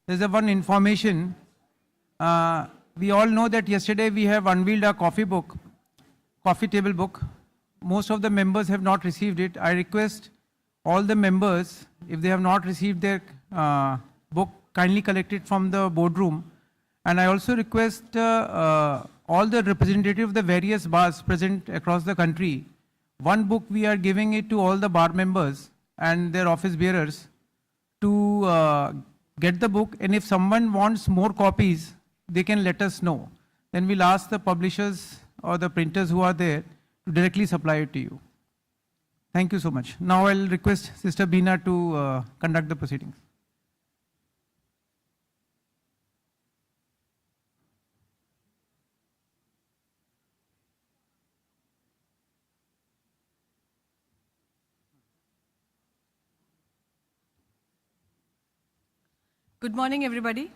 There's a one information. We all know that yesterday we have unveiled a coffee table book. Most of the members have not received it. I request all the members, if they have not received their book, kindly collect it from the boardroom. And I also request all the representatives of the various bars present across the country. One book we are giving it to all the bar members and their office bearers to get the book, and if someone wants more copies, they can let us know. Then we'll ask the publishers or the printers who are there to directly supply it to you. Thank you so much. Now I'll request Sister Beena to conduct the proceedings. Good morning, everybody.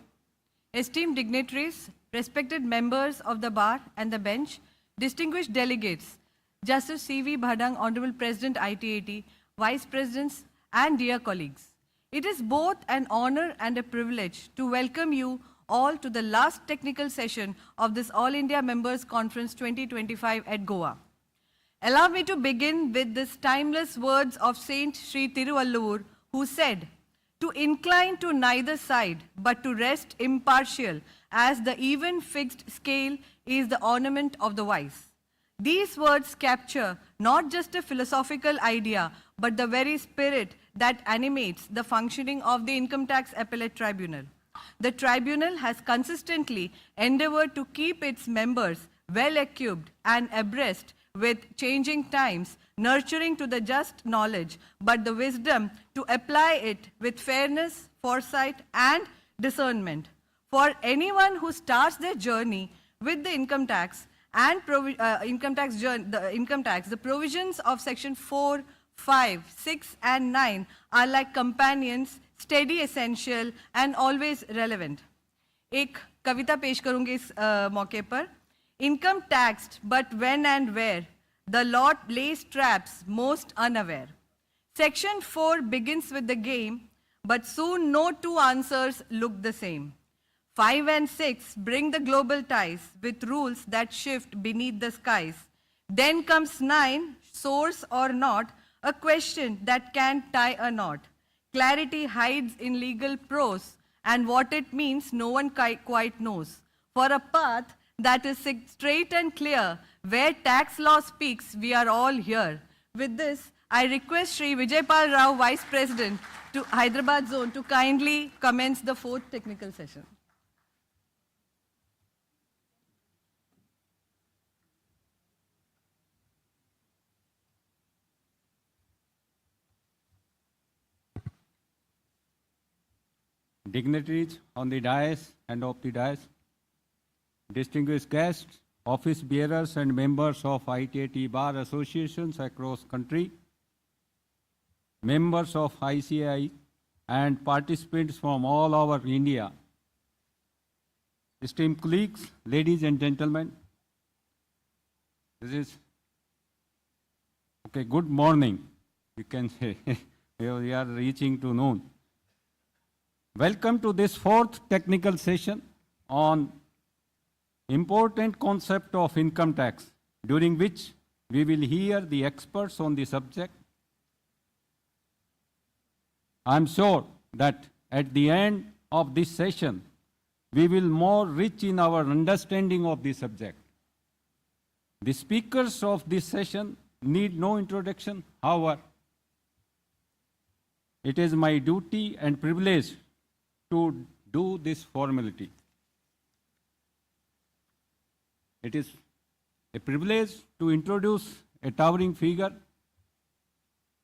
Esteemed dignitaries, respected members of the bar and the bench, distinguished delegates, Justice C.V. Bhadang, Honorable President ITAT, Vice Presidents, and dear colleagues. It is both an honor and a privilege to welcome you all to the last technical session of this All India Members Conference 2025 at Goa. Allow me to begin with these timeless words of Saint Sri Tiruvallur, who said, "To incline to neither side, but to rest impartial, as the even fixed scale is the ornament of the wise." These words capture not just a philosophical idea, but the very spirit that animates the functioning of the Income Tax Appellate Tribunal. The tribunal has consistently endeavored to keep its members well equipped and abreast with changing times, nurturing to the just knowledge, but the wisdom to apply it with fairness, foresight, and discernment. For anyone who starts their journey with the income tax and the provisions of section 4, 5, 6, and 9 are like companions, steady, essential, and always relevant. एक कविता पेश करूंगी इस मौके पर. Income taxed, but when and where the lot lays traps most unaware. Section 4 begins with the game, but soon no two answers look the same. 5 and 6 bring the global ties with rules that shift beneath the skies. Then comes 9, source or not, a question that can't tie a knot. Clarity hides in legal prose, and what it means no one quite knows. For a path that is straight and clear, where tax law speaks, we are all here. With this, I request Sri Vijaypal Rao, Vice President to Hyderabad Zone, to kindly commence the 4th technical session. Dignitaries on the dais and off the dais, distinguished guests, office bearers and members of ITAT bar associations across country, members of ICI and participants from all over India, esteemed colleagues, ladies and gentlemen, good morning, you can say, we are reaching to noon. Welcome to this 4th technical session on important concept of income tax, during which we will hear the experts on the subject. I am sure that at the end of this session, we will more rich in our understanding of the subject. The speakers of this session need no introduction. However, it is my duty and privilege to do this formality. It is a privilege to introduce a towering figure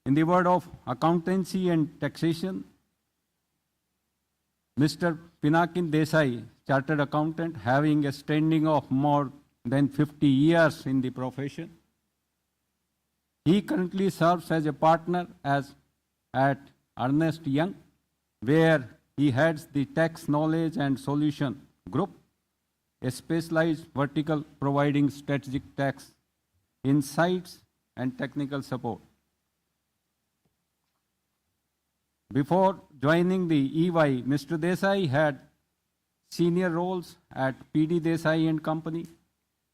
in the world of accountancy and taxation, Mr. Pinakin Desai, Chartered Accountant, having a standing of more than 50 years in the profession. He currently serves as a partner at Ernst & Young, where he heads the Tax Knowledge and Solution Group, a specialized vertical providing strategic tax insights and technical support. Before joining the EY, Mr. Desai had senior roles at PD Desai and Company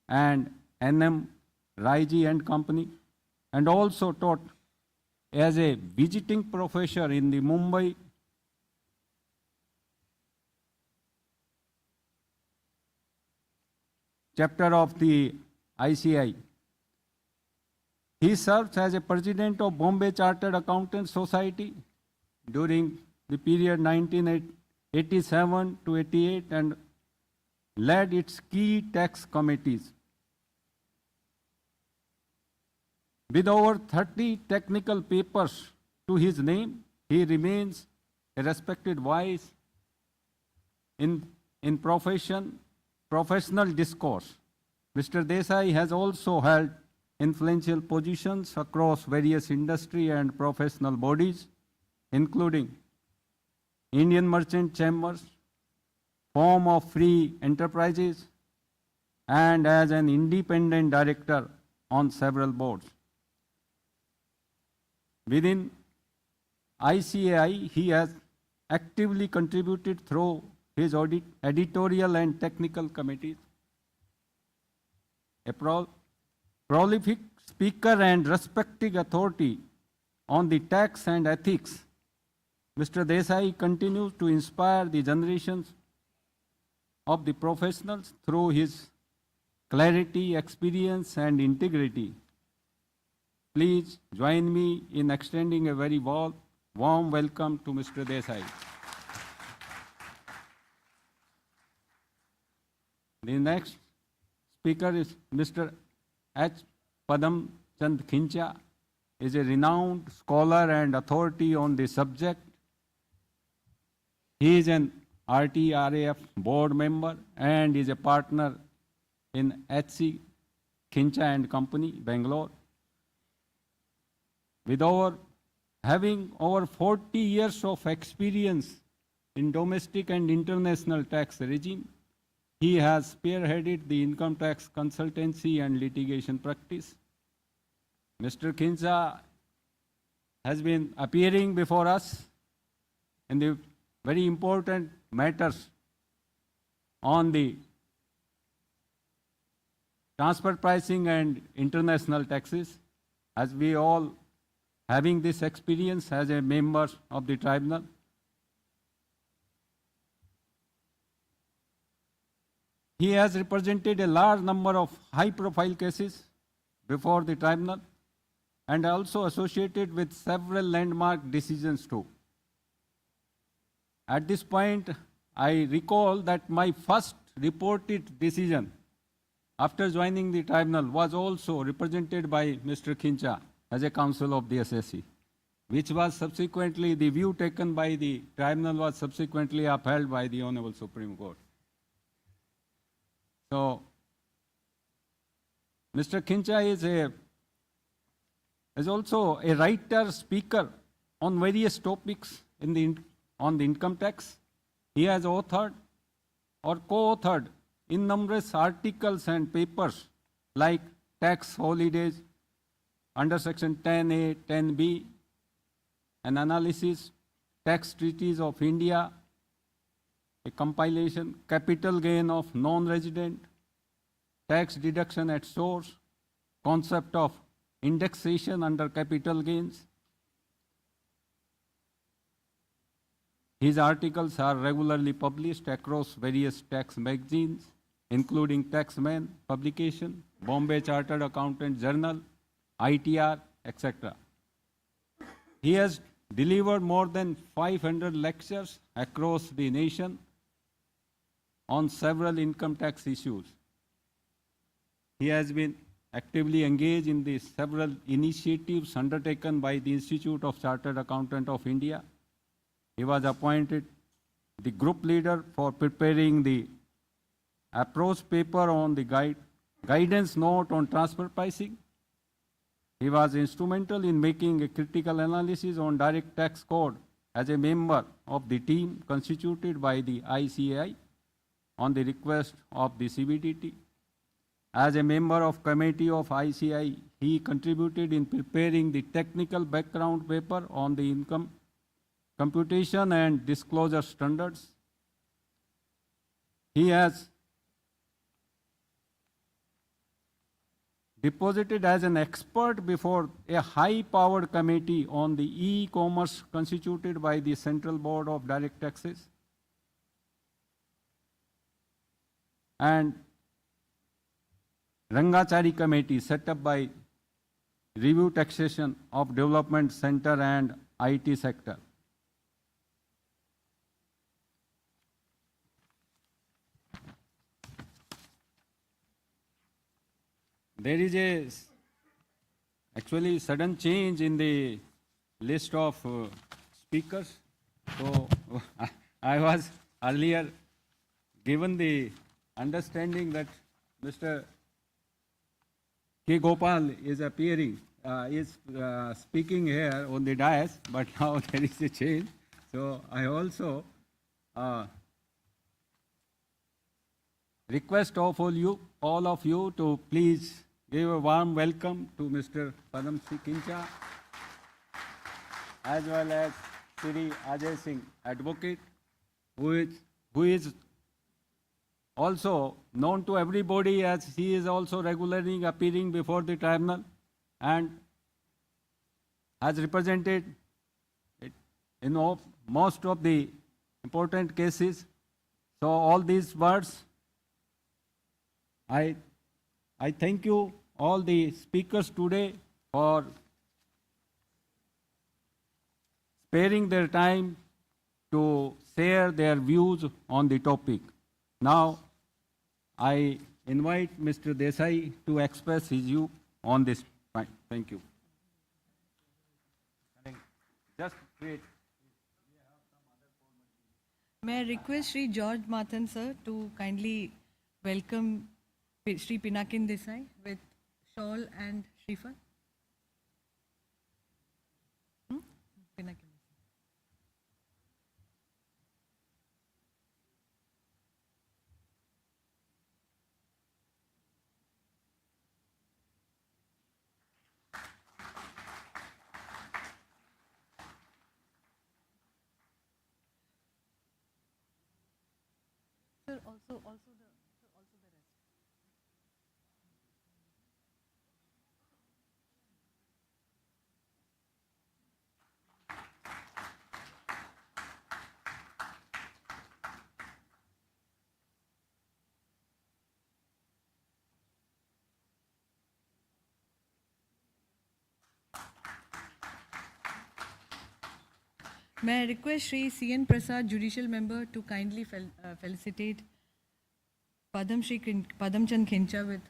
and NM Raiji and Company, and also taught as a visiting professor in the Mumbai chapter of the ICI. He served as a president of Bombay Chartered Accountants Society during the period 1987 to 88 and led its key tax committees. With over 30 technical papers to his name, he remains a respected voice in professional discourse. Mr. Desai has also held influential positions across various industry and professional bodies, including Indian Merchant Chambers, Forum of Free Enterprises, and as an independent director on several boards. Within ICAI, he has actively contributed through his editorial and technical committees. A prolific speaker and respected authority on the tax and ethics, Mr. Desai continues to inspire the generations of the professionals through his clarity, experience, and integrity. Please join me in extending a very warm welcome to Mr. Desai. The next speaker is Mr. H. Padamchand Kincha, is a renowned scholar and authority on the subject. He is an RTRAF board member and is a partner in HC Kincha and Company, Bangalore. With having over 40 years of experience in domestic and international tax regime, he has spearheaded the income tax consultancy and litigation practice. Mr. Kincha has been appearing before us in the very important matters on the transfer pricing and international taxes. As we all having this experience as a member of the tribunal, he has represented a large number of high-profile cases before the tribunal and also associated with several landmark decisions too. At this point, I recall that my first reported decision after joining the tribunal was also represented by Mr. Kincha as a counsel of the SSC, which was subsequently, the view taken by the tribunal was subsequently upheld by the Honorable Supreme Court. So, Mr. Kincha is also a writer, speaker on various topics on the income tax. He has authored or co-authored innumerable articles and papers like tax holidays under section 10A, 10B, an analysis, tax treaties of India, a compilation, capital gain of non-resident, tax deduction at source, concept of indexation under capital gains. His articles are regularly published across various tax magazines, including Taxman publication, Bombay Chartered Accountant Journal, ITR, etc. He has delivered more than 500 lectures across the nation on several income tax issues. He has been actively engaged in the several initiatives undertaken by the Institute of Chartered Accountant of India. He was appointed the group leader for preparing the approach paper on the guidance note on transfer pricing. He was instrumental in making a critical analysis on direct tax code as a member of the team constituted by the ICAI on the request of the CBDT. As a member of committee of ICAI, he contributed in preparing the technical background paper on the income computation and disclosure standards. He has deposited as an expert before a high-powered committee on the e-commerce constituted by the Central Board of Direct Taxes and Rangachari committee set up by Review Taxation of Development Center and IT sector. There is a actually sudden change in the list of speakers. So I was earlier given the understanding that Mr. K. Gopal is appearing, speaking here on the dais, but now there is a change. So I also request of all of you to please give a warm welcome to Mr. Padamchand Kincha, as well as Shri Ajay Singh, advocate, who is also known to everybody as he is also regularly appearing before the tribunal and has represented it in most of the important cases. So all these words, I thank you all the speakers today for sparing their time to share their views on the topic. Now, I invite Mr. Desai to express his view on this point. Thank you. Just wait. May I request Sri George Mathan sir to kindly welcome Sri Pinakin Desai with shawl and shrifa. Pinakin. Sir, also the rest. May I request Sri C.N. Prasad, Judicial Member, to kindly felicitate Padamchand Kincha with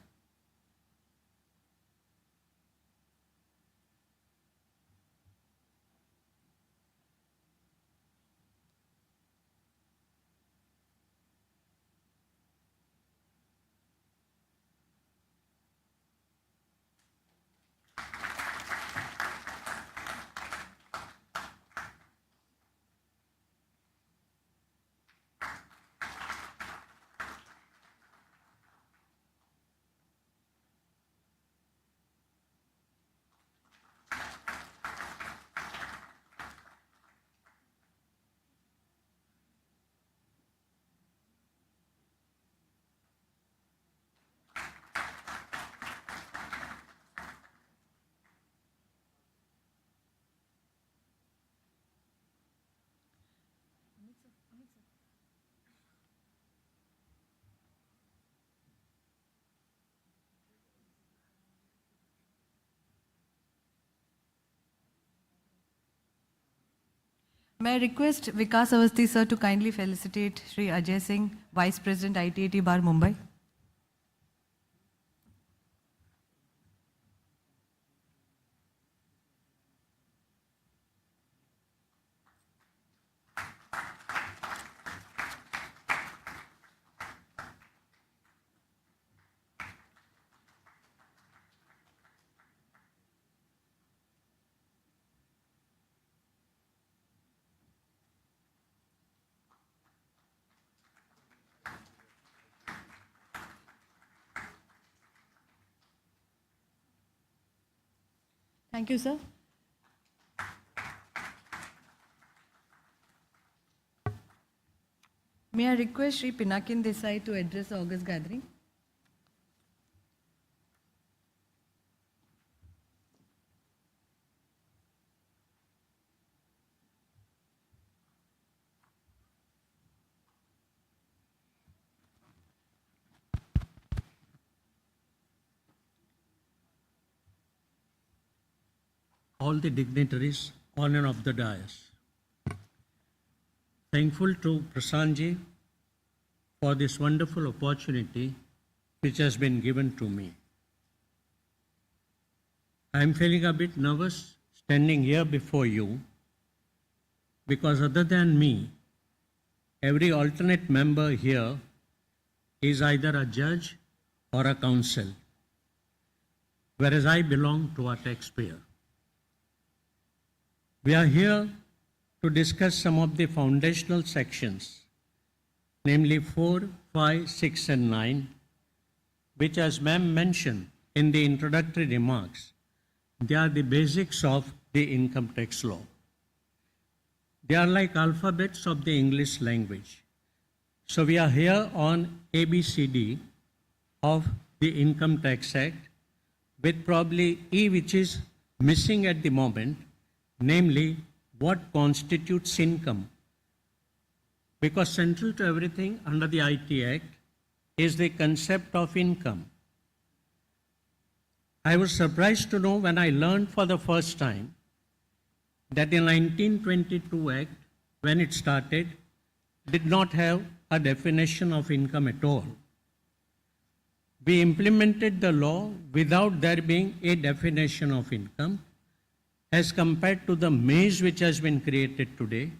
May I request Vikas Avasthi sir to kindly felicitate Sri Ajay Singh, Vice President ITAT Bar Mumbai. Thank you, sir. May I request Shri Pinakin Desai to address the August gathering? all the dignitaries on and off the dais. Thankful to Prasanji for this wonderful opportunity which has been given to me. I am feeling a bit nervous standing here before you because other than me, every alternate member here is either a judge or a counsel, whereas I belong to a taxpayer. We are here to discuss some of the foundational sections, namely 4, 5, 6, and 9, which, as ma'am mentioned in the introductory remarks, they are the basics of the income tax law. They are like alphabets of the English language. So we are here on ABCD of the Income Tax Act, with probably E which is missing at the moment, namely what constitutes income. Because central to everything under the IT Act is the concept of income. I was surprised to know when I learned for the first time that the 1922 Act, when it started, did not have a definition of income at all. We implemented the law without there being a definition of income. As compared to the maze which has been created today,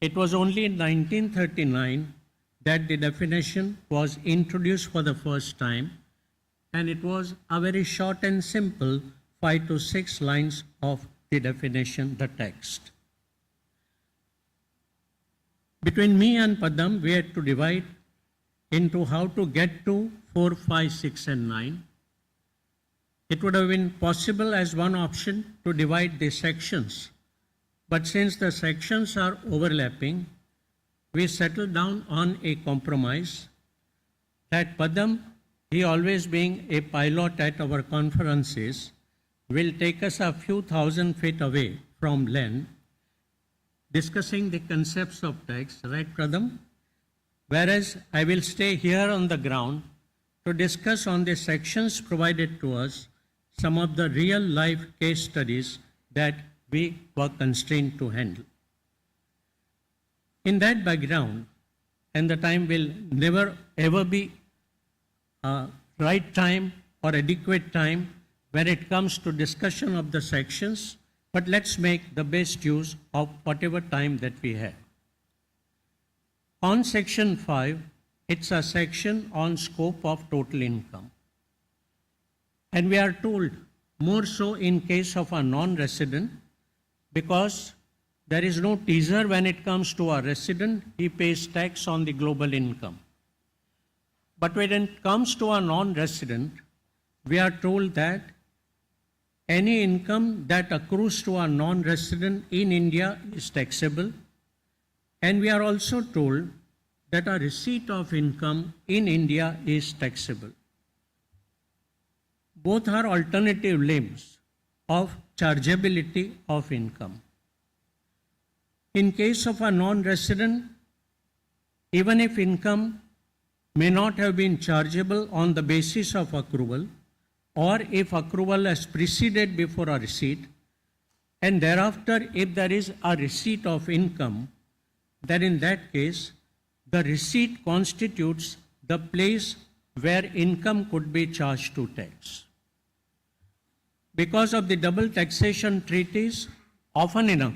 it was only in 1939 that the definition was introduced for the first time, and it was a very short and simple 5 to 6 lines of the definition, the text. Between me and Padam, we had to divide into how to get to 4, 5, 6, and 9. It would have been possible as one option to divide the sections, but since the sections are overlapping, we settled down on a compromise that Padam, he always being a pilot at our conferences, will take us a few thousand feet away from land, discussing the concepts of tax, right, Padam? Whereas I will stay here on the ground to discuss on the sections provided to us some of the real life case studies that we were constrained to handle. In that background, and the time will never ever be a right time or adequate time when it comes to discussion of the sections, but let's make the best use of whatever time that we have. On section 5, it's a section on scope of total income. And we are told more so in case of a non-resident, because there is no teaser when it comes to a resident, he pays tax on the global income. But when it comes to a non-resident, we are told that any income that accrues to a non-resident in India is taxable. And we are also told that a receipt of income in India is taxable. Both are alternative limbs of chargeability of income. In case of a non-resident, even if income may not have been chargeable on the basis of accrual, or if accrual has preceded before a receipt, and thereafter if there is a receipt of income, then in that case, the receipt constitutes the place where income could be charged to tax. Because of the double taxation treaties, often enough,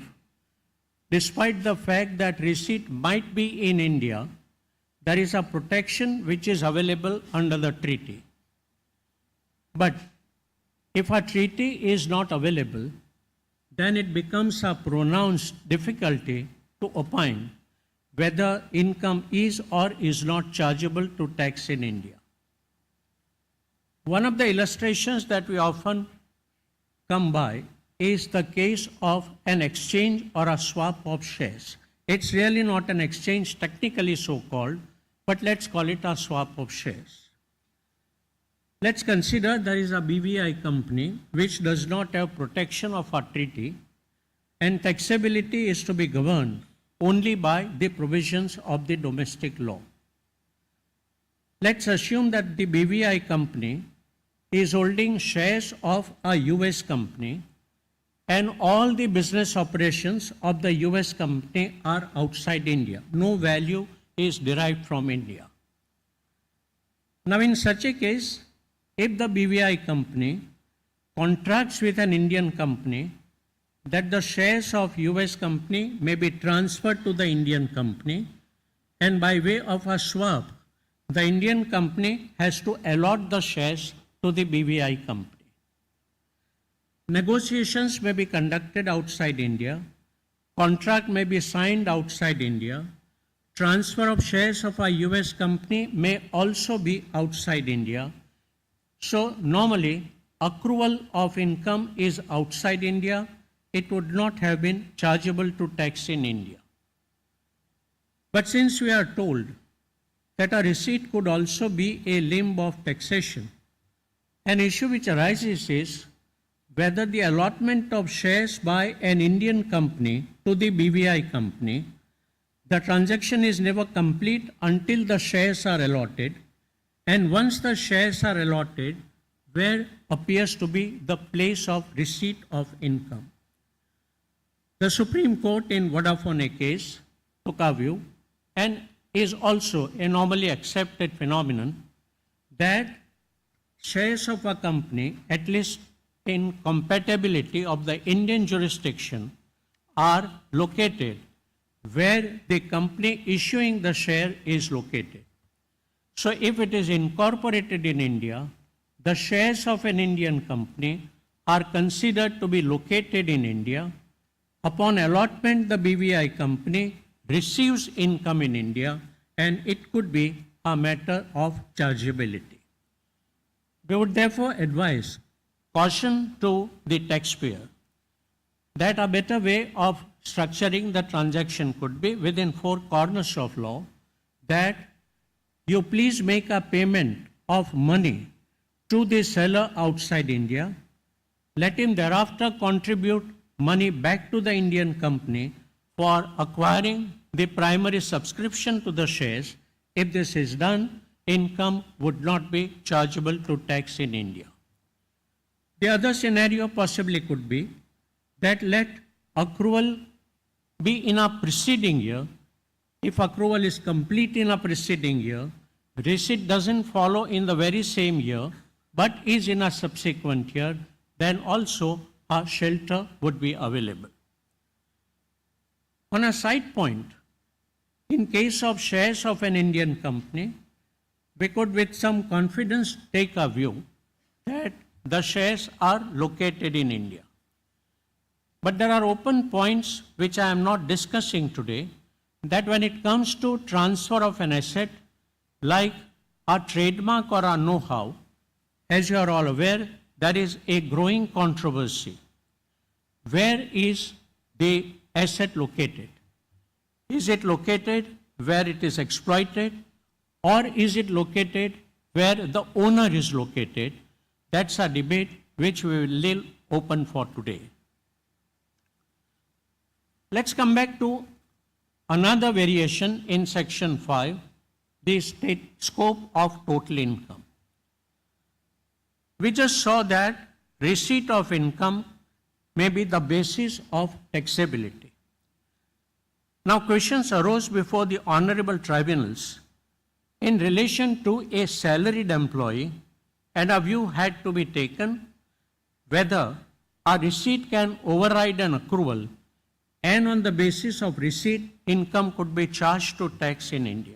despite the fact that receipt might be in India, there is a protection which is available under the treaty. But if a treaty is not available, then it becomes a pronounced difficulty to opine whether income is or is not chargeable to tax in India. One of the illustrations that we often come by is the case of an exchange or a swap of shares It's really not an exchange, technically so called, but let's call it a swap of shares. Let's consider there is a BVI company which does not have protection of a treaty, and taxability is to be governed only by the provisions of the domestic law. Let's assume that the BVI company is holding shares of a US company, and all the business operations of the US company are outside India. No value is derived from India. Now, in such a case, if the BVI company contracts with an Indian company that the shares of US company may be transferred to the Indian company, and by way of a swap, the Indian company has to allot the shares to the BVI company. Negotiations may be conducted outside India, contract may be signed outside India, transfer of shares of a US company may also be outside India. So normally, accrual of income is outside India. It would not have been chargeable to tax in India. But since we are told that a receipt could also be a limb of taxation, an issue which arises is whether the allotment of shares by an Indian company to the BVI company, the transaction is never complete until the shares are allotted, and once the shares are allotted, where appears to be the place of receipt of income. The Supreme Court in Vodafone case took a view, and is also a normally accepted phenomenon, that shares of a company, at least in compatibility of the Indian jurisdiction, are located where the company issuing the share is located. So if it is incorporated in India, the shares of an Indian company are considered to be located in India. Upon allotment, the BVI company receives income in India, and it could be a matter of chargeability. We would therefore advise caution to the taxpayer that a better way of structuring the transaction could be within four corners of law, that you please make a payment of money to the seller outside India, let him thereafter contribute money back to the Indian company for acquiring the primary subscription to the shares. If this is done, income would not be chargeable to tax in India. The other scenario possibly could be that let accrual be in a preceding year. If accrual is complete in a preceding year, receipt doesn't follow in the very same year, but is in a subsequent year, then also a shelter would be available. On a side point, in case of shares of an Indian company, we could with some confidence take a view that the shares are located in India. But there are open points which I am not discussing today, that when it comes to transfer of an asset like a trademark or a know-how, as you are all aware, there is a growing controversy. Where is the asset located? Is it located where it is exploited, or is it located where the owner is located? That's a debate which we will leave open for today. Let's come back to another variation in section 5, the scope of total income. We just saw that receipt of income may be the basis of taxability. Now questions arose before the honorable tribunals in relation to a salaried employee, and a view had to be taken whether a receipt can override an accrual, and on the basis of receipt, income could be charged to tax in India.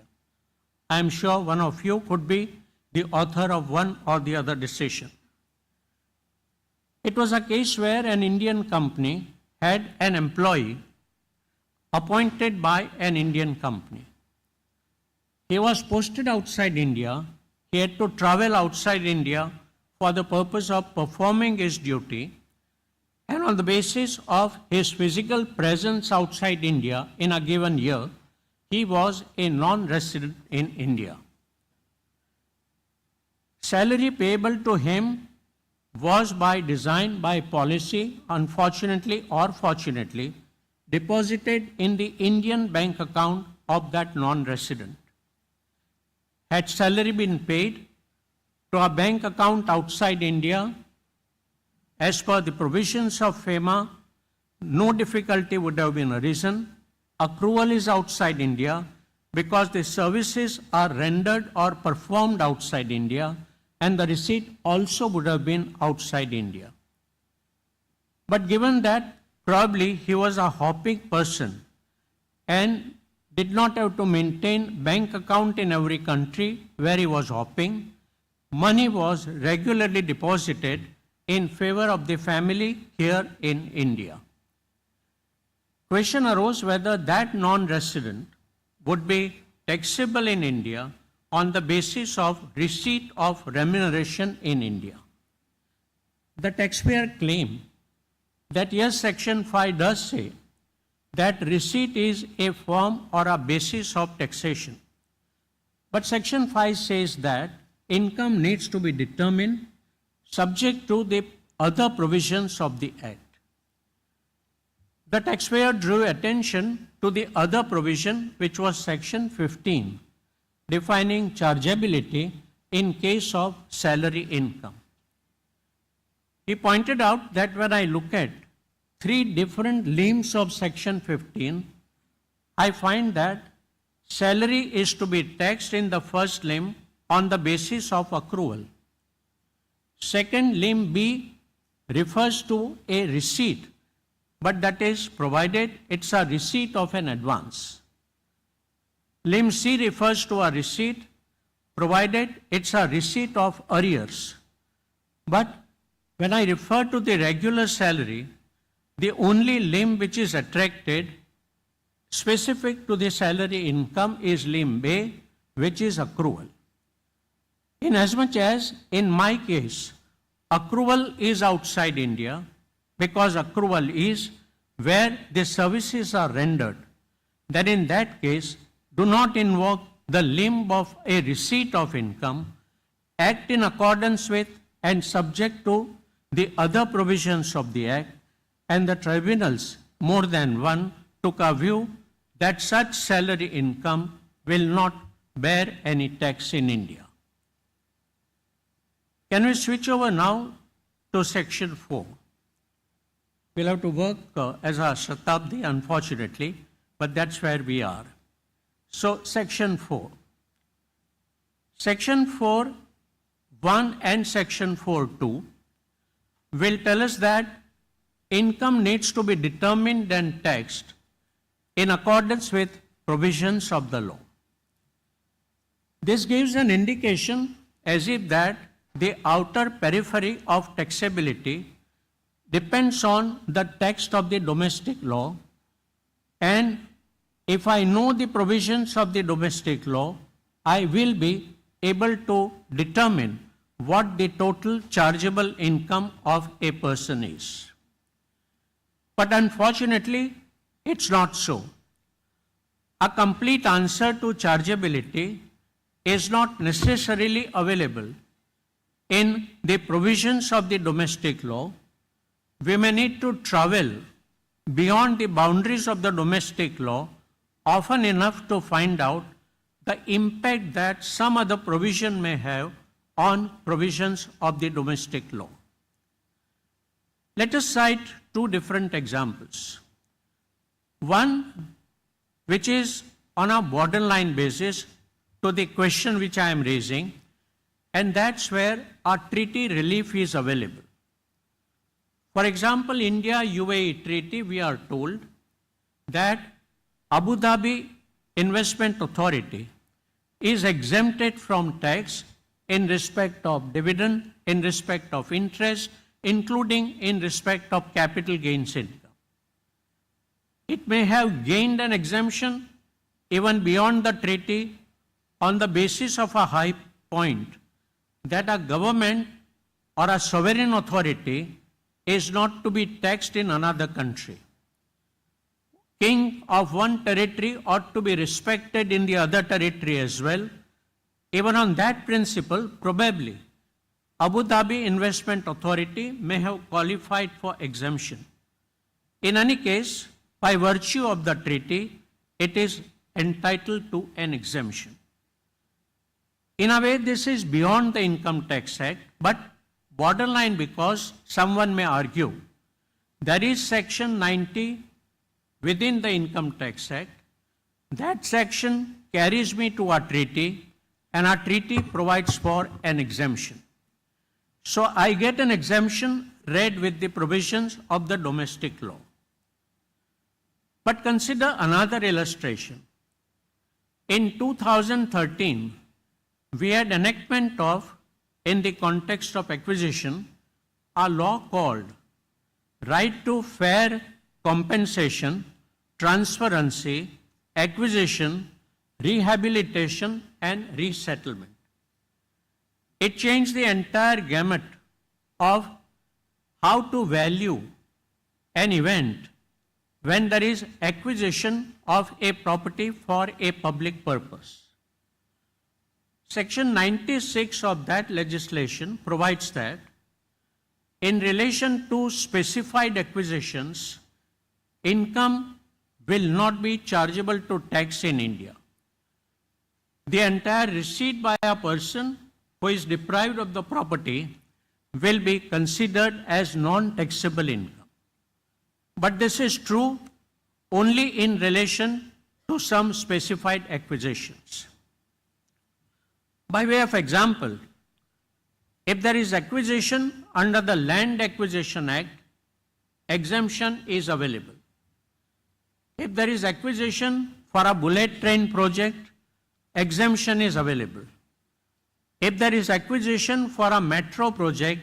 I am sure one of you could be the author of one or the other decision. It was a case where an Indian company had an employee appointed by an Indian company. He was posted outside India. He had to travel outside India for the purpose of performing his duty. and on the basis of his physical presence outside India in a given year, he was a non-resident in India. Salary payable to him was by design, by policy, unfortunately or fortunately, deposited in the Indian bank account of that non-resident. Had salary been paid to a bank account outside India, as per the provisions of FEMA, no difficulty would have been arisen. Accrual is outside India because the services are rendered or performed outside India, and the receipt also would have been outside India. But given that probably he was a hopping person and did not have to maintain bank account in every country where he was hopping, money was regularly deposited in favor of the family here in India. Question arose whether that non-resident would be taxable in India on the basis of receipt of remuneration in India. The taxpayer claimed that yes, Section 5 does say that receipt is a form or a basis of taxation. But Section 5 says that income needs to be determined subject to the other provisions of the Act. The taxpayer drew attention to the other provision, which was Section 15, defining chargeability in case of salary income. He pointed out that when I look at 3 different limbs of Section 15, I find that salary is to be taxed in the first limb on the basis of accrual. Second, limb B refers to a receipt, but that is provided it's a receipt of an advance. Limb C refers to a receipt, provided it's a receipt of arrears. But when I refer to the regular salary, the only limb which is attracted specific to the salary income is limb A, which is accrual. Inasmuch as, in my case, accrual is outside India, because accrual is where the services are rendered, then in that case, do not invoke the limb of a receipt of income, act in accordance with and subject to the other provisions of the Act, and the tribunals, more than one, took a view that such salary income will not bear any tax in India. Can we switch over now to Section 4? We'll have to work as a Shatabdi, unfortunately, but that's where we are. So, Section 4. Section 4(1) and Section 4(2) will tell us that income needs to be determined and taxed in accordance with provisions of the law. This gives an indication as if that the outer periphery of taxability depends on the text of the domestic law, and if I know the provisions of the domestic law, I will be able to determine what the total chargeable income of a person is. But unfortunately, it's not so. A complete answer to chargeability is not necessarily available in the provisions of the domestic law. We may need to travel beyond the boundaries of the domestic law often enough to find out the impact that some other provision may have on provisions of the domestic law. Let us cite 2 different examples. One, which is on a borderline basis to the question which I am raising, and that's where a treaty relief is available. For example, India-UAE treaty, we are told that Abu Dhabi Investment Authority is exempted from tax in respect of dividend, in respect of interest, including in respect of capital gains income. It may have gained an exemption even beyond the treaty on the basis of a high point that a government or a sovereign authority is not to be taxed in another country. King of one territory ought to be respected in the other territory as well. Even on that principle, probably, Abu Dhabi Investment Authority may have qualified for exemption. In any case, by virtue of the treaty, it is entitled to an exemption. In a way, this is beyond the Income Tax Act, but borderline because someone may argue there is Section 90 within the Income Tax Act. That section carries me to our treaty, and our treaty provides for an exemption. So I get an exemption read with the provisions of the domestic law. But consider another illustration. In 2013, we had enactment of, in the context of acquisition, a law called Right to Fair Compensation, Transferency, Acquisition, Rehabilitation and Resettlement. It changed the entire gamut of how to value an event when there is acquisition of a property for a public purpose. Section 96 of that legislation provides that in relation to specified acquisitions, income will not be chargeable to tax in India. The entire receipt by a person who is deprived of the property will be considered as non-taxable income. But this is true only in relation to some specified acquisitions. By way of example, if there is acquisition under the Land Acquisition Act, exemption is available. If there is acquisition for a bullet train project, exemption is available. If there is acquisition for a metro project,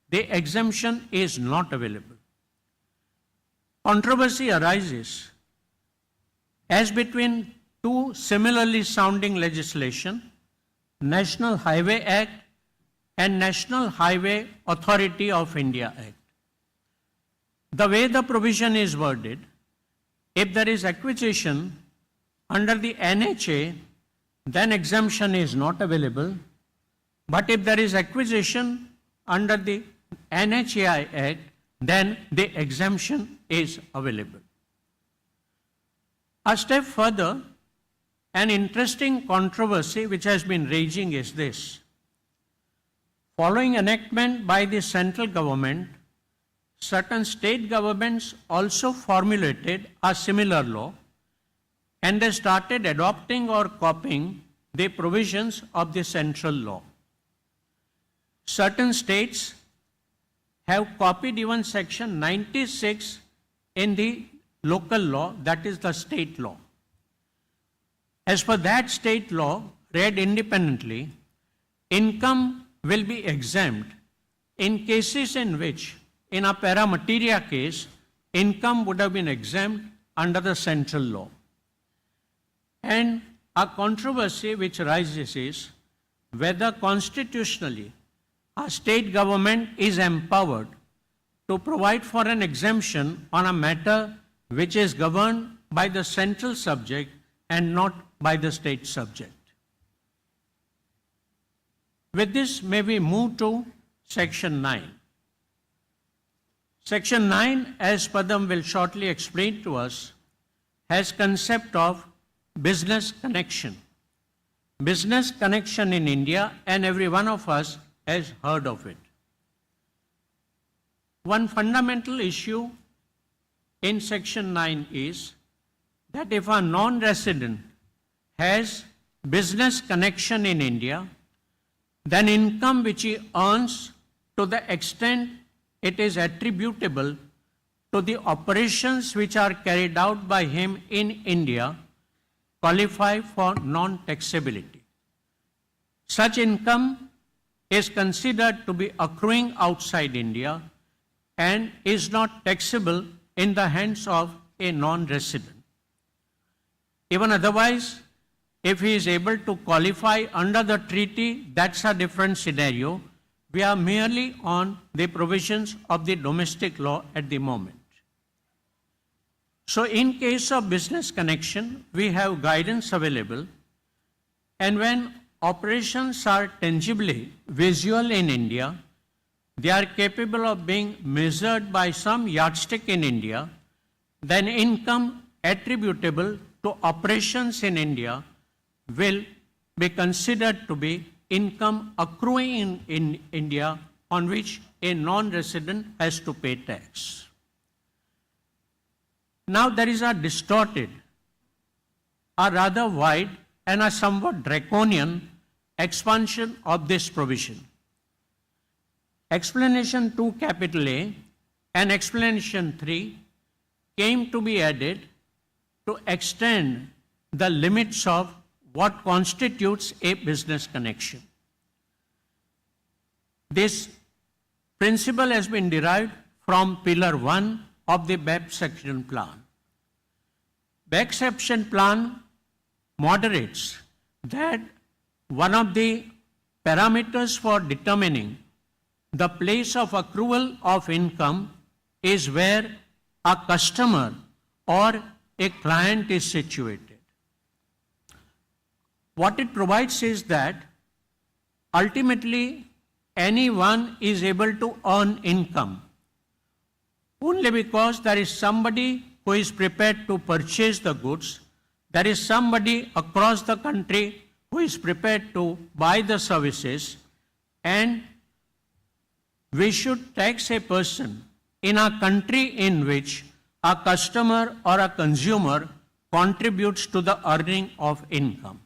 the exemption is not available. Controversy arises as between two similarly sounding legislation, National Highway Act and National Highway Authority of India Act. The way the provision is worded, if there is acquisition under the NHA, then exemption is not available. But if there is acquisition under the NHAI Act, then the exemption is available. A step further, an interesting controversy which has been raging is this. Following enactment by the central government, certain state governments also formulated a similar law, and they started adopting or copying the provisions of the central law. Certain states have copied even Section 96 in the local law, that is the state law. As per that state law, read independently, income will be exempt in cases in which, in a para materia case, income would have been exempt under the central law. And a controversy which arises is whether constitutionally a state government is empowered to provide for an exemption on a matter which is governed by the central subject and not by the state subject. With this, may we move to Section 9. Section 9, as Padam will shortly explain to us, has concept of business connection. Business connection in India, and every one of us has heard of it. One fundamental issue in Section 9 is that if a non-resident has business connection in India, then income which he earns, to the extent it is attributable to the operations which are carried out by him in India, qualify for non-taxability. Such income is considered to be accruing outside India and is not taxable in the hands of a non-resident. Even otherwise, if he is able to qualify under the treaty, that's a different scenario, We are merely on the provisions of the domestic law at the moment. So in case of business connection, we have guidance available, and when operations are tangibly visual in India, they are capable of being measured by some yardstick in India, then income attributable to operations in India will be considered to be income accruing in India on which a non-resident has to pay tax. Now there is a distorted, a rather wide and a somewhat draconian expansion of this provision. Explanation 2 capital A and explanation 3 came to be added to extend the limits of what constitutes a business connection. This principle has been derived from Pillar 1 of the BEPS Action Plan. BEPS Action Plan moderates that one of the parameters for determining the place of accrual of income is where a customer or a client is situated. What it provides is that ultimately anyone is able to earn income only because there is somebody who is prepared to purchase the goods, there is somebody across the country who is prepared to buy the services, and we should tax a person in a country in which a customer or a consumer contributes to the earning of income.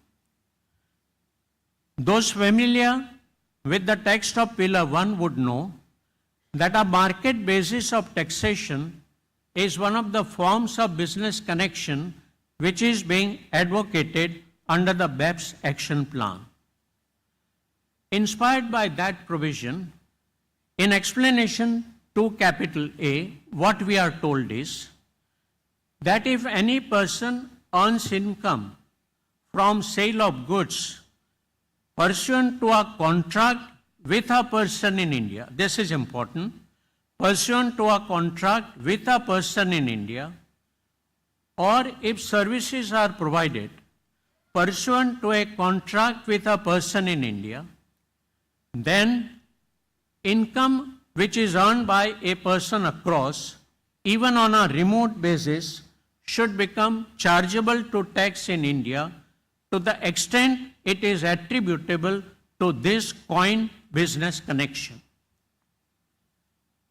Those familiar with the text of Pillar 1 would know that a market basis of taxation is one of the forms of business connection which is being advocated under the BEPS Action Plan. Inspired by that provision, in explanation 2 capital A, what we are told is that if any person earns income from sale of goods pursuant to a contract with a person in India, this is important, pursuant to a contract with a person in India, or if services are provided pursuant to a contract with a person in India, then income which is earned by a person across, even on a remote basis, should become chargeable to tax in India to the extent it is attributable to this coined business connection.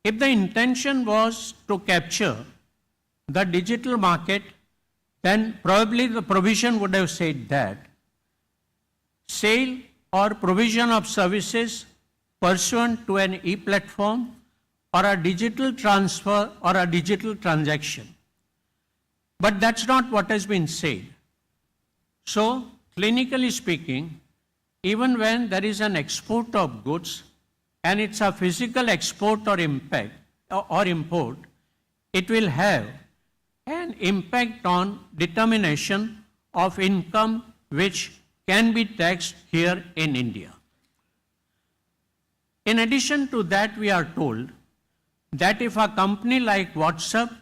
If the intention was to capture the digital market, then probably the provision would have said that sale or provision of services pursuant to an e-platform or a digital transfer or a digital transaction. But that's not what has been said. So, clinically speaking, even when there is an export of goods and it's a physical export or import, it will have an impact on determination of income which can be taxed here in India. In addition to that, we are told that if a company like WhatsApp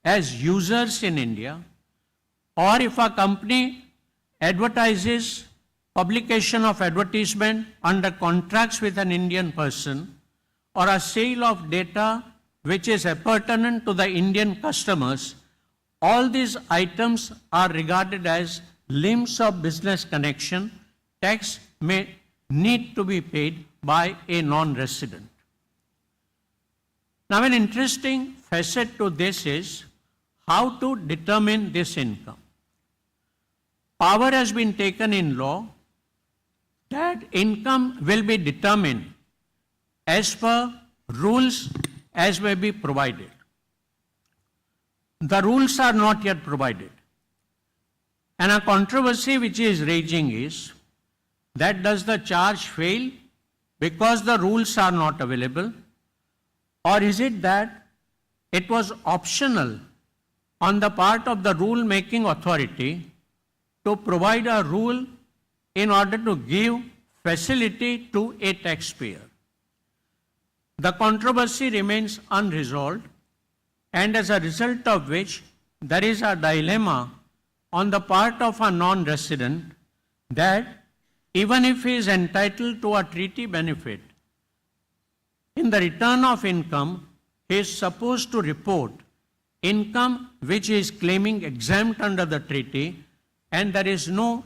has users in India, or if a company advertises publication of advertisement under contracts with an Indian person, or a sale of data which is appurtenant to the Indian customers, all these items are regarded as limbs of business connection. Tax may need to be paid by a non-resident. Now, an interesting facet to this is how to determine this income. Power has been taken in law that income will be determined as per rules as may be provided. The rules are not yet provided. And a controversy which is raging is that does the charge fail because the rules are not available, or is it that it was optional on the part of the rule-making authority to provide a rule in order to give facility to a taxpayer? the controversy remains unresolved, and as a result of which there is a dilemma on the part of a non-resident that even if he is entitled to a treaty benefit, in the return of income, he is supposed to report income which he is claiming exempt under the treaty, and there is no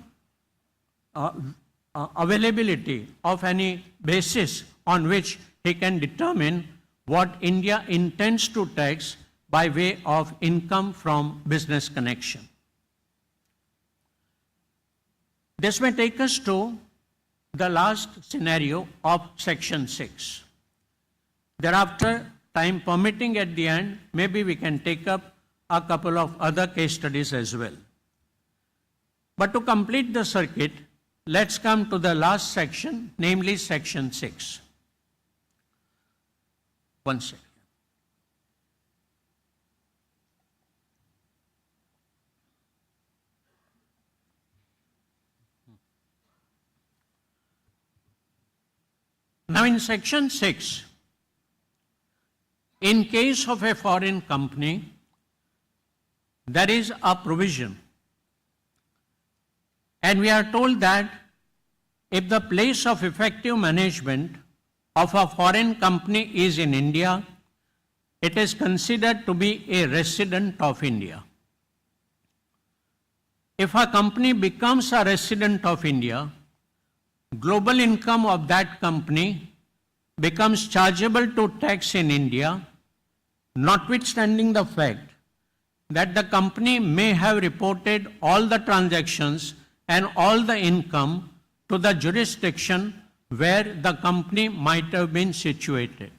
availability of any basis on which he can determine what India intends to tax by way of income from business connection. This may take us to the last scenario of Section 6. Thereafter, time permitting at the end, maybe we can take up a couple of other case studies as well. But to complete the circuit, let's come to the last section, namely Section 6. One second. Now in Section 6, in case of a foreign company, there is a provision. And we are told that if the place of effective management of a foreign company is in India, it is considered to be a resident of India. If a company becomes a resident of India, global income of that company becomes chargeable to tax in India, notwithstanding the fact that the company may have reported all the transactions and all the income to the jurisdiction where the company might have been situated.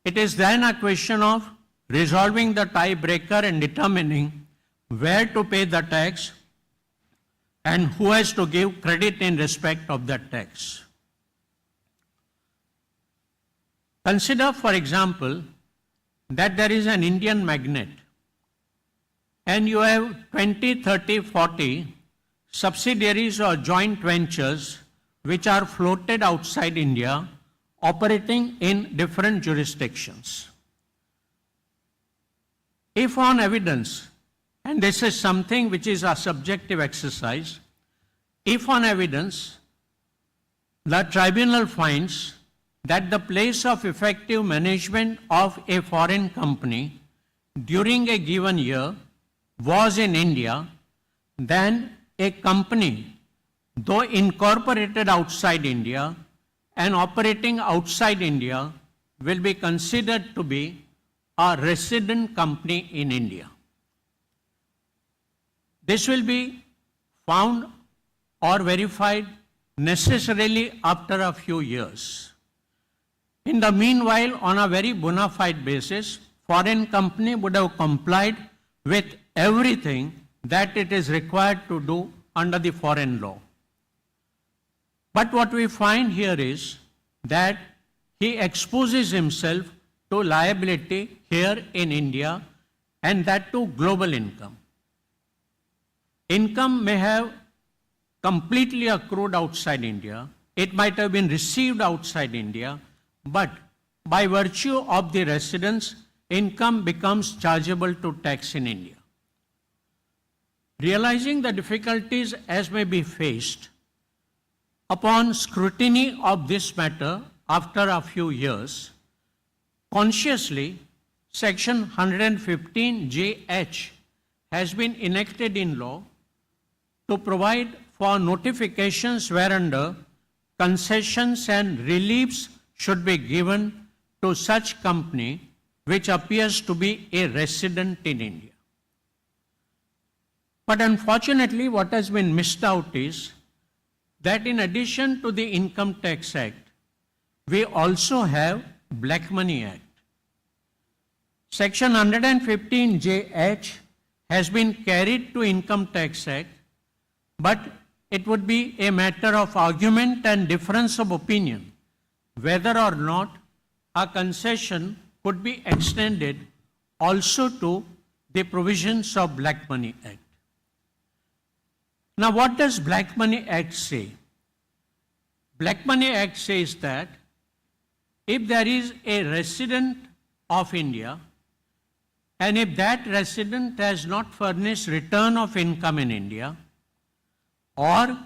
It is then a question of resolving the tiebreaker and determining where to pay the tax and who has to give credit in respect of that tax. Consider, for example, that there is an Indian magnate and you have 20, 30, 40 subsidiaries or joint ventures which are floated outside India, operating in different jurisdictions. If on evidence, and this is something which is a subjective exercise, if on evidence the tribunal finds that the place of effective management of a foreign company during a given year was in India, then a company, though incorporated outside India and operating outside India, will be considered to be a resident company in India. This will be found or verified necessarily after a few years. In the meanwhile, on a very bona fide basis, foreign company would have complied with everything that it is required to do under the foreign law. But what we find here is that he exposes himself to liability here in India, and that to global income. Income may have completely accrued outside India, it might have been received outside India, but by virtue of the residence, income becomes chargeable to tax in India. Realizing the difficulties as may be faced, upon scrutiny of this matter after a few years, consciously, Section 115JH has been enacted in law to provide for notifications whereunder concessions and reliefs should be given to such company which appears to be a resident in India. But unfortunately, what has been missed out is that in addition to the Income Tax Act, we also have Black Money Act. Section 115JH has been carried to Income Tax Act, but it would be a matter of argument and difference of opinion whether or not a concession could be extended also to the provisions of Black Money Act. Now, what does Black Money Act say? Black Money Act says that if there is a resident of India, and if that resident has not furnished return of income in India, or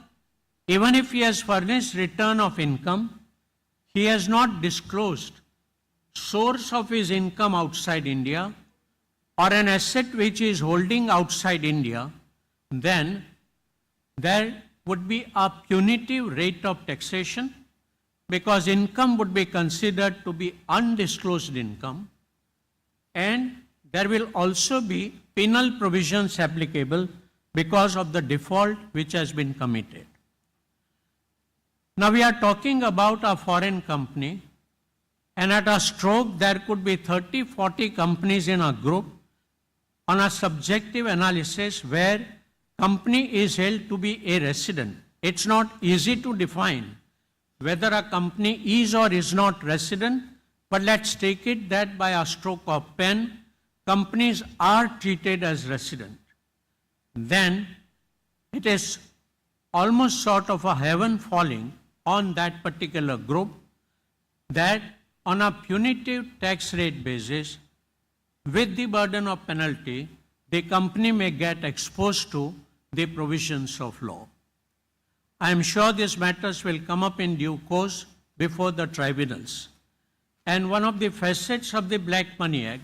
even if he has furnished return of income, he has not disclosed source of his income outside India or an asset which he is holding outside India, then there would be a punitive rate of taxation because income would be considered to be undisclosed income, and there will also be penal provisions applicable because of the default which has been committed. Now we are talking about a foreign company, and at a stroke there could be 30, 40 companies in a group on a subjective analysis where company is held to be a resident. It's not easy to define whether a company is or is not resident, but let's take it that by a stroke of pen, companies are treated as resident. Then it is almost sort of a heaven falling on that particular group that on a punitive tax rate basis, with the burden of penalty, the company may get exposed to the provisions of law. I am sure these matters will come up in due course before the tribunals. And one of the facets of the Black Money Act,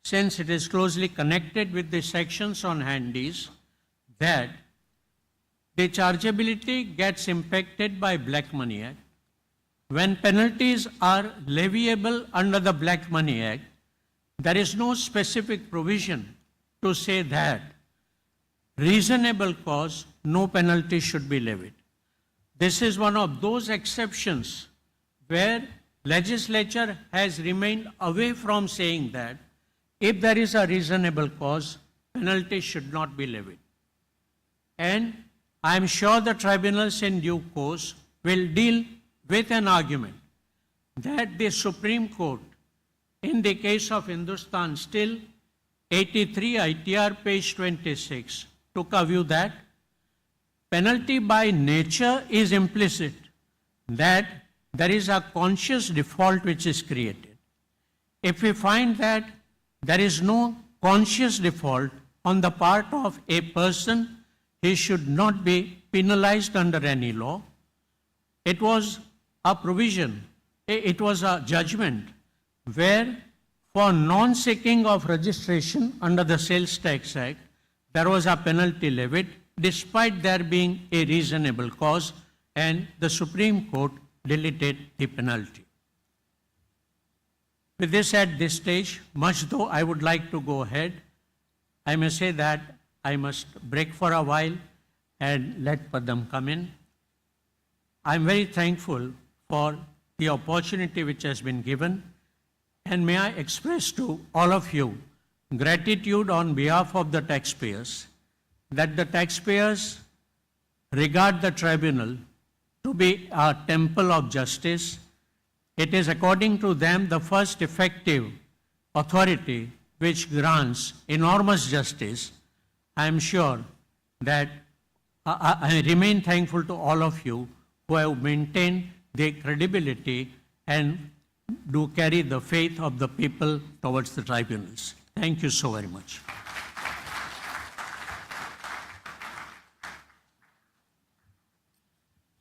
since it is closely connected with the sections on hand, is that the chargeability gets impacted by Black Money Act. When penalties are leviable under the Black Money Act, there is no specific provision to say that reasonable cause, no penalty should be levied. This is one of those exceptions where legislature has remained away from saying that if there is a reasonable cause, penalty should not be levied. And I am sure the tribunals in due course will deal with an argument that the Supreme Court, in the case of Hindustan Steel, 83 ITR page 26, took a view that penalty by nature is implicit, that there is a conscious default which is created. If we find that there is no conscious default on the part of a person, he should not be penalized under any law. It was a provision, it was a judgment where for non-seeking of registration under the Sales Tax Act, there was a penalty levied despite there being a reasonable cause, and the Supreme Court deleted the penalty. With this at this stage, much though I would like to go ahead, I may say that I must break for a while and let Padam come in. I'm very thankful for the opportunity which has been given, and may I express to all of you gratitude on behalf of the taxpayers that the taxpayers regard the tribunal to be a temple of justice. It is according to them the first effective authority which grants enormous justice. I am sure that I remain thankful to all of you who have maintained the credibility and do carry the faith of the people towards the tribunals. Thank you so very much.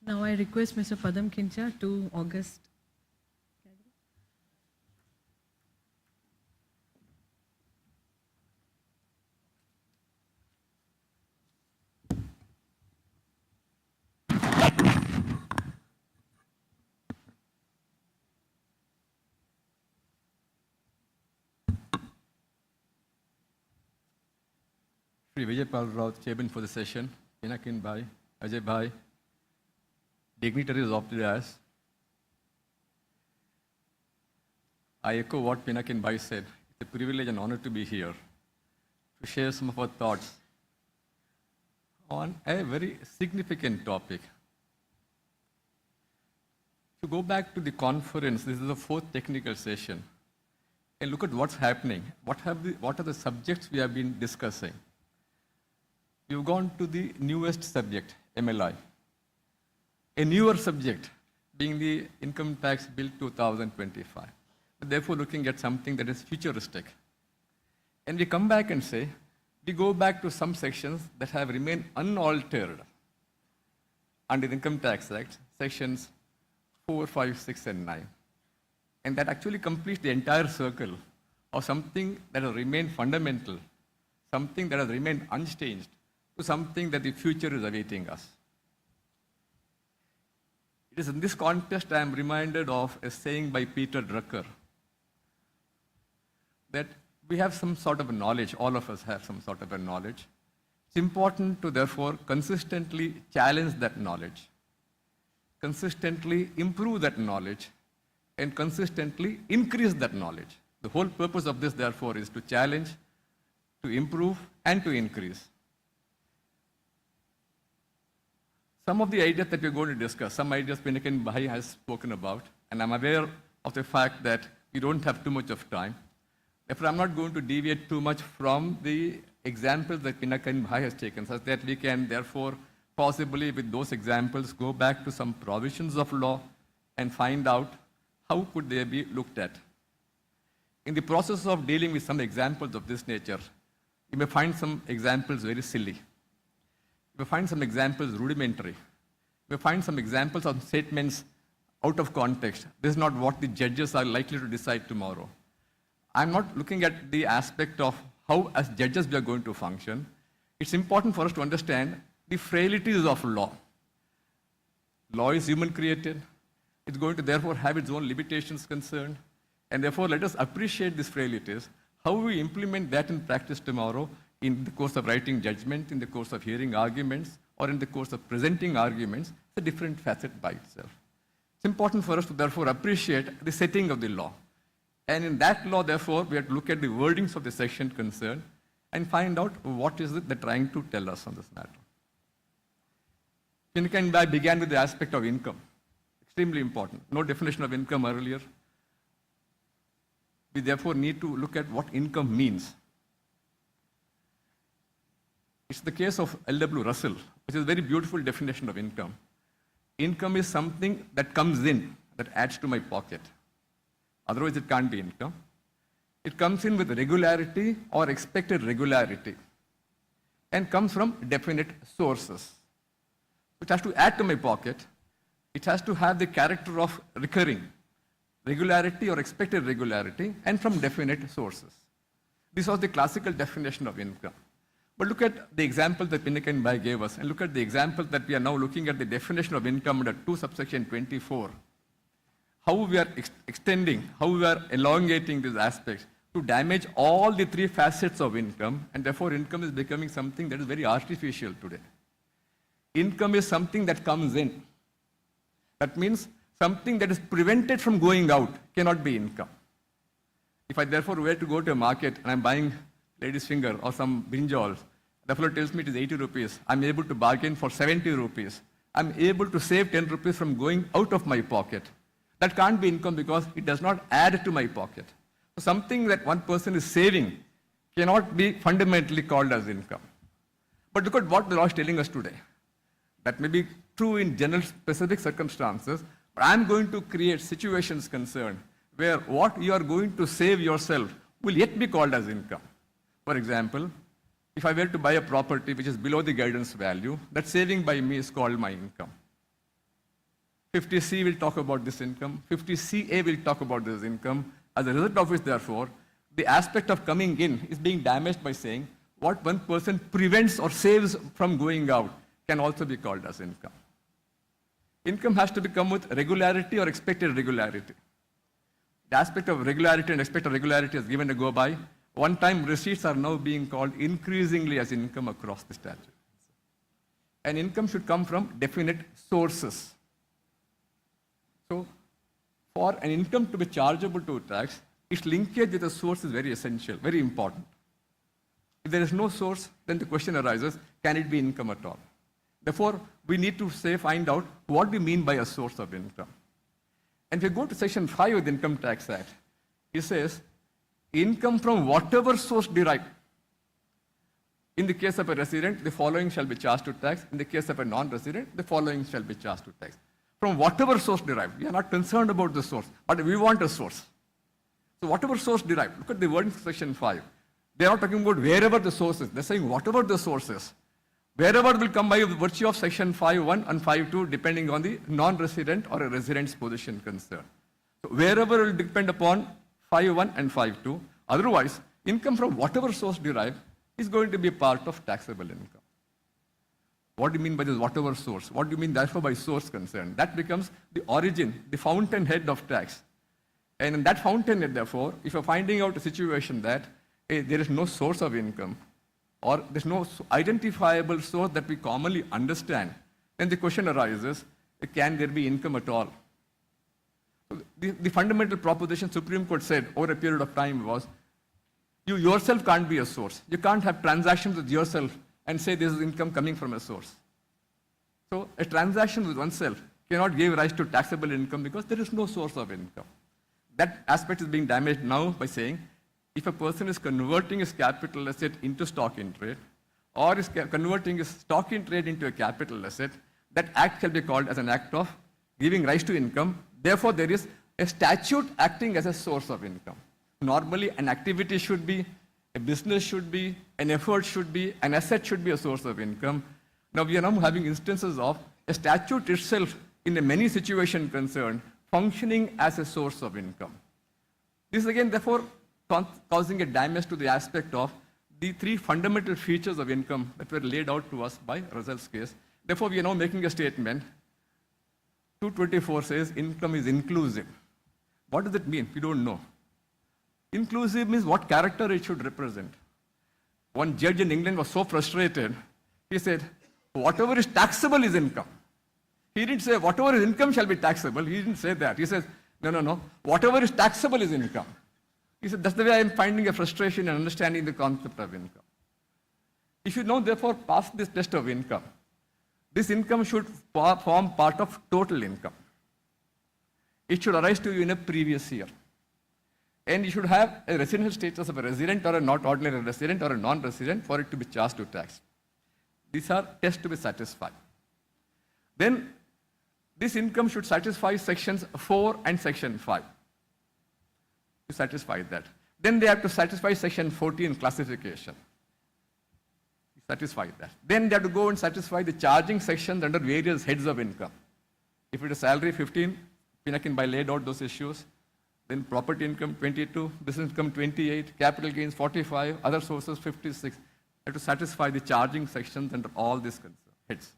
Now I request Mr. Padam Kincha to August. Shri Vijay Pal Rao, Chairman for the session, Pinakin Bhai, Ajay Bhai, dignitaries of the dais. I echo what Pinakin Bhai said. It's a privilege and honor to be here to share some of our thoughts on a very significant topic. To go back to the conference, this is the fourth technical session, and look at what's happening. What are the subjects we have been discussing? We've gone to the newest subject, MLI. A newer subject, being the Income Tax Bill 2025. Therefore, looking at something that is futuristic. And we come back and say, we go back to some sections that have remained unaltered under the Income Tax Act, sections 4, 5, 6, and 9. And that actually completes the entire circle of something that has remained fundamental, something that has remained unchanged, to something that the future is awaiting us. It is in this context I am reminded of a saying by Peter Drucker, that we have some sort of a knowledge, all of us have some sort of a knowledge. It's important to therefore consistently challenge that knowledge, consistently improve that knowledge, and consistently increase that knowledge. The whole purpose of this, therefore, is to challenge, to improve, and to increase. Some of the ideas that we're going to discuss, some ideas Pinakin Desai has spoken about, and I'm aware of the fact that we don't have too much of time. Therefore, I'm not going to deviate too much from the examples that Pinakin Desai has taken, such that we can, therefore, possibly with those examples, go back to some provisions of law and find out how could they be looked at. In the process of dealing with some examples of this nature, you may find some examples very silly. You may find some examples rudimentary. You may find some examples of statements out of context. This is not what the judges are likely to decide tomorrow. I'm not looking at the aspect of how, as judges, we are going to function. It's important for us to understand the frailties of law. Law is human created. It's going to therefore have its own limitations concerned. And therefore, let us appreciate these frailties. How we implement that in practice tomorrow in the course of writing judgment, in the course of hearing arguments, or in the course of presenting arguments, is a different facet by itself. It's important for us to therefore appreciate the setting of the law. And in that law, therefore, we have to look at the wordings of the section concerned and find out what is it they're trying to tell us on this matter. Pinakin Desai began with the aspect of income. Extremely important. No definition of income earlier. We therefore need to look at what income means. It's the case of L.W. Russell, which is a very beautiful definition of income. Income is something that comes in, that adds to my pocket. Otherwise, it can't be income. It comes in with regularity or expected regularity and comes from definite sources. It has to add to my pocket. It has to have the character of recurring, regularity or expected regularity, and from definite sources. This was the classical definition of income. But look at the example that Pinakin Desai gave us, and look at the example that we are now looking at the definition of income under 2 subsection 24. How we are extending, how we are elongating these aspects to damage all the 3 facets of income, and therefore income is becoming something that is very artificial today. Income is something that comes in. That means something that is prevented from going out cannot be income. If I therefore were to go to a market and I'm buying lady's finger or some brinjals, the fellow tells me it is 80 rupees, I'm able to bargain for 70 rupees. I'm able to save 10 rupees from going out of my pocket. That can't be income because it does not add to my pocket. So something that one person is saving cannot be fundamentally called as income. But look at what the law is telling us today. That may be true in general specific circumstances, but I'm going to create situations concerned where what you are going to save yourself will yet be called as income. For example, if I were to buy a property which is below the guidance value, that saving by me is called my income. 50C will talk about this income. 50CA will talk about this income. As a result of which, therefore, the aspect of coming in is being damaged by saying what one person prevents or saves from going out can also be called as income. Income has to become with regularity or expected regularity. The aspect of regularity and expected regularity is given a go by. One-time receipts are now being called increasingly as income across the statute. And income should come from definite sources. So, for an income to be chargeable to tax, its linkage with the source is very essential, very important. If there is no source, then the question arises, can it be income at all? Therefore, we need to find out what we mean by a source of income. And if we go to section 5 of the Income Tax Act, it says, income from whatever source derived. In the case of a resident, the following shall be charged to tax. In the case of a non-resident, the following shall be charged to tax. from whatever source derived. We are not concerned about the source, but we want a source. So whatever source derived, look at the wording section 5. They are not talking about wherever the source is. They're saying whatever the source is. Wherever will come by virtue of section 5.1 and 5.2 depending on the non-resident or a resident's position concerned. So wherever will depend upon 5.1 and 5.2. Otherwise, income from whatever source derived is going to be part of taxable income. What do you mean by this whatever source? What do you mean therefore by source concerned? That becomes the origin, the fountainhead of tax. And in that fountainhead, therefore, if you're finding out a situation that there is no source of income, or there's no identifiable source that we commonly understand, then the question arises, can there be income at all? So the fundamental proposition Supreme Court said over a period of time was, you yourself can't be a source. You can't have transactions with yourself and say this is income coming from a source. So a transaction with oneself cannot give rise to taxable income because there is no source of income. That aspect is being damaged now by saying, if a person is converting his capital asset into stock in trade, or is converting his stock in trade into a capital asset, that act shall be called as an act of giving rise to income. Therefore, there is a statute acting as a source of income. Normally, an activity should be, a business should be, an effort should be, an asset should be a source of income. Now, we are now having instances of a statute itself, in a many situations concerned, functioning as a source of income. This again, therefore, causing a damage to the aspect of the three fundamental features of income that were laid out to us by Russell's case. Therefore, we are now making a statement. 224 says income is inclusive. What does it mean? We don't know. Inclusive means what character it should represent. One judge in England was so frustrated, he said, whatever is taxable is income. He didn't say whatever is income shall be taxable. He didn't say that. He says, no. Whatever is taxable is income. He said, that's the way I am finding a frustration in understanding the concept of income. If you now therefore pass this test of income, this income should form part of total income. It should arise to you in a previous year. And you should have a residential status of a resident or a not ordinary resident or a non-resident for it to be charged to tax. These are tests to be satisfied. Then this income should satisfy sections 4 and section 5. To satisfy that. Then they have to satisfy section 14 classification. Satisfy that. Then they have to go and satisfy the charging sections under various heads of income. If it is salary 15, Pinakin by laid out those issues. Then property income 22, business income 28, capital gains 45, other sources 56. You have to satisfy the charging sections under all these heads.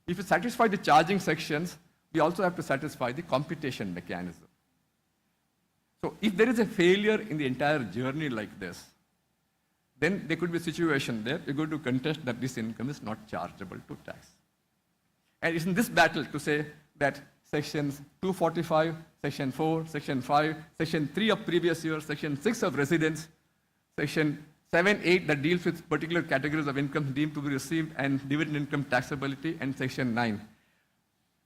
If you satisfy the charging sections, we also have to satisfy the computation mechanism. So if there is a failure in the entire journey like this, then there could be a situation there you're going to contest that this income is not chargeable to tax. And it's in this battle to say that sections 245, section 4, section 5, section 3 of previous year, section 6 of residence, section 7, 8 that deals with particular categories of income deemed to be received and dividend income taxability, and section 9.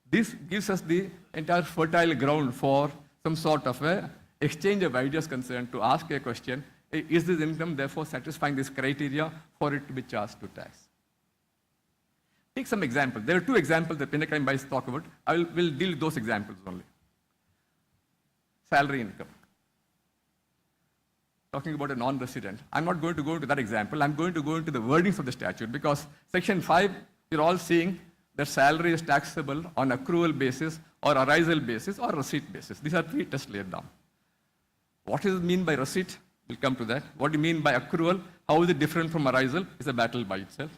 This gives us the entire fertile ground for some sort of a exchange of ideas concerned to ask a question, is this income therefore satisfying this criteria for it to be charged to tax? Take some examples. There are two examples that Pinakin Bhai talk about. We'll deal with those examples only. Salary income. Talking about a non-resident. I'm not going to go into that example. I'm going to go into the wordings of the statute because section 5, you're all seeing that salary is taxable on accrual basis or arisal basis or receipt basis. These are three tests laid down. What does it mean by receipt? We'll come to that. What do you mean by accrual? How is it different from arisal? It's a battle by itself.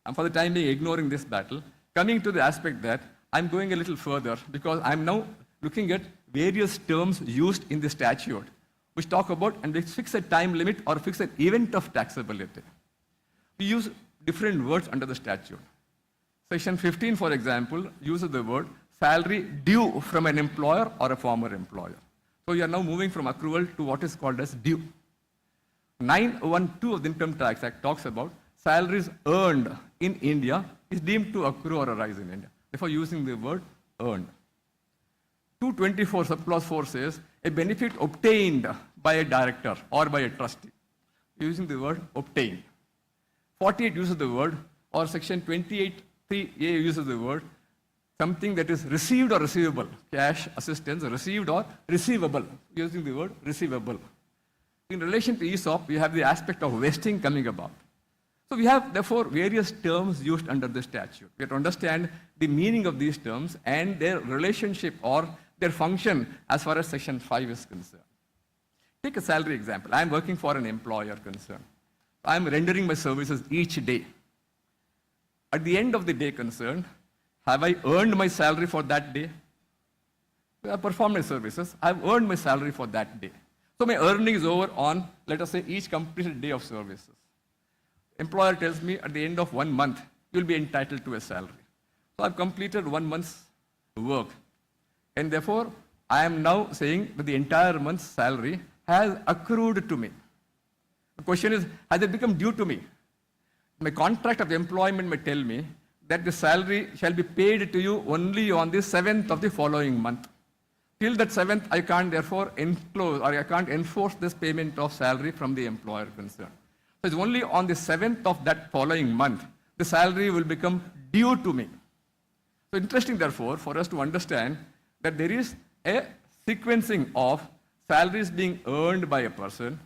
And for the time being, ignoring this battle, coming to the aspect that I'm going a little further because I'm now looking at various terms used in the statute which talk about and which fix a time limit or fix an event of taxability. We use different words under the statute. Section 15, for example, uses the word salary due from an employer or a former employer. So you are now moving from accrual to what is called as due. 912 of the Income Tax Act talks about salaries earned in India is deemed to accrue or arise in India. Therefore, using the word earned. 224 subclause 4 says a benefit obtained by a director or by a trustee. Using the word obtained. 48 uses the word, or section 28(3)(a uses the word something that is received or receivable. Cash assistance, received or receivable, using the word receivable. In relation to ESOP, we have the aspect of vesting coming about. So we have, therefore, various terms used under the statute. We have to understand the meaning of these terms and their relationship or their function as far as Section 5 is concerned. Take a salary example. I am working for an employer concerned. I am rendering my services each day. At the end of the day concerned, have I earned my salary for that day? I have performed my services. I have earned my salary for that day. So my earning is over on, let us say, each completed day of services. Employer tells me at the end of 1 month, you'll be entitled to a salary. So I've completed 1 month's work. And therefore, I am now saying that the entire month's salary has accrued to me. The question is, has it become due to me? My contract of employment may tell me that the salary shall be paid to you only on the 7th of the following month. Till that 7th, I can't therefore enclose or I can't enforce this payment of salary from the employer concerned. So it's only on the 7th of that following month, the salary will become due to me. So interesting, therefore, for us to understand that there is a sequencing of salaries being earned by a person,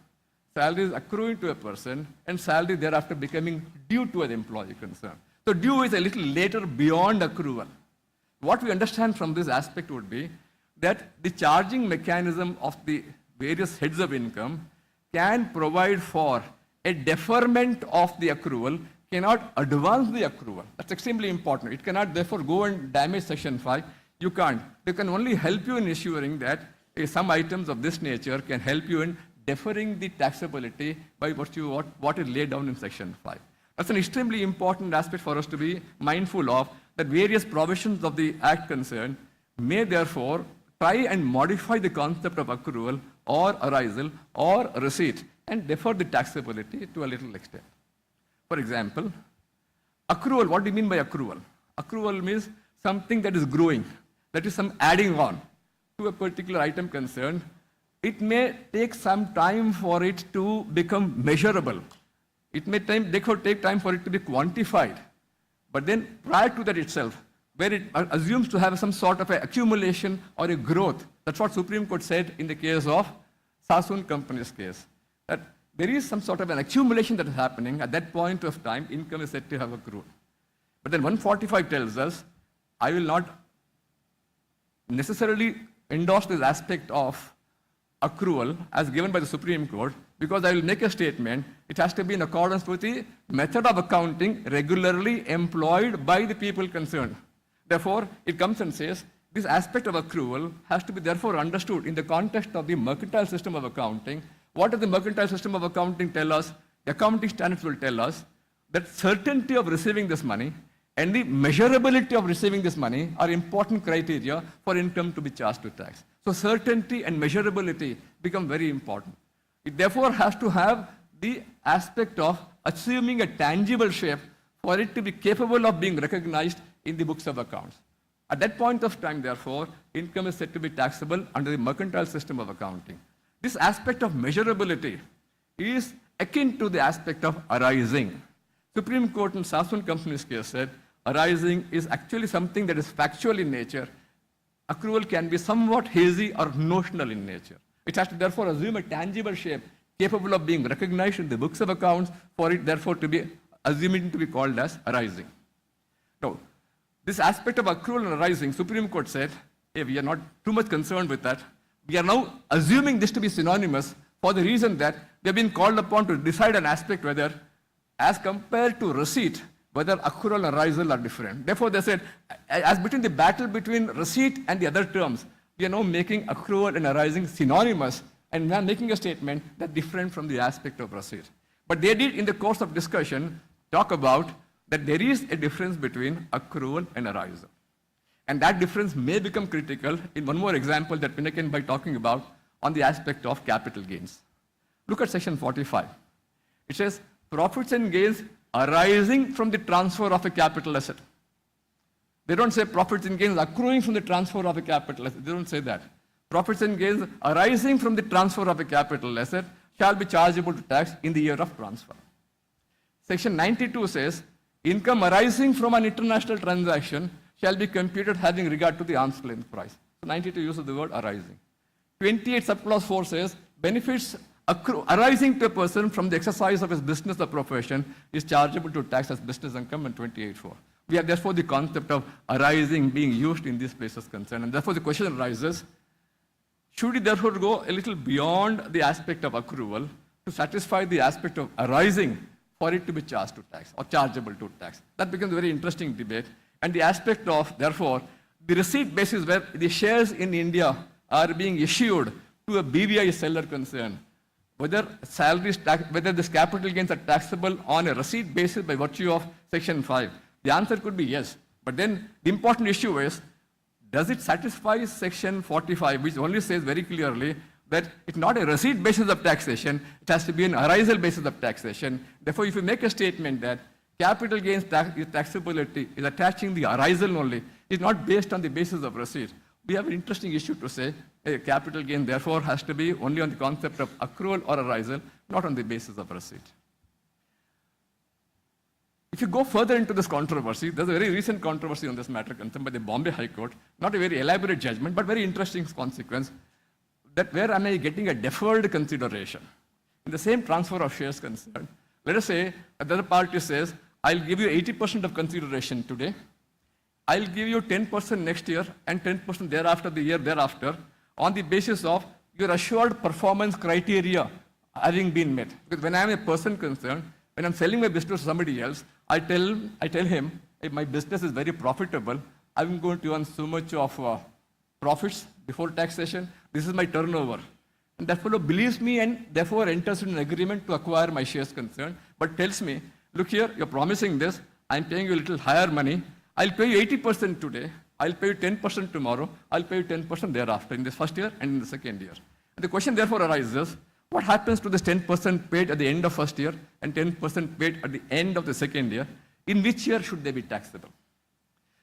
salaries accruing to a person, and salary thereafter becoming due to an employee concerned. So due is a little later beyond accrual. What we understand from this aspect would be that the charging mechanism of the various heads of income can provide for a deferment of the accrual, cannot advance the accrual. That's extremely important. It cannot therefore go and damage Section 5. You can't. They can only help you in ensuring that some items of this nature can help you in deferring the taxability by what is laid down in Section 5. That's an extremely important aspect for us to be mindful of, that various provisions of the Act concerned may therefore try and modify the concept of accrual or arisal or receipt and defer the taxability to a little extent. For example, accrual, what do you mean by accrual? Accrual means something that is growing, that is some adding on to a particular item concerned. It may take some time for it to become measurable. It may therefore take time for it to be quantified. But then prior to that itself, where it assumes to have some sort of an accumulation or a growth, that's what Supreme Court said in the case of Sassoon Company's case, that there is some sort of an accumulation that is happening. At that point of time, income is said to have accrued. But then 145 tells us, I will not necessarily endorse this aspect of accrual as given by the Supreme Court, because I will make a statement, it has to be in accordance with the method of accounting regularly employed by the people concerned. Therefore, it comes and says, this aspect of accrual has to be therefore understood in the context of the mercantile system of accounting. What does the mercantile system of accounting tell us? The accounting standards will tell us that certainty of receiving this money and the measurability of receiving this money are important criteria for income to be charged to tax. So certainty and measurability become very important. It therefore has to have the aspect of assuming a tangible shape for it to be capable of being recognized in the books of accounts. At that point of time, therefore, income is said to be taxable under the mercantile system of accounting. This aspect of measurability is akin to the aspect of arising. Supreme Court in Sassoon Company's case said, arising is actually something that is factual in nature. Accrual can be somewhat hazy or notional in nature. It has to therefore assume a tangible shape capable of being recognized in the books of accounts for it therefore to be assumed to be called as arising. Now, this aspect of accrual and arising, Supreme Court said, hey, we are not too much concerned with that. We are now assuming this to be synonymous for the reason that we have been called upon to decide an aspect whether, as compared to receipt, whether accrual and arisal are different. Therefore, they said, as between the battle between receipt and the other terms, we are now making accrual and arising synonymous, and we are making a statement that's different from the aspect of receipt. But they did, in the course of discussion, talk about that there is a difference between accrual and arisal. And that difference may become critical in one more example that Pinakin by talking about on the aspect of capital gains. Look at section 45. It says, profits and gains arising from the transfer of a capital asset. They don't say profits and gains accruing from the transfer of a capital asset. They don't say that. Profits and gains arising from the transfer of a capital asset shall be chargeable to tax in the year of transfer. Section 92 says, income arising from an international transaction shall be computed having regard to the arm's length price. So 92 uses the word arising. 28 subclause 4 says benefits arising to a person from the exercise of his business or profession is chargeable to tax as business income, and 28.4. We have therefore the concept of arising being used in these places concerned, and therefore the question arises, should we therefore go a little beyond the aspect of accrual to satisfy the aspect of arising for it to be charged to tax or chargeable to tax? That becomes a very interesting debate, and the aspect of therefore the receipt basis where the shares in India are being issued to a BVI seller concerned, whether whether this capital gains are taxable on a receipt basis by virtue of Section 5. The answer could be yes. But then the important issue is, does it satisfy Section 45, which only says very clearly that it's not a receipt basis of taxation, it has to be an arisal basis of taxation. Therefore, if you make a statement that capital gains taxability is attaching the arisal only, it's not based on the basis of receipt, we have an interesting issue to say a capital gain therefore has to be only on the concept of accrual or arisal, not on the basis of receipt. If you go further into this controversy, there's a very recent controversy on this matter concerned by the Bombay High Court, not a very elaborate judgment, but very interesting consequence, that where am I getting a deferred consideration? In the same transfer of shares concerned, let us say the other party says, I'll give you 80% of consideration today, I'll give you 10% next year and 10% thereafter, the year thereafter, on the basis of your assured performance criteria having been met. Because when I'm a person concerned, when I'm selling my business to somebody else, I tell him, hey, my business is very profitable, I'm going to earn so much of profits before taxation, this is my turnover. And that fellow believes me and therefore enters into an agreement to acquire my shares concerned, but tells me, look here, you're promising this, I'm paying you a little higher money, I'll pay you 80% today, I'll pay you 10% tomorrow, I'll pay you 10% thereafter in this first year and in the second year. And the question therefore arises, what happens to this 10% paid at the end of first year and 10% paid at the end of the second year? In which year should they be taxable?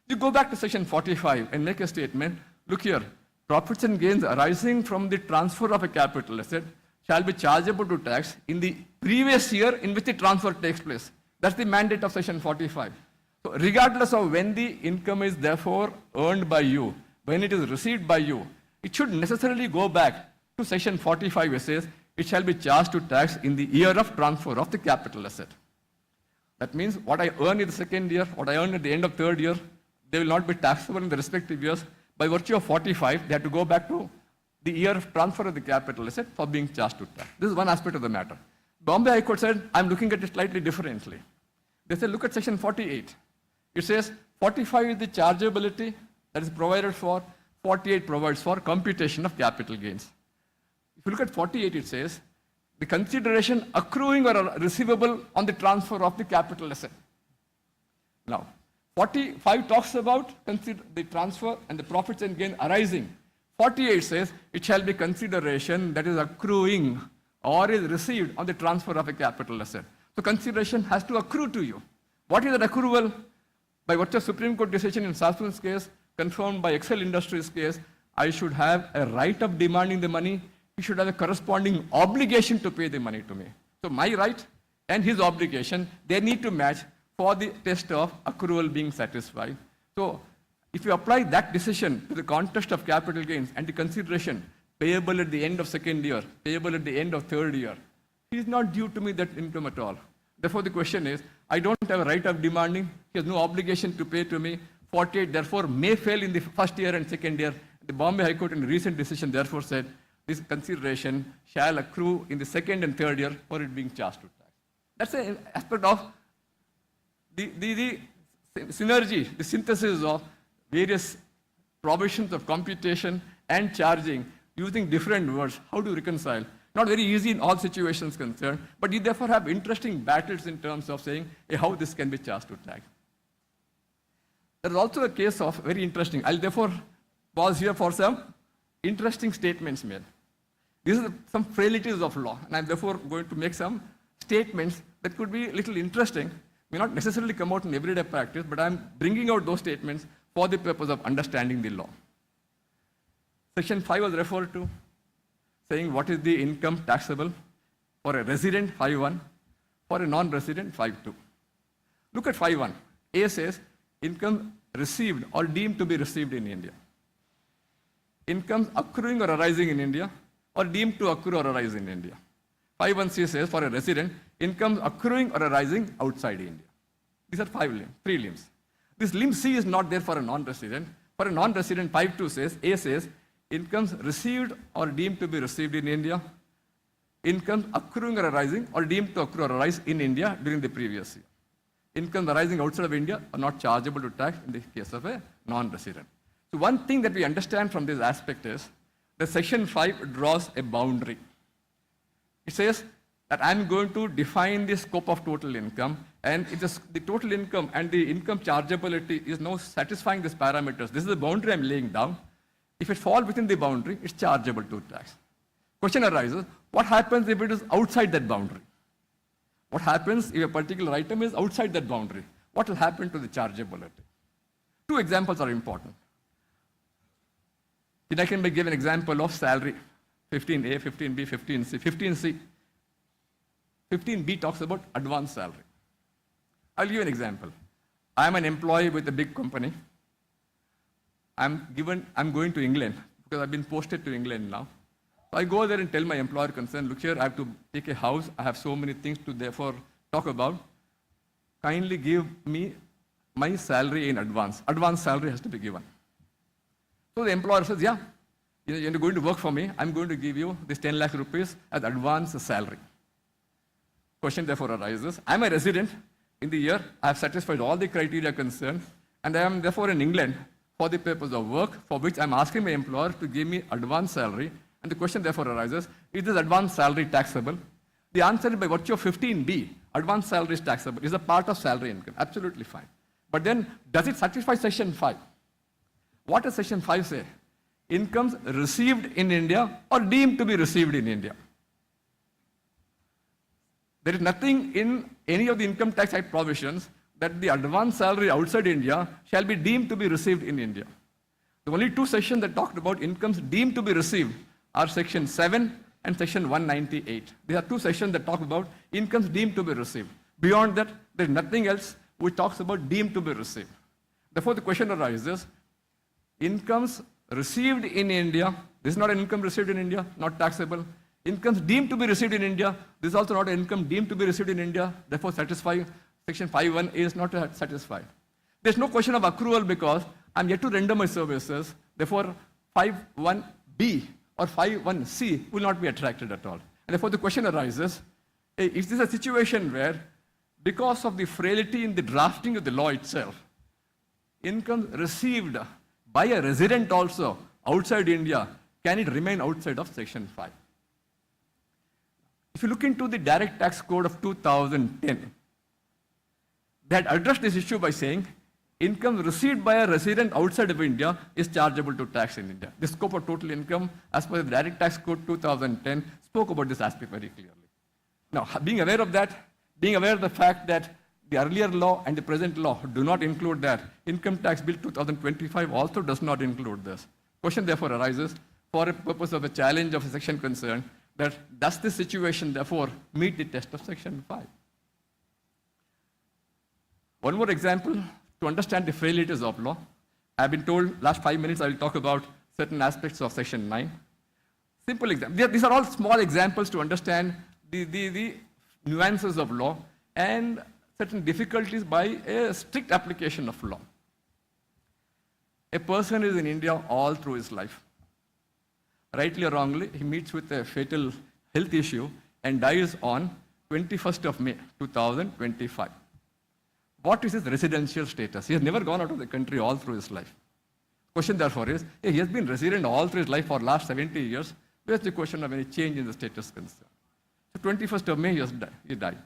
You go back to Section 45 and make a statement, look here, profits and gains arising from the transfer of a capital asset shall be chargeable to tax in the previous year in which the transfer takes place. That's the mandate of Section 45. So regardless of when the income is therefore earned by you, when it is received by you, it should necessarily go back to Section 45, which says it shall be charged to tax in the year of transfer of the capital asset. That means what I earn in the second year, what I earn at the end of third year, they will not be taxable in the respective years. By virtue of 45, they have to go back to the year of transfer of the capital asset for being charged to tax. This is one aspect of the matter. Bombay High Court said, I'm looking at it slightly differently. They said, look at Section 48. It says 45 is the chargeability that is provided for, 48 provides for computation of capital gains. If you look at 48, it says the consideration accruing or receivable on the transfer of the capital asset. Now, 45 talks about the transfer and the profits and gain arising. 48 says it shall be consideration that is accruing or is received on the transfer of a capital asset. So consideration has to accrue to you. What is that accrual? By virtue of Supreme Court decision in Ashwin's case, confirmed by Excel Industries case, I should have a right of demanding the money. He should have a corresponding obligation to pay the money to me. So my right and his obligation, they need to match for the test of accrual being satisfied. So if you apply that decision to the context of capital gains and the consideration payable at the end of second year, payable at the end of third year, he is not due to me that income at all. Therefore, the question is, I don't have a right of demanding. He has no obligation to pay to me. 48, therefore, may fail in the first year and second year. The Bombay High Court in a recent decision, therefore, said this consideration shall accrue in the second and third year for it being charged to tax. That's an aspect of the synergy, the synthesis of various provisions of computation and charging using different words. How to reconcile? Not very easy in all situations concerned, but you therefore have interesting battles in terms of saying how this can be charged to tax. There is also a case of very interesting. I'll therefore pause here for some interesting statements made. These are some frailties of law, and I'm therefore going to make some statements that could be a little interesting, may not necessarily come out in everyday practice, but I'm bringing out those statements for the purpose of understanding the law. Section 5 was referred to, saying what is the income taxable for a resident, 5.1, for a non-resident, 5.2. Look at 5.1. A says income received or deemed to be received in India. Incomes accruing or arising in India or deemed to accrue or arise in India. 5(1)(c) says for a resident, incomes accruing or arising outside India. These are three limbs. This limb C is not there for a non-resident. For a non-resident, 5(2) says, A says, incomes received or deemed to be received in India, incomes accruing or arising or deemed to accrue or arise in India during the previous year. Incomes arising outside of India are not chargeable to tax in the case of a non-resident. So one thing that we understand from this aspect is that Section 5 draws a boundary. It says that I'm going to define the scope of total income, and it is the total income and the income chargeability is now satisfying these parameters. This is the boundary I'm laying down. If it falls within the boundary, it's chargeable to tax. Question arises, what happens if it is outside that boundary? What happens if a particular item is outside that boundary? What will happen to the chargeability? Two examples are important. Pinakin may give an example of salary, 15A, 15B, 15C. 15C. 15B talks about advance salary. I'll give you an example. I'm an employee with a big company. I'm going to England because I've been posted to England now. So I go there and tell my employer concerned, look here, I have to take a house. I have so many things to therefore talk about. Kindly give me my salary in advance. Advance salary has to be given. So the employer says, yeah, you're going to work for me. I'm going to give you this 10 lakh rupees as advance salary. Question therefore arises, I'm a resident in the year. I have satisfied all the criteria concerned, and I am therefore in England for the purpose of work, for which I'm asking my employer to give me advance salary. And the question therefore arises, is this advance salary taxable? The answer is by virtue of 15B, advance salary is taxable, is a part of salary income, absolutely fine. But then, does it satisfy Section 5? What does Section 5 say? Incomes received in India or deemed to be received in India. There is nothing in any of the Income Tax Act provisions that the advance salary outside India shall be deemed to be received in India. The only two sections that talked about incomes deemed to be received are Section 7 and Section 198. There are two sections that talk about incomes deemed to be received. Beyond that, there is nothing else which talks about deemed to be received. Therefore, the question arises, incomes received in India, this is not an income received in India, not taxable. Incomes deemed to be received in India, this is also not an income deemed to be received in India, therefore satisfy Section 5(1) is not satisfied. There's no question of accrual because I'm yet to render my services, therefore 5(1)(b) or 5(1)(c) will not be attracted at all. And therefore the question arises, is this a situation where, because of the frailty in the drafting of the law itself, income received by a resident also outside India, can it remain outside of Section 5? If you look into the Direct Tax Code of 2010, they had addressed this issue by saying, income received by a resident outside of India is chargeable to tax in India. The scope of total income, as per the Direct Tax Code 2010, spoke about this aspect very clearly. Now, being aware of that, being aware of the fact that the earlier law and the present law do not include that, Income Tax Bill 2025 also does not include this. Question therefore arises, for a purpose of a challenge of a section concerned, that does this situation therefore meet the test of Section 5? One more example to understand the frailties of law. I've been told last 5 minutes I will talk about certain aspects of Section 9. Simple example. These are all small examples to understand the nuances of law and certain difficulties by a strict application of law. A person is in India all through his life. Rightly or wrongly, he meets with a fatal health issue and dies on 21st of May 2025. What is his residential status? He has never gone out of the country all through his life. Question therefore is, he has been resident all through his life for the last 70 years. Where's the question of any change in the status concerned? So 21st of May, he died.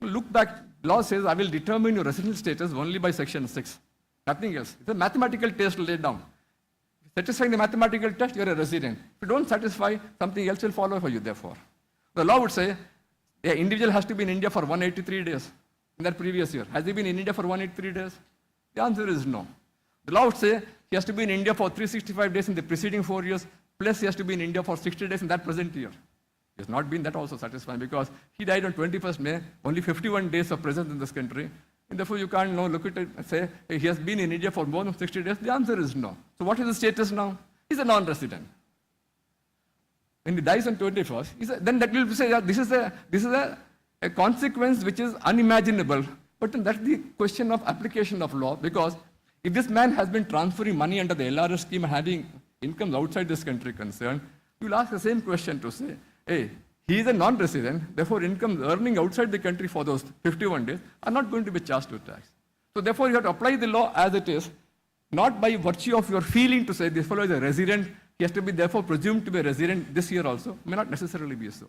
Look back, law says, I will determine your residential status only by Section 6. Nothing else. It's a mathematical test laid down. Satisfying the mathematical test, you're a resident. If you don't satisfy, something else will follow for you, therefore. The law would say, an individual has to be in India for 183 days in that previous year. Has he been in India for 183 days? The answer is no. The law would say, he has to be in India for 365 days in the preceding 4 years, plus he has to be in India for 60 days in that present year. He has not been that also satisfying because he died on 21st May, only 51 days of presence in this country. And therefore, you can't look at it and say, hey, he has been in India for more than 60 days. The answer is no. So what is his status now? He's a non-resident. When he dies on 21st, then that will say, yeah, this is a consequence which is unimaginable. But then that's the question of application of law, because if this man has been transferring money under the LRS scheme and having incomes outside this country concerned, you will ask the same question to say, hey, he is a non-resident, therefore incomes earning outside the country for those 51 days are not going to be charged with tax. So therefore you have to apply the law as it is, not by virtue of your feeling to say this fellow is a resident, he has to be therefore presumed to be a resident this year also, may not necessarily be so.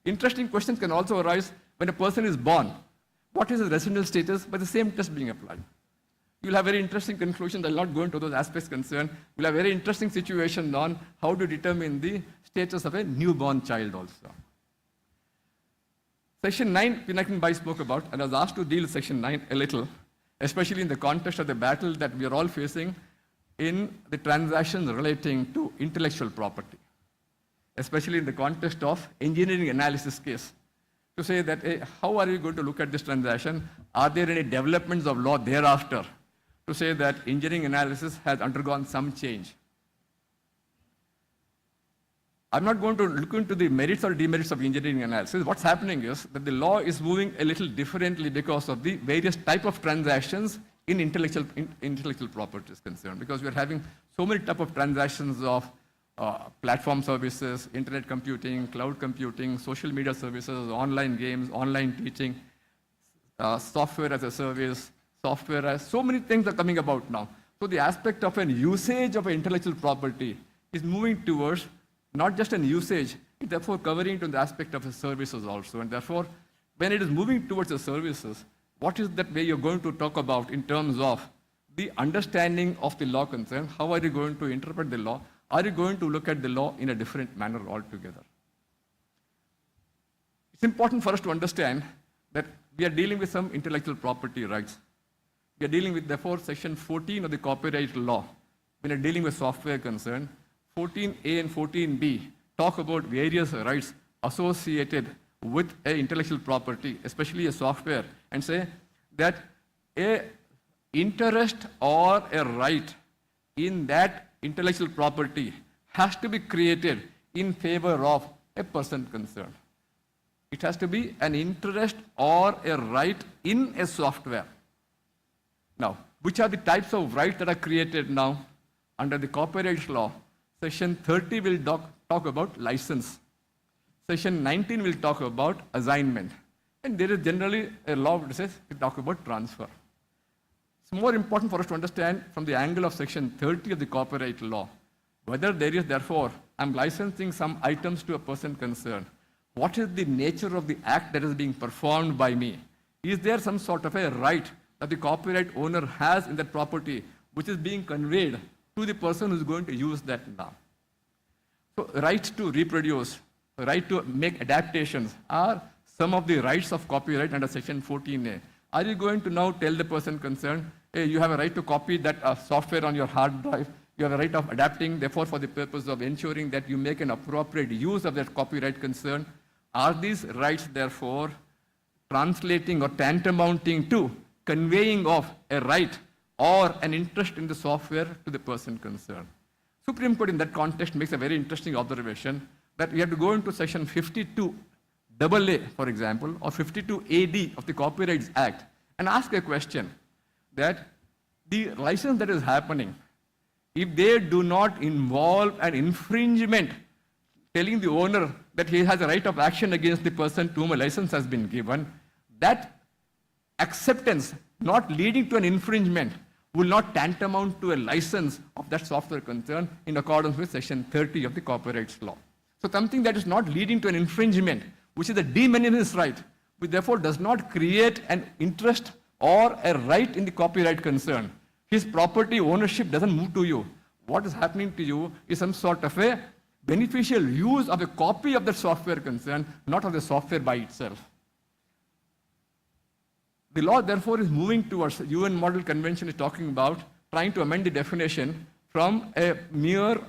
Interesting questions can also arise when a person is born. What is his residential status by the same test being applied? You'll have very interesting conclusions. I'll not go into those aspects concerned. We'll have very interesting situations on how to determine the status of a newborn child also. Section 9, Pinakin Desai spoke about, and I was asked to deal with Section 9 a little, especially in the context of the battle that we are all facing in the transactions relating to intellectual property, especially in the context of engineering analysis case. To say that, hey, how are you going to look at this transaction? Are there any developments of law thereafter? To say that engineering analysis has undergone some change. I'm not going to look into the merits or demerits of engineering analysis. What's happening is that the law is moving a little differently because of the various type of transactions in intellectual property is concerned. Because we're having so many type of transactions of platform services, internet computing, cloud computing, social media services, online games, online teaching, software as a service, software as, so many things are coming about now. So the aspect of an usage of intellectual property is moving towards not just an usage, it's therefore covering to the aspect of the services also. And therefore, when it is moving towards the services, what is that way you're going to talk about in terms of the understanding of the law concern? How are you going to interpret the law? Are you going to look at the law in a different manner altogether? It's important for us to understand that we are dealing with some intellectual property rights. We are dealing with, therefore, Section 14 of the copyright law. When you're dealing with software concern, 14A and 14B talk about various rights associated with an intellectual property, especially a software, and say that a interest or a right in that intellectual property has to be created in favor of a person concerned. It has to be an interest or a right in a software. Now, which are the types of rights that are created now under the copyright law? Section 30 will talk about license. Section 19 will talk about assignment. And there is generally a law that says we talk about transfer. It's more important for us to understand from the angle of Section 30 of the copyright law, whether there is, therefore, I'm licensing some items to a person concerned. What is the nature of the act that is being performed by me? Is there some sort of a right that the copyright owner has in that property which is being conveyed to the person who is going to use that now? So right to reproduce, right to make adaptations are some of the rights of copyright under Section 14A. Are you going to now tell the person concerned, hey, you have a right to copy that software on your hard drive, you have a right of adapting, therefore for the purpose of ensuring that you make an appropriate use of that copyright concern? Are these rights, therefore, translating or tantamounting to conveying of a right or an interest in the software to the person concerned? Supreme Court in that context makes a very interesting observation that we have to go into Section 52AA, for example, or 52AD of the Copyrights Act and ask a question that the license that is happening, if they do not involve an infringement, telling the owner that he has a right of action against the person to whom a license has been given, that acceptance not leading to an infringement will not tantamount to a license of that software concern in accordance with Section 30 of the Copyrights Law. So something that is not leading to an infringement, which is a de minimis right, which therefore does not create an interest or a right in the copyright concern. His property ownership doesn't move to you. What is happening to you is some sort of a beneficial use of a copy of the software concern, not of the software by itself. The law, therefore, is moving towards, UN Model Convention is talking about trying to amend the definition from a mere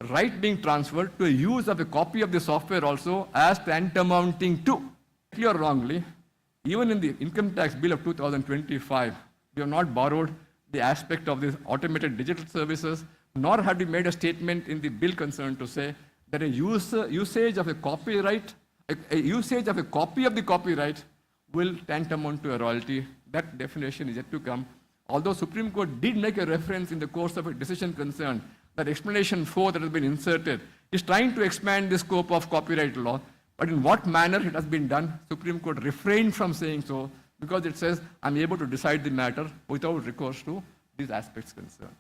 right being transferred to a use of a copy of the software also as tantamounting to, rightly or wrongly, Even in the income tax bill of 2025, we have not borrowed the aspect of these automated digital services, nor have we made a statement in the bill concerned to say that a usage of a copyright, a usage of a copy of the copyright will tantamount to a royalty. That definition is yet to come. Although Supreme Court did make a reference in the course of a decision concerned, that explanation 4 that has been inserted is trying to expand the scope of copyright law. But in what manner it has been done, Supreme Court refrained from saying so because it says, I'm able to decide the matter without recourse to these aspects concerned.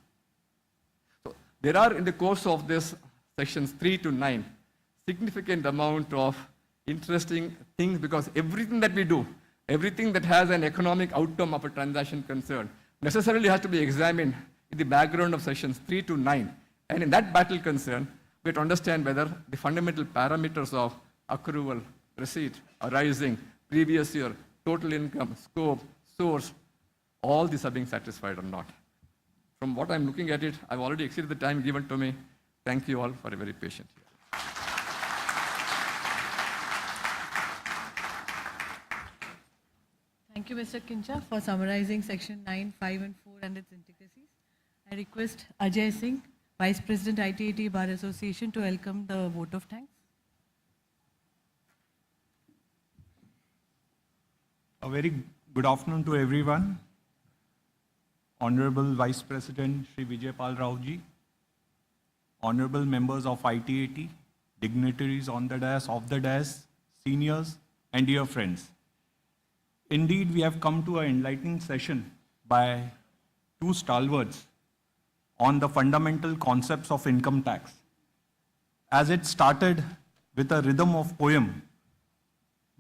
So there are in the course of this sections 3 to 9, significant amount of interesting things because everything that we do, everything that has an economic outcome of a transaction concerned necessarily has to be examined in the background of sections 3 to 9. And in that battle concern, we have to understand whether the fundamental parameters of accrual, receipt, arising, previous year, total income, scope, source, all these are being satisfied or not. From what I'm looking at it, I've already exceeded the time given to me. Thank you all for a very patient hearing. Thank you, Mr. Kincha, for summarizing section 9, 5, and 4 and its intricacies. I request Ajay Singh, Vice President, ITAT Bar Association, to welcome the vote of thanks. A very good afternoon to everyone. Honorable Vice President Shri Vijay Pal Rao ji, honorable members of ITAT, dignitaries on the dais, off the dais, seniors, and dear friends. Indeed, we have come to an enlightening session by two stalwarts on the fundamental concepts of income tax. As it started with a rhythm of poem,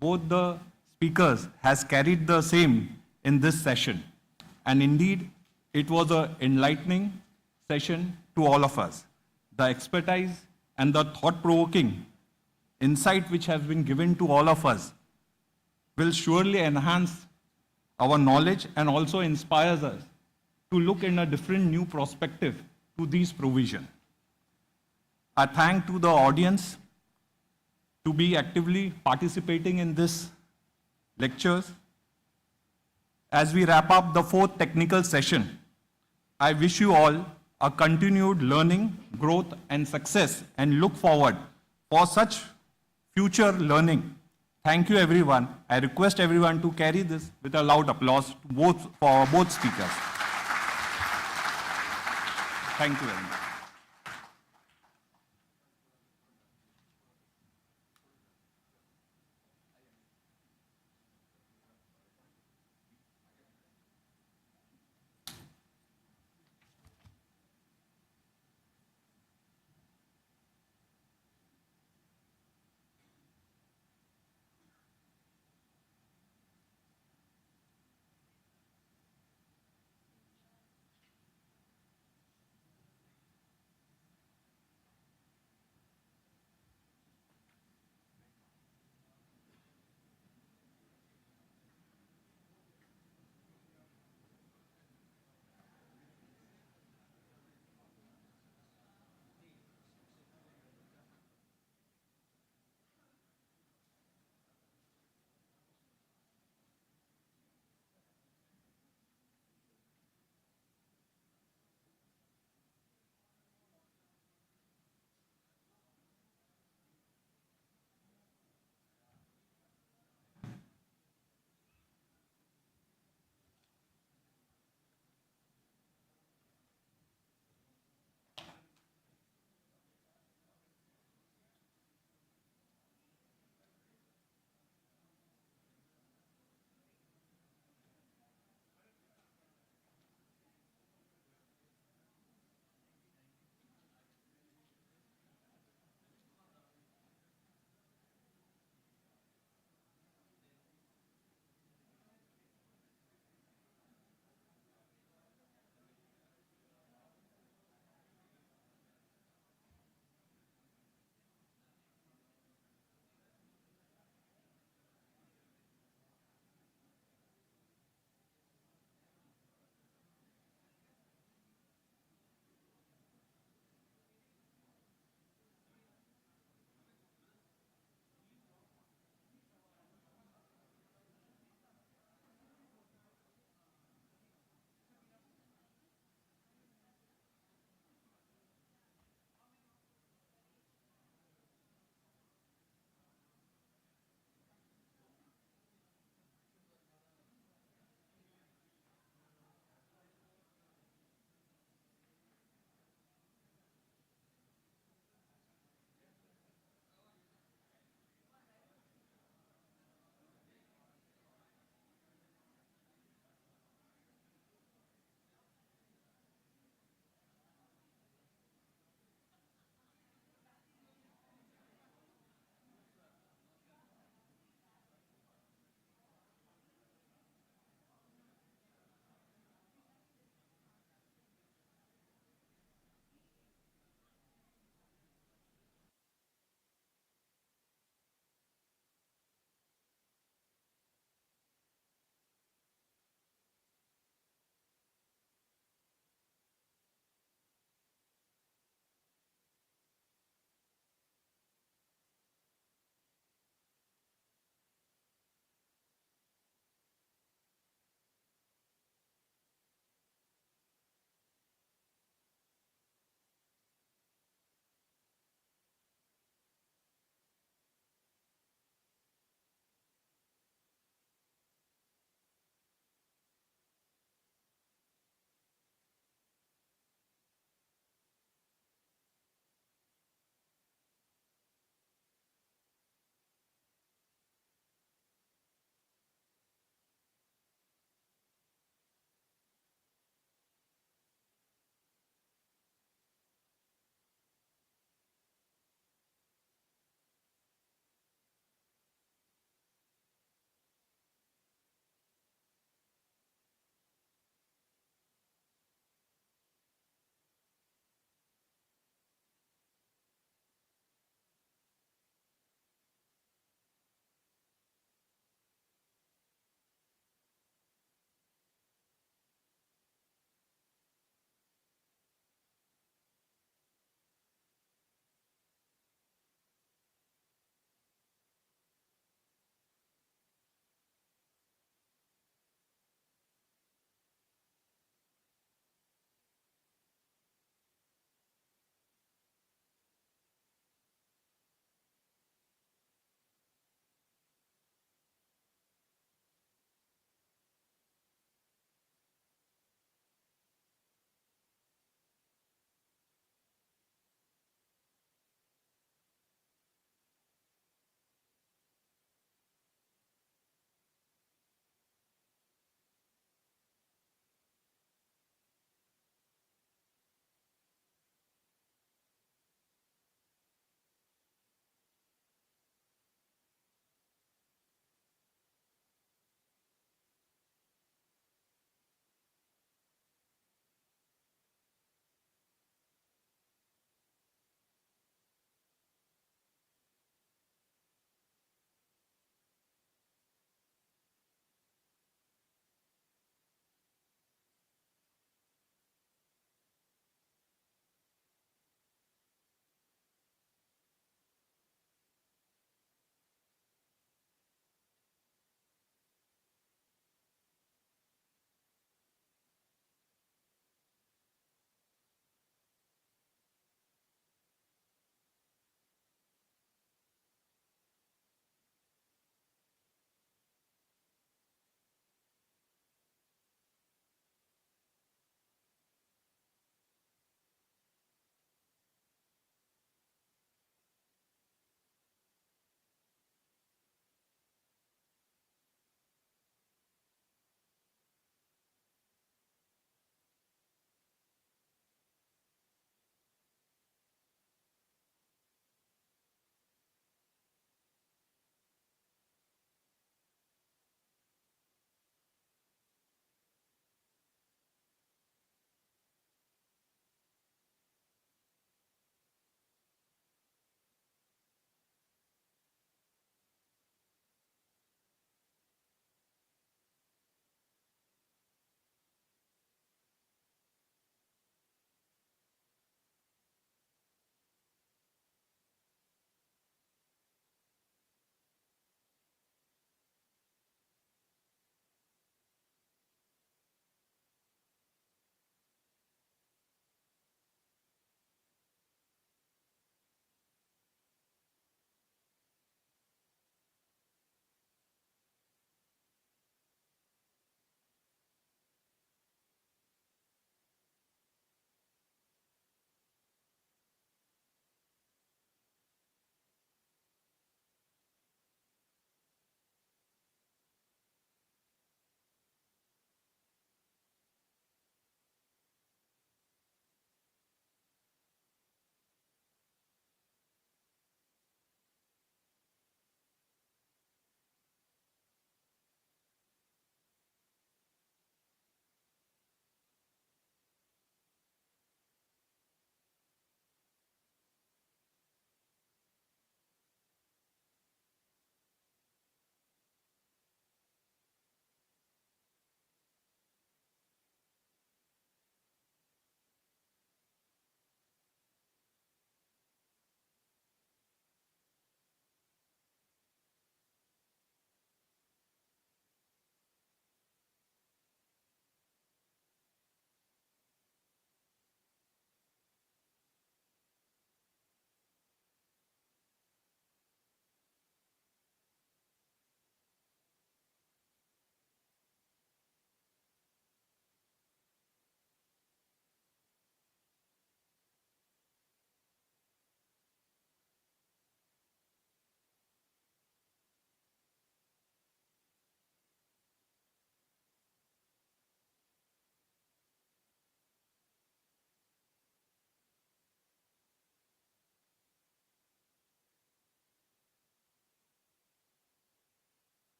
both the speakers has carried the same in this session. And indeed, it was an enlightening session to all of us. The expertise and the thought-provoking insight which has been given to all of us will surely enhance our knowledge and also inspires us to look in a different new perspective to these provisions. I thank to the audience to be actively participating in this lectures. As we wrap up the fourth technical session, I wish you all a continued learning, growth, and success, and look forward for such future learning. Thank you, everyone. I request everyone to carry this with a loud applause for both speakers. Thank you very much.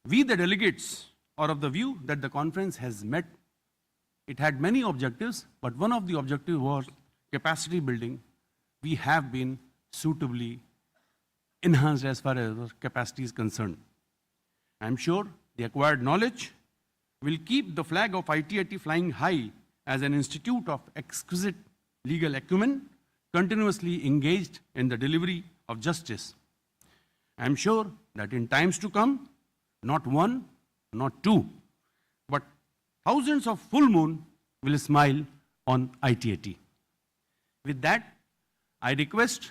We, the delegates, are of the view that the conference has met. It had many objectives, but one of the objectives was capacity building. We have been suitably enhanced as far as our capacity is concerned. I'm sure the acquired knowledge will keep the flag of ITAT flying high as an institute of exquisite legal acumen, continuously engaged in the delivery of justice. I'm sure that in times to come, not one, not two, but thousands of full moon will smile on ITAT. With that, I request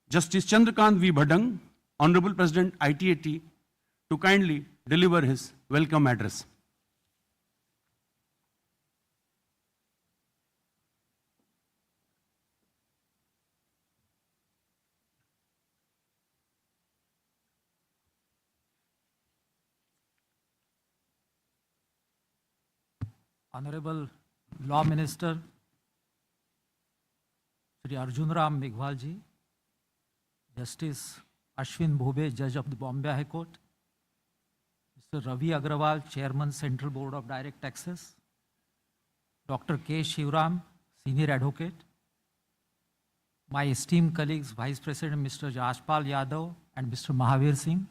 Justice Chandrakant V. Bhadang, Honorable President ITAT, to kindly deliver his welcome address. Honorable Law Minister Shri Arjunram Meghwalji, Justice Ashwin Bhub, Judge of the Bombay High Court, Mr. Ravi Agrawal, Chairman, Central Board of Direct Taxes, Dr. K. Shivaram, Senior Advocate, my esteemed colleagues, Vice President Mr. Jashpal Yadav and Mr. Mahavir Singh,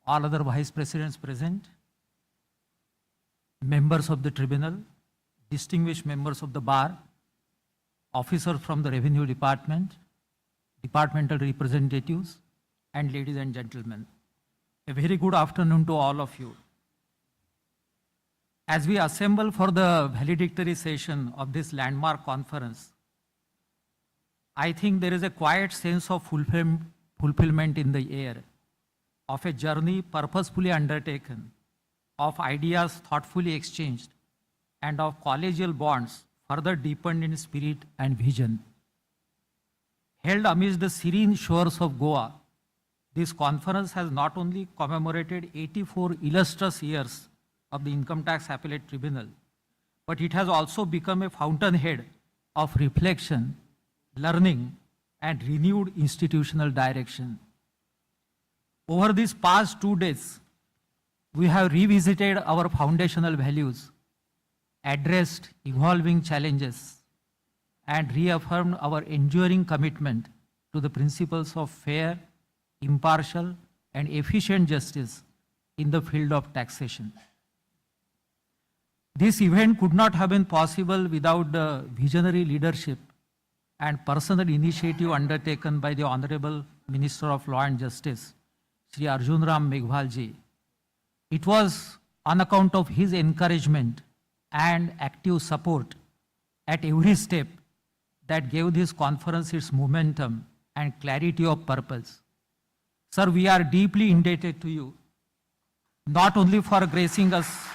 all other Vice Presidents present, members of the tribunal, distinguished members of the bar, officers from the Revenue Department, departmental representatives, and ladies and gentlemen. A very good afternoon to all of you. As we assemble for the valedictory session of this landmark conference, I think there is a quiet sense of fulfillment in the air, of a journey purposefully undertaken, of ideas thoughtfully exchanged, and of collegial bonds further deepened in spirit and vision. Held amidst the serene shores of Goa, this conference has not only commemorated 84 illustrious years of the Income Tax Appellate Tribunal, but it has also become a fountainhead of reflection, learning, and renewed institutional direction. Over these past 2 days, we have revisited our foundational values, addressed evolving challenges, and reaffirmed our enduring commitment to the principles of fair, impartial, and efficient justice in the field of taxation. This event could not have been possible without the visionary leadership and personal initiative undertaken by the Honorable Minister of Law and Justice, Shri Arjunram Meghwalji. It was on account of his encouragement and active support at every step that gave this conference its momentum and clarity of purpose. Sir, we are deeply indebted to you, not only for gracing us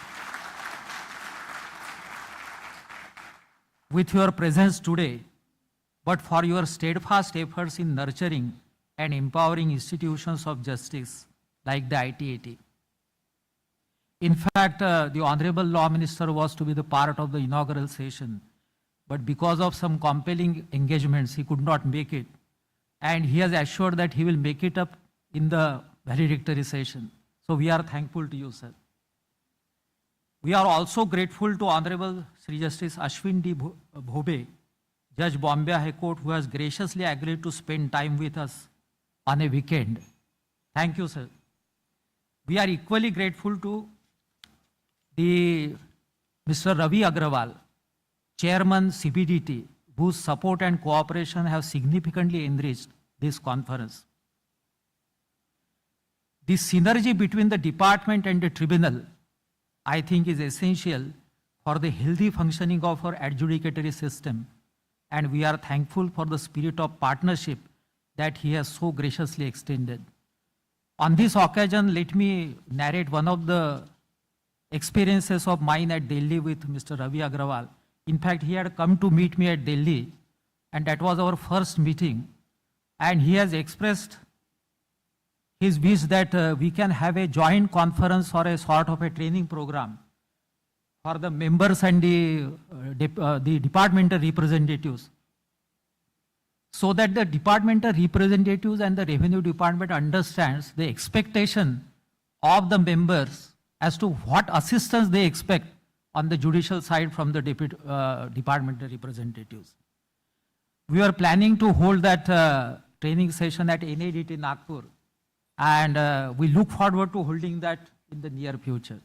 with your presence today, but for your steadfast efforts in nurturing and empowering institutions of justice like the ITAT. In fact, the Honorable Law Minister was to be the part of the inaugural session, but because of some compelling engagements, he could not make it. And he has assured that he will make it up in the valedictory session. So we are thankful to you, sir. We are also grateful to Honorable Sri Justice Ashwin D. Bhub, Judge Bombay High Court, who has graciously agreed to spend time with us on a weekend. Thank you, sir. We are equally grateful to Mr. Ravi Agrawal, Chairman CBDT, whose support and cooperation have significantly enriched this conference. The synergy between the department and the tribunal, I think, is essential for the healthy functioning of our adjudicatory system, and we are thankful for the spirit of partnership that he has so graciously extended. On this occasion, let me narrate one of the experiences of mine at Delhi with Mr. Ravi Agrawal. In fact, he had come to meet me at Delhi, and that was our first meeting. And he has expressed his wish that we can have a joint conference or a sort of a training program for the members and the departmental representatives, so that the departmental representatives and the revenue department understands the expectation of the members as to what assistance they expect on the judicial side from the departmental representatives. We are planning to hold that training session at NADT Nagpur, and we look forward to holding that in the near future.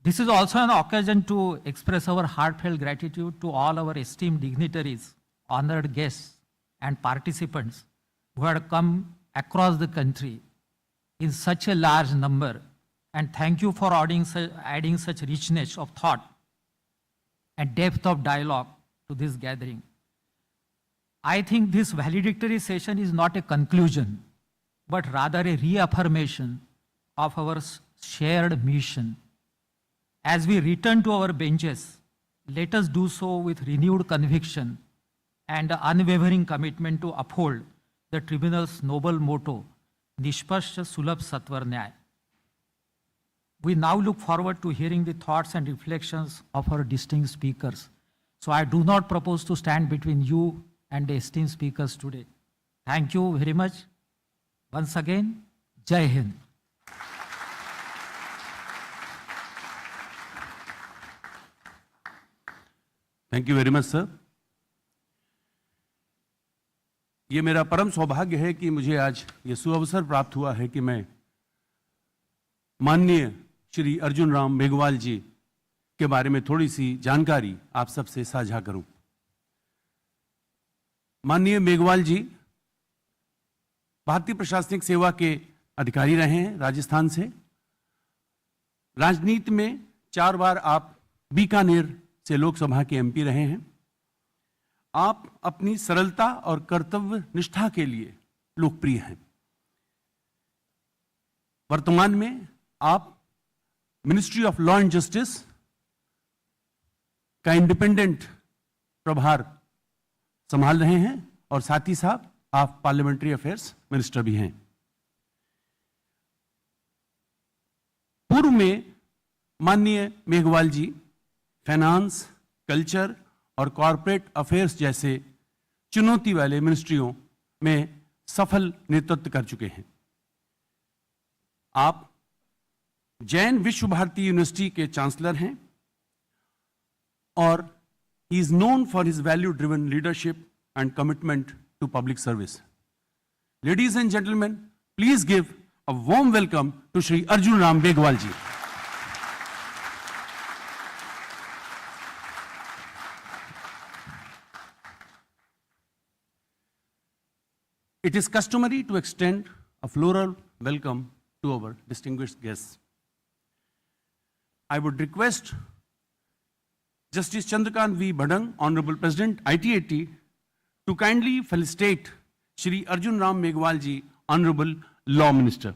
This is also an occasion to express our heartfelt gratitude to all our esteemed dignitaries, honored guests, and participants who had come across the country in such a large number. And thank you for adding such richness of thought and depth of dialogue to this gathering. I think this valedictory session is not a conclusion, but rather a reaffirmation of our shared mission. As we return to our benches, let us do so with renewed conviction and unwavering commitment to uphold the tribunal's noble motto, Nishpash Sulabh Satvar Nyay. We now look forward to hearing the thoughts and reflections of our distinguished speakers. So I do not propose to stand between you and the esteemed speakers today. Thank you very much. Once again, Jai Hind. Thank you very much sir. ये मेरा परम सौभाग्य है कि मुझे आज ये सुअवसर प्राप्त हुआ है कि मैं माननीय श्री अर्जुन राम मेघवाल जी के बारे में थोड़ी सी जानकारी आप सबसे साझा करूं। माननीय मेघवाल जी भारतीय प्रशासनिक सेवा के अधिकारी रहे हैं राजस्थान से। राजनीति में 4 बार आप बीकानेर से लोकसभा के एमपी रहे हैं। आप अपनी सरलता और कर्तव्य निष्ठा के लिए लोकप्रिय हैं। वर्तमान में आप ministry of law and justice का इंडिपेंडेंट प्रभार संभाल रहे हैं और साथ ही साथ आप पार्लियामेंट्री अफेयर्स मिनिस्टर भी हैं। पूर्व में माननीय मेघवाल जी फाइनेंस, कल्चर और कॉरपोरेट अफेयर्स जैसे चुनौती वाले मिनिस्ट्रियों में सफल नेतृत्व कर चुके हैं। आप जैन विश्व भारती यूनिवर्सिटी के चांसलर हैं और he is known for his value driven leadership and commitment to public service. Ladies and gentleman, please give a warm welcome to Shri Arjun Ram Meghwal ji. It is customary to extend a floral welcome to our distinguished guests. I would request Justice Chandrakant V. Bhadang, Honorable President, ITAT, to kindly felicitate Shri Arjun Ram Meghwal ji, Honorable Law Minister.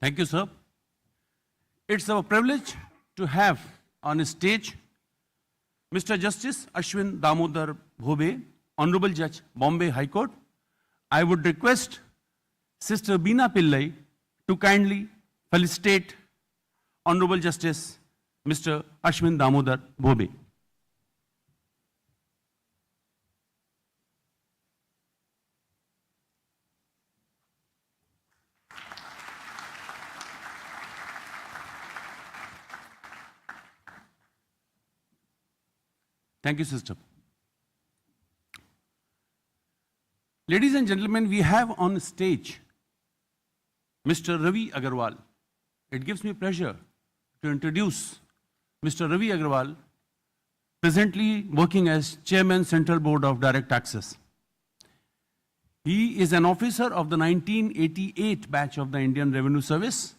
Thank you, sir. It's our privilege to have on stage Mr. Justice Ashwin Damodar Bhub, Honorable Judge, Bombay High Court. I would request Sister Beena Pillai to kindly felicitate Honorable Justice Mr. Ashwin Damodar Bhub. Thank you, sister. Ladies and gentlemen, we have on stage Mr. Ravi Agarwal. It gives me pleasure to introduce Mr. Ravi Agarwal, presently working as Chairman, Central Board of Direct Taxes. He is an officer of the 1988 batch of the Indian Revenue Service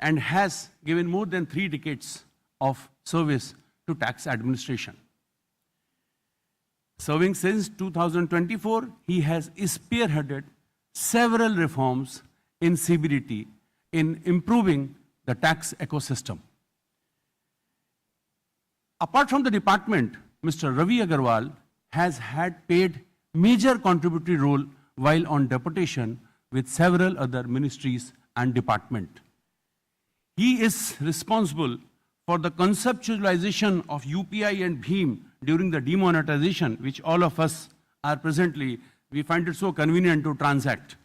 and has given more than 3 decades of service to tax administration. Serving since 2024, he has spearheaded several reforms in CBDT in improving the tax ecosystem. Apart from the department, Mr. Ravi Agarwal has had paid major contributory role while on deputation with several other ministries and departments. He is responsible for the conceptualization of UPI and Bhim during the demonetization, which all of us are presently, we find it so convenient to transact.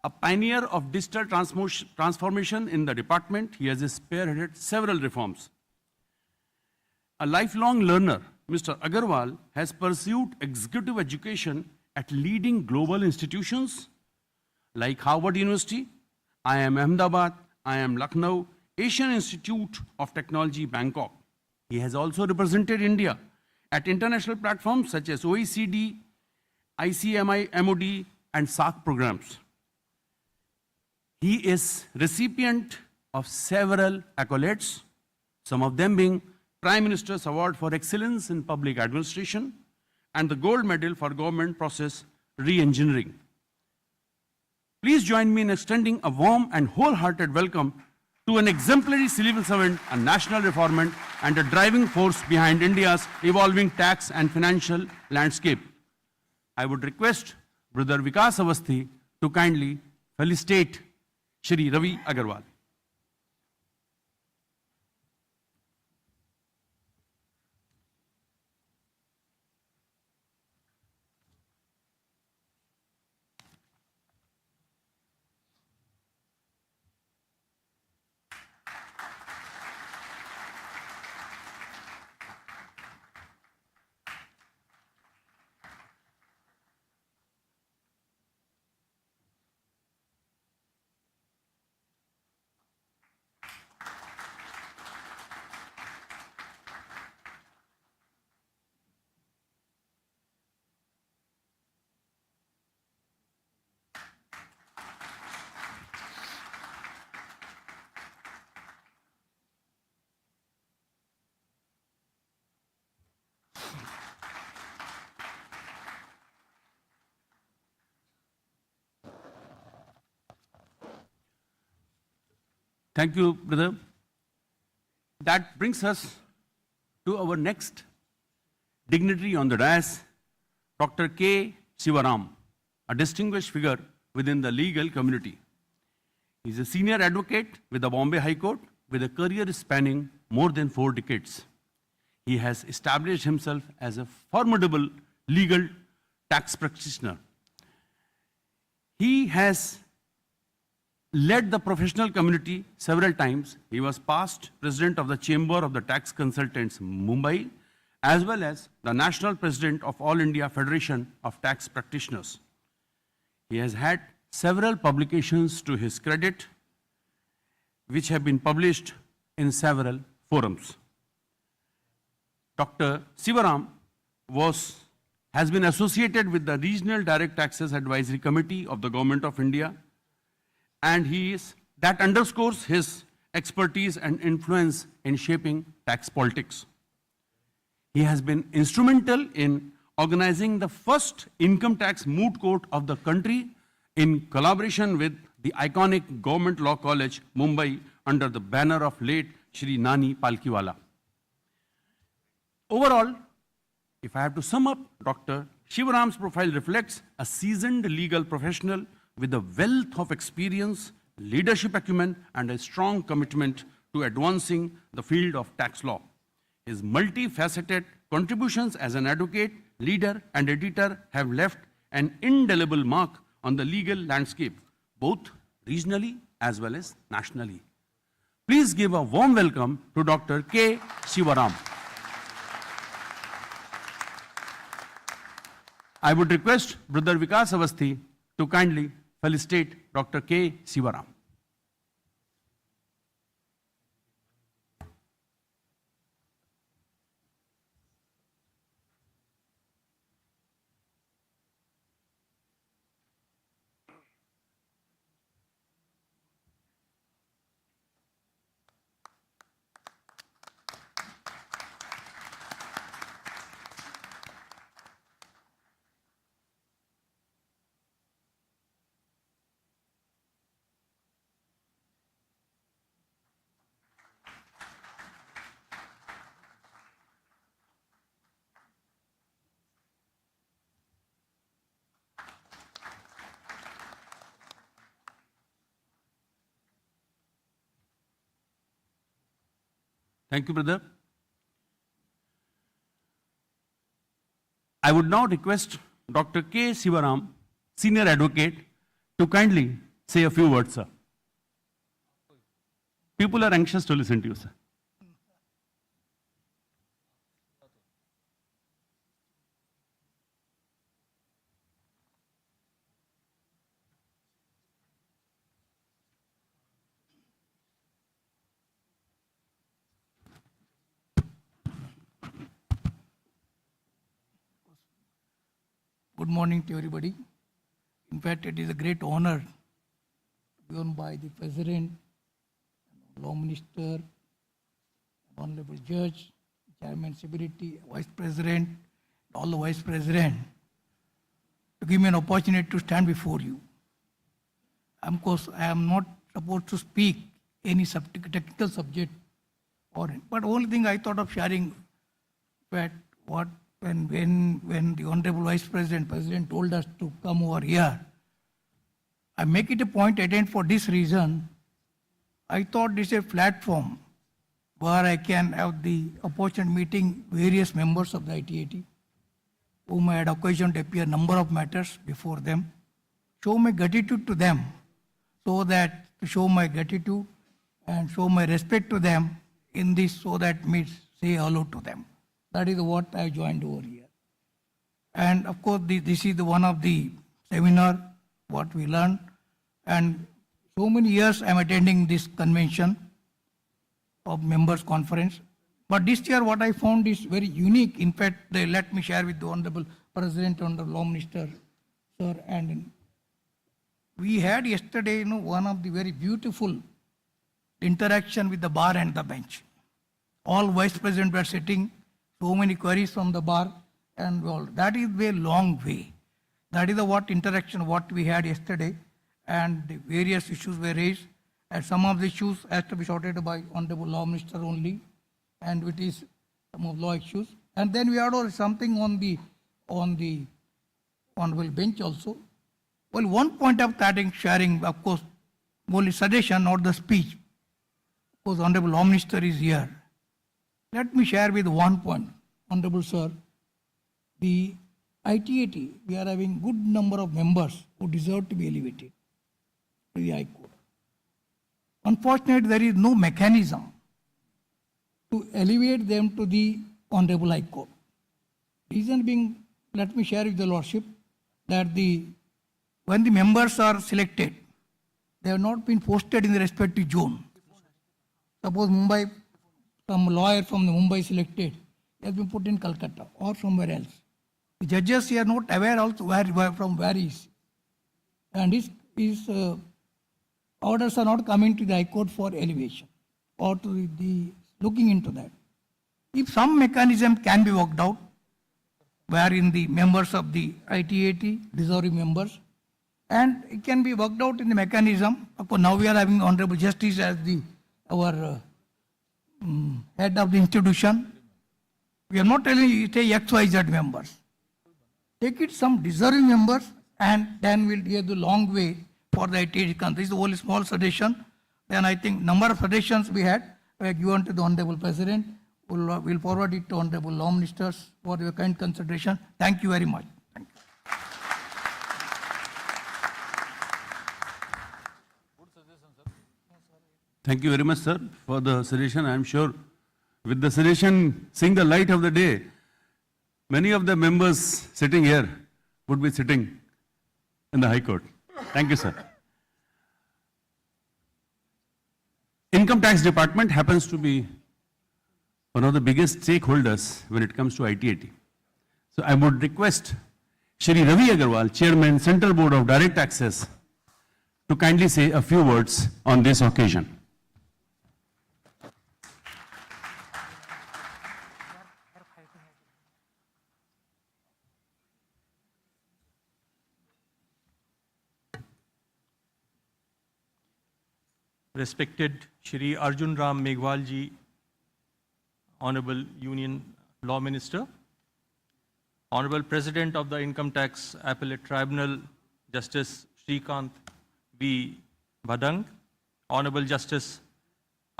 A pioneer of digital transformation in the department, he has spearheaded several reforms. A lifelong learner, Mr. Agarwal has pursued executive education at leading global institutions like Harvard University, IIM Ahmedabad, IIM Lucknow, Asian Institute of Technology, Bangkok. He has also represented India at international platforms such as OECD, ICMI, MOD, and SAARC programs. He is recipient of several accolades, some of them being Prime Minister's Award for Excellence in Public Administration and the Gold Medal for Government Process Re-engineering. Please join me in extending a warm and wholehearted welcome to an exemplary civil servant, a national reformer, and a driving force behind India's evolving tax and financial landscape. I would request Brother Vikas Avasthi to kindly felicitate Shri Ravi Agarwal. Thank you, brother. That brings us to our next dignitary on the dais, Dr. K. Shivaram, a distinguished figure within the legal community. He is a senior advocate with the Bombay High Court with a career spanning more than 4 decades. He has established himself as a formidable legal tax practitioner. He has led the professional community several times. He was past president of the Chamber of the Tax Consultants, Mumbai, as well as the national president of All India Federation of Tax Practitioners. He has had several publications to his credit, which have been published in several forums. Dr. Shivaram has been associated with the Regional Direct Taxes Advisory Committee of the Government of India, and that underscores his expertise and influence in shaping tax politics. He has been instrumental in organizing the first income tax moot court of the country in collaboration with the iconic Government Law College, Mumbai, under the banner of late Shri Nani Palkiwala. Overall, if I have to sum up, Dr. Shivaram's profile reflects a seasoned legal professional with a wealth of experience, leadership acumen, and a strong commitment to advancing the field of tax law. His multifaceted contributions as an advocate, leader, and editor have left an indelible mark on the legal landscape, both regionally as well as nationally. Please give a warm welcome to Dr. K. Shivaram. I would request Brother Vikas Avasthi to kindly felicitate Dr. K. Shivaram. Thank you, brother. I would now request Dr. K. Shivaram, Senior Advocate, to kindly say a few words, sir. People are anxious to listen to you, sir. Good morning to everybody. In fact, it is a great honor to be on by the President, Law Minister, Honorable Judge, Chairman CBDT, Vice President, all the Vice President, to give me an opportunity to stand before you. Of course, I am not supposed to speak any technical subject, but only thing I thought of sharing that when the Honorable Vice President told us to come over here, I make it a point attend for this reason. I thought this is a platform where I can have the opportunity meeting various members of the ITAT, whom I had occasion to appear number of matters before them, show my gratitude to them, so that to show my gratitude and show my respect to them in this, so that means say hello to them. That is what I joined over here. And of course, this is one of the seminar, what we learned. And so many years I am attending this convention of members conference. But this year what I found is very unique. In fact, they let me share with the Honorable President, Honorable Law Minister, sir. And we had yesterday, one of the very beautiful interaction with the bar and the bench. All Vice Presidents were sitting, so many queries from the bar, and all. That is a long way. That is the interaction what we had yesterday, and the various issues were raised, and some of the issues has to be sorted by Honorable Law Minister only, and it is some of law issues. And then we had also something on the Honorable bench also. Well, one point of sharing, of course, only suggestion, not the speech. Of course, Honorable Law Minister is here. Let me share with one point, Honorable Sir. The ITAT, we are having good number of members who deserve to be elevated to the High Court. Unfortunately, there is no mechanism to elevate them to the Honorable High Court. Reason being, let me share with the Lordship, that when the members are selected, they have not been posted in the respective zone. Suppose Mumbai, some lawyer from the Mumbai selected, has been put in Calcutta or somewhere else. The judges are not aware also from where he is. And his orders are not coming to the High Court for elevation or to the looking into that. If some mechanism can be worked out, wherein the members of the ITAT, deserving members, and it can be worked out in the mechanism. Of course, now we are having Honorable Justice as our head of the institution. We are not telling you take XYZ members. Take it some deserving members, and then we'll get the long way for the ITAT country. This is only small suggestion. Then I think number of suggestions we had were given to the Honorable President. We'll forward it to Honorable Law Ministers for your kind consideration. Thank you very much. Thank you. Thank you very much, sir, for the suggestion. I am sure with the suggestion, seeing the light of the day, many of the members sitting here would be sitting in the High Court. Thank you, sir. Income Tax Department happens to be one of the biggest stakeholders when it comes to ITAT. So I would request Shri Ravi Agarwal, Chairman, Central Board of Direct Taxes, to kindly say a few words on this occasion. Respected Shri Arjun Ram Meghwal ji, Honorable Union Law Minister, Honorable President of the Income Tax Appellate Tribunal, Justice Shrikant V. Bhadang, Honorable Justice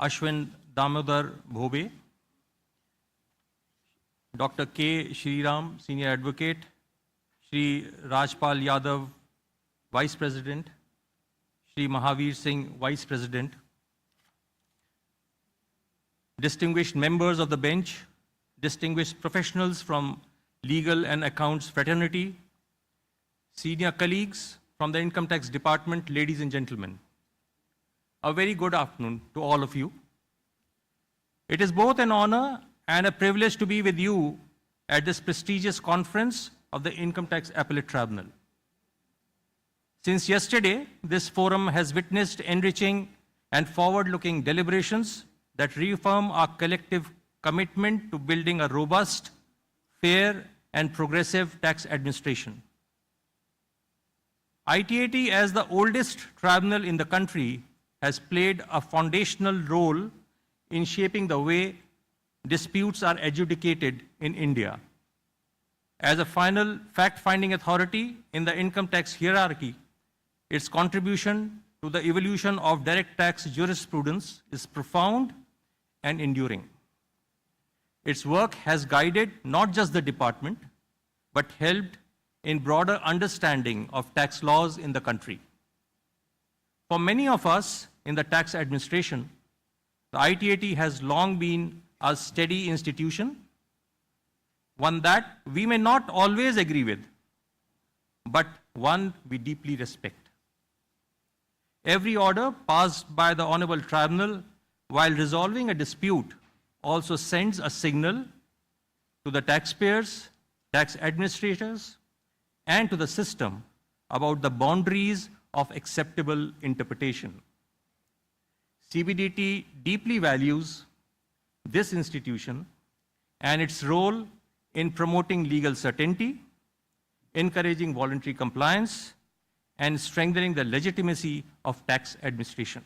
Ashwin Damodar Bhobe, Dr. K. Shivaram, Senior Advocate, Shri Rajpal Yadav, Vice President, Shri Mahavir Singh, Vice President, distinguished members of the bench, distinguished professionals from legal and accounts fraternity, senior colleagues from the Income Tax Department, ladies and gentlemen. A very good afternoon to all of you. It is both an honor and a privilege to be with you at this prestigious conference of the Income Tax Appellate Tribunal. Since yesterday, this forum has witnessed enriching and forward-looking deliberations that reaffirm our collective commitment to building a robust, fair, and progressive tax administration. ITAT, as the oldest tribunal in the country, has played a foundational role in shaping the way disputes are adjudicated in India. As a final fact-finding authority in the income tax hierarchy, its contribution to the evolution of direct tax jurisprudence is profound and enduring. Its work has guided not just the department, but helped in broader understanding of tax laws in the country. For many of us in the tax administration, the ITAT has long been a steady institution, one that we may not always agree with, but one we deeply respect. Every order passed by the Honorable Tribunal while resolving a dispute also sends a signal to the taxpayers, tax administrators, and to the system about the boundaries of acceptable interpretation. CBDT deeply values this institution and its role in promoting legal certainty, encouraging voluntary compliance, and strengthening the legitimacy of tax administration.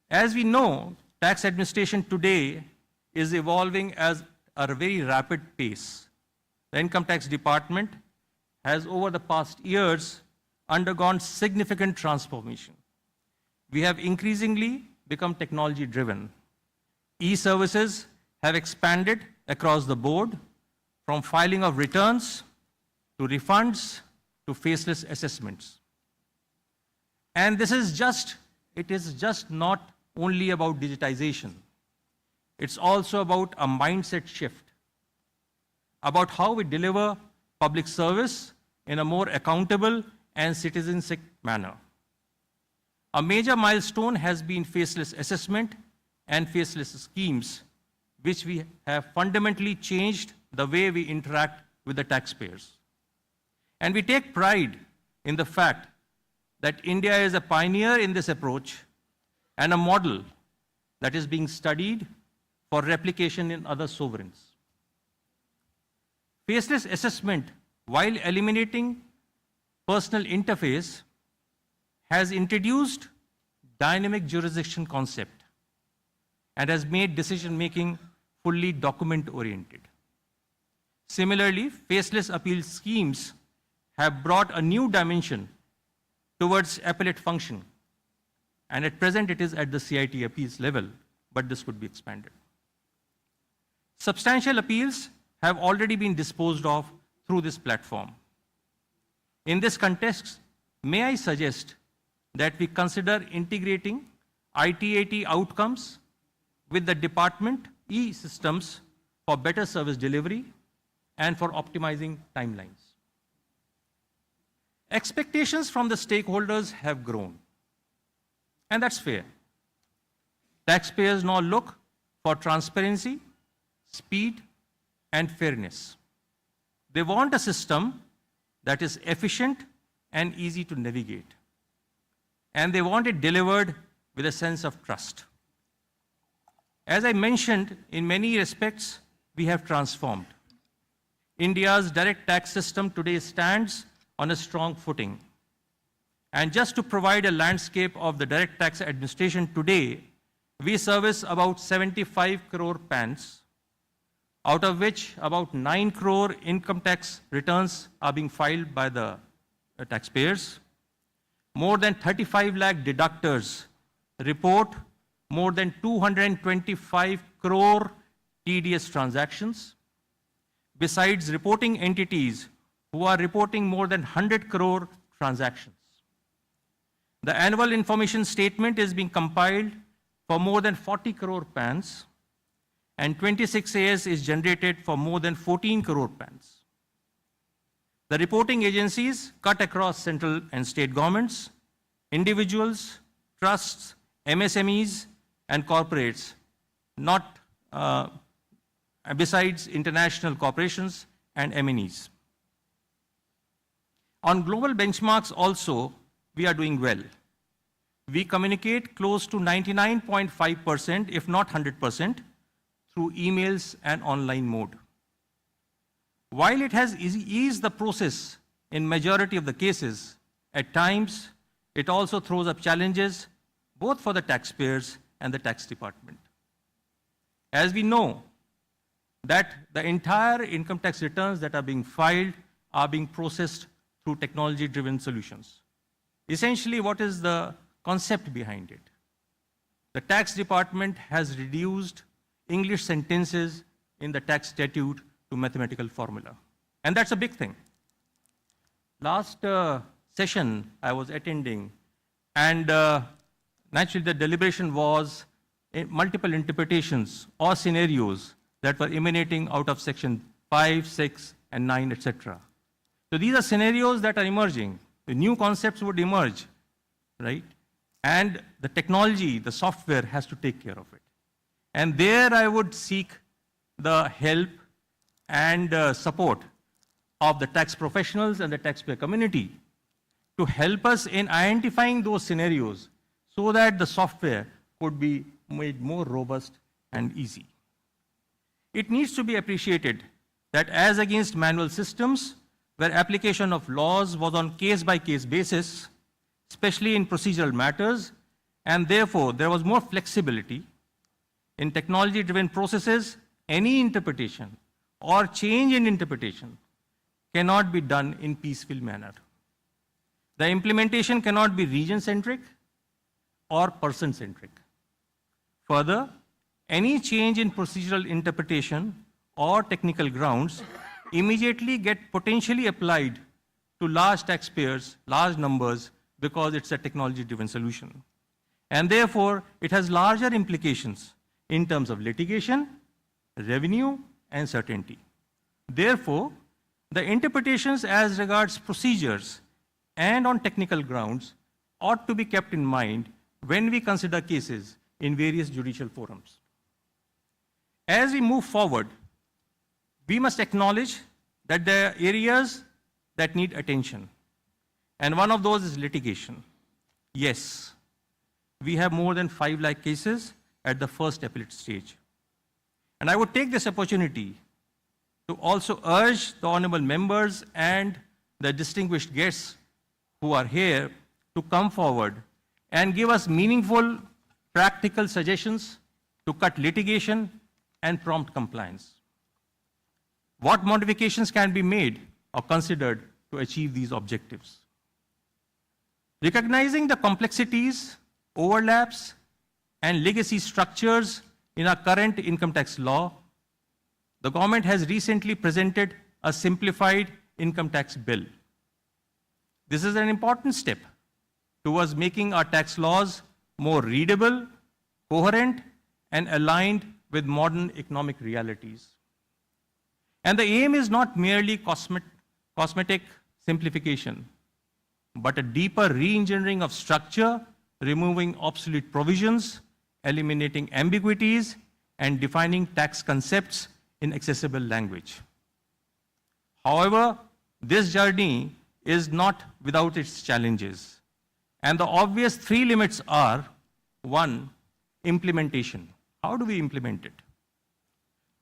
As we know, tax administration today is evolving at a very rapid pace. The Income Tax Department has, over the past years, undergone significant transformation. We have increasingly become technology-driven. E-services have expanded across the board, from filing of returns to refunds to faceless assessments. And it is just not only about digitization. It's also about a mindset shift, about how we deliver public service in a more accountable and citizen-centric manner. A major milestone has been faceless assessment and faceless schemes, which we have fundamentally changed the way we interact with the taxpayers. And we take pride in the fact that India is a pioneer in this approach and a model that is being studied for replication in other sovereigns. Faceless assessment, while eliminating personal interface, has introduced dynamic jurisdiction concept and has made decision-making fully document-oriented. Similarly, faceless appeal schemes have brought a new dimension towards appellate function. And at present, it is at the CIT appeals level, but this could be expanded. Substantial appeals have already been disposed of through this platform. In this context, may I suggest that we consider integrating ITAT outcomes with the department e-systems for better service delivery and for optimizing timelines. Expectations from the stakeholders have grown, and that's fair. Taxpayers now look for transparency, speed, and fairness. They want a system that is efficient and easy to navigate. And they want it delivered with a sense of trust. As I mentioned, in many respects, we have transformed. India's direct tax system today stands on a strong footing. And just to provide a landscape of the direct tax administration today, we service about 75 crore PANs, out of which about 9 crore income tax returns are being filed by the taxpayers. More than 35 lakh deductors report more than 225 crore TDS transactions, besides reporting entities who are reporting more than 100 crore transactions. The annual information statement is being compiled for more than 40 crore PANs, and 26AS is generated for more than 14 crore PANs. The reporting agencies cut across central and state governments, individuals, trusts, MSMEs, and corporates, not besides international corporations and MNEs. On global benchmarks also, we are doing well. We communicate close to 99.5%, if not 100%, through emails and online mode. While it has eased the process in majority of the cases, at times it also throws up challenges both for the taxpayers and the tax department. As we know that the entire income tax returns that are being filed are being processed through technology-driven solutions. Essentially, what is the concept behind it? The tax department has reduced English sentences in the tax statute to mathematical formula. And that's a big thing. Last session I was attending, and naturally the deliberation was multiple interpretations or scenarios that were emanating out of section 5, 6, and 9, etc. So these are scenarios that are emerging. The new concepts would emerge, right? And the technology, the software has to take care of it. And there I would seek the help and support of the tax professionals and the taxpayer community to help us in identifying those scenarios so that the software could be made more robust and easy. It needs to be appreciated that as against manual systems, where application of laws was on case-by-case basis, especially in procedural matters, and therefore there was more flexibility. In technology-driven processes, any interpretation or change in interpretation cannot be done in peaceful manner. The implementation cannot be region-centric or person-centric. Further, any change in procedural interpretation or technical grounds immediately get potentially applied to large taxpayers, large numbers, because it's a technology-driven solution. And therefore, it has larger implications in terms of litigation, revenue, and certainty. Therefore, the interpretations as regards procedures and on technical grounds ought to be kept in mind when we consider cases in various judicial forums. As we move forward, we must acknowledge that there are areas that need attention. And one of those is litigation. Yes, we have more than 5 lakh cases at the first appellate stage. And I would take this opportunity to also urge the honorable members and the distinguished guests who are here to come forward and give us meaningful, practical suggestions to cut litigation and prompt compliance. What modifications can be made or considered to achieve these objectives? Recognizing the complexities, overlaps, and legacy structures in our current income tax law, the government has recently presented a simplified income tax bill. This is an important step towards making our tax laws more readable, coherent, and aligned with modern economic realities. And the aim is not merely cosmetic simplification, but a deeper re-engineering of structure, removing obsolete provisions, eliminating ambiguities, and defining tax concepts in accessible language. However, this journey is not without its challenges. And the obvious three limits are: one, implementation. How do we implement it?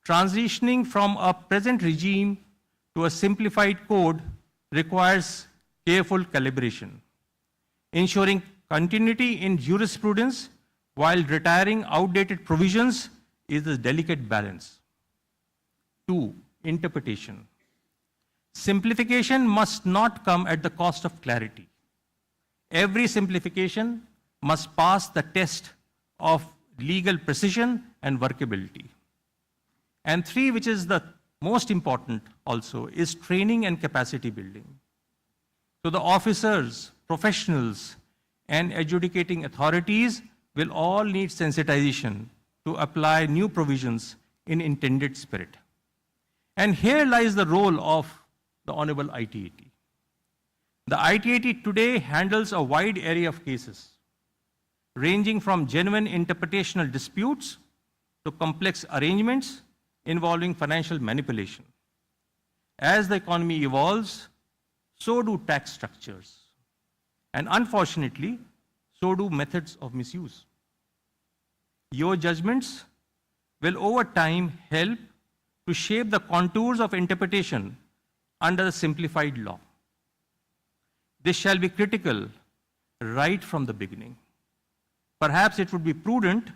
Transitioning from a present regime to a simplified code requires careful calibration. Ensuring continuity in jurisprudence while retiring outdated provisions is a delicate balance. Two, interpretation. Simplification must not come at the cost of clarity. Every simplification must pass the test of legal precision and workability. And three, which is the most important also, is training and capacity building. So the officers, professionals, and adjudicating authorities will all need sensitization to apply new provisions in intended spirit. And here lies the role of the Honorable ITAT. The ITAT today handles a wide array of cases, ranging from genuine interpretational disputes to complex arrangements involving financial manipulation. As the economy evolves, so do tax structures. And unfortunately, so do methods of misuse. Your judgments will over time help to shape the contours of interpretation under the simplified law. This shall be critical right from the beginning. Perhaps it would be prudent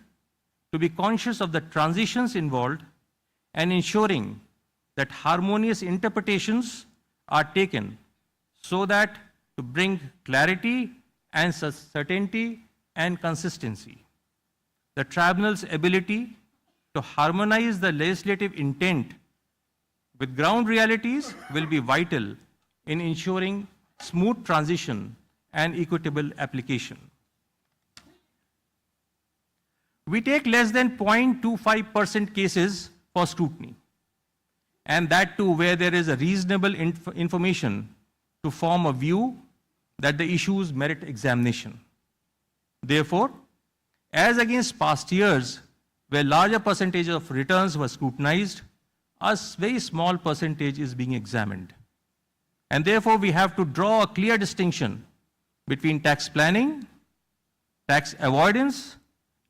to be conscious of the transitions involved and ensuring that harmonious interpretations are taken so that to bring clarity and certainty and consistency. The tribunal's ability to harmonize the legislative intent with ground realities will be vital in ensuring smooth transition and equitable application. We take less than 0.25% cases for scrutiny, and that too where there is a reasonable information to form a view that the issues merit examination. Therefore, as against past years, where larger percentage of returns were scrutinized, a very small percentage is being examined. And therefore, we have to draw a clear distinction between tax planning, tax avoidance,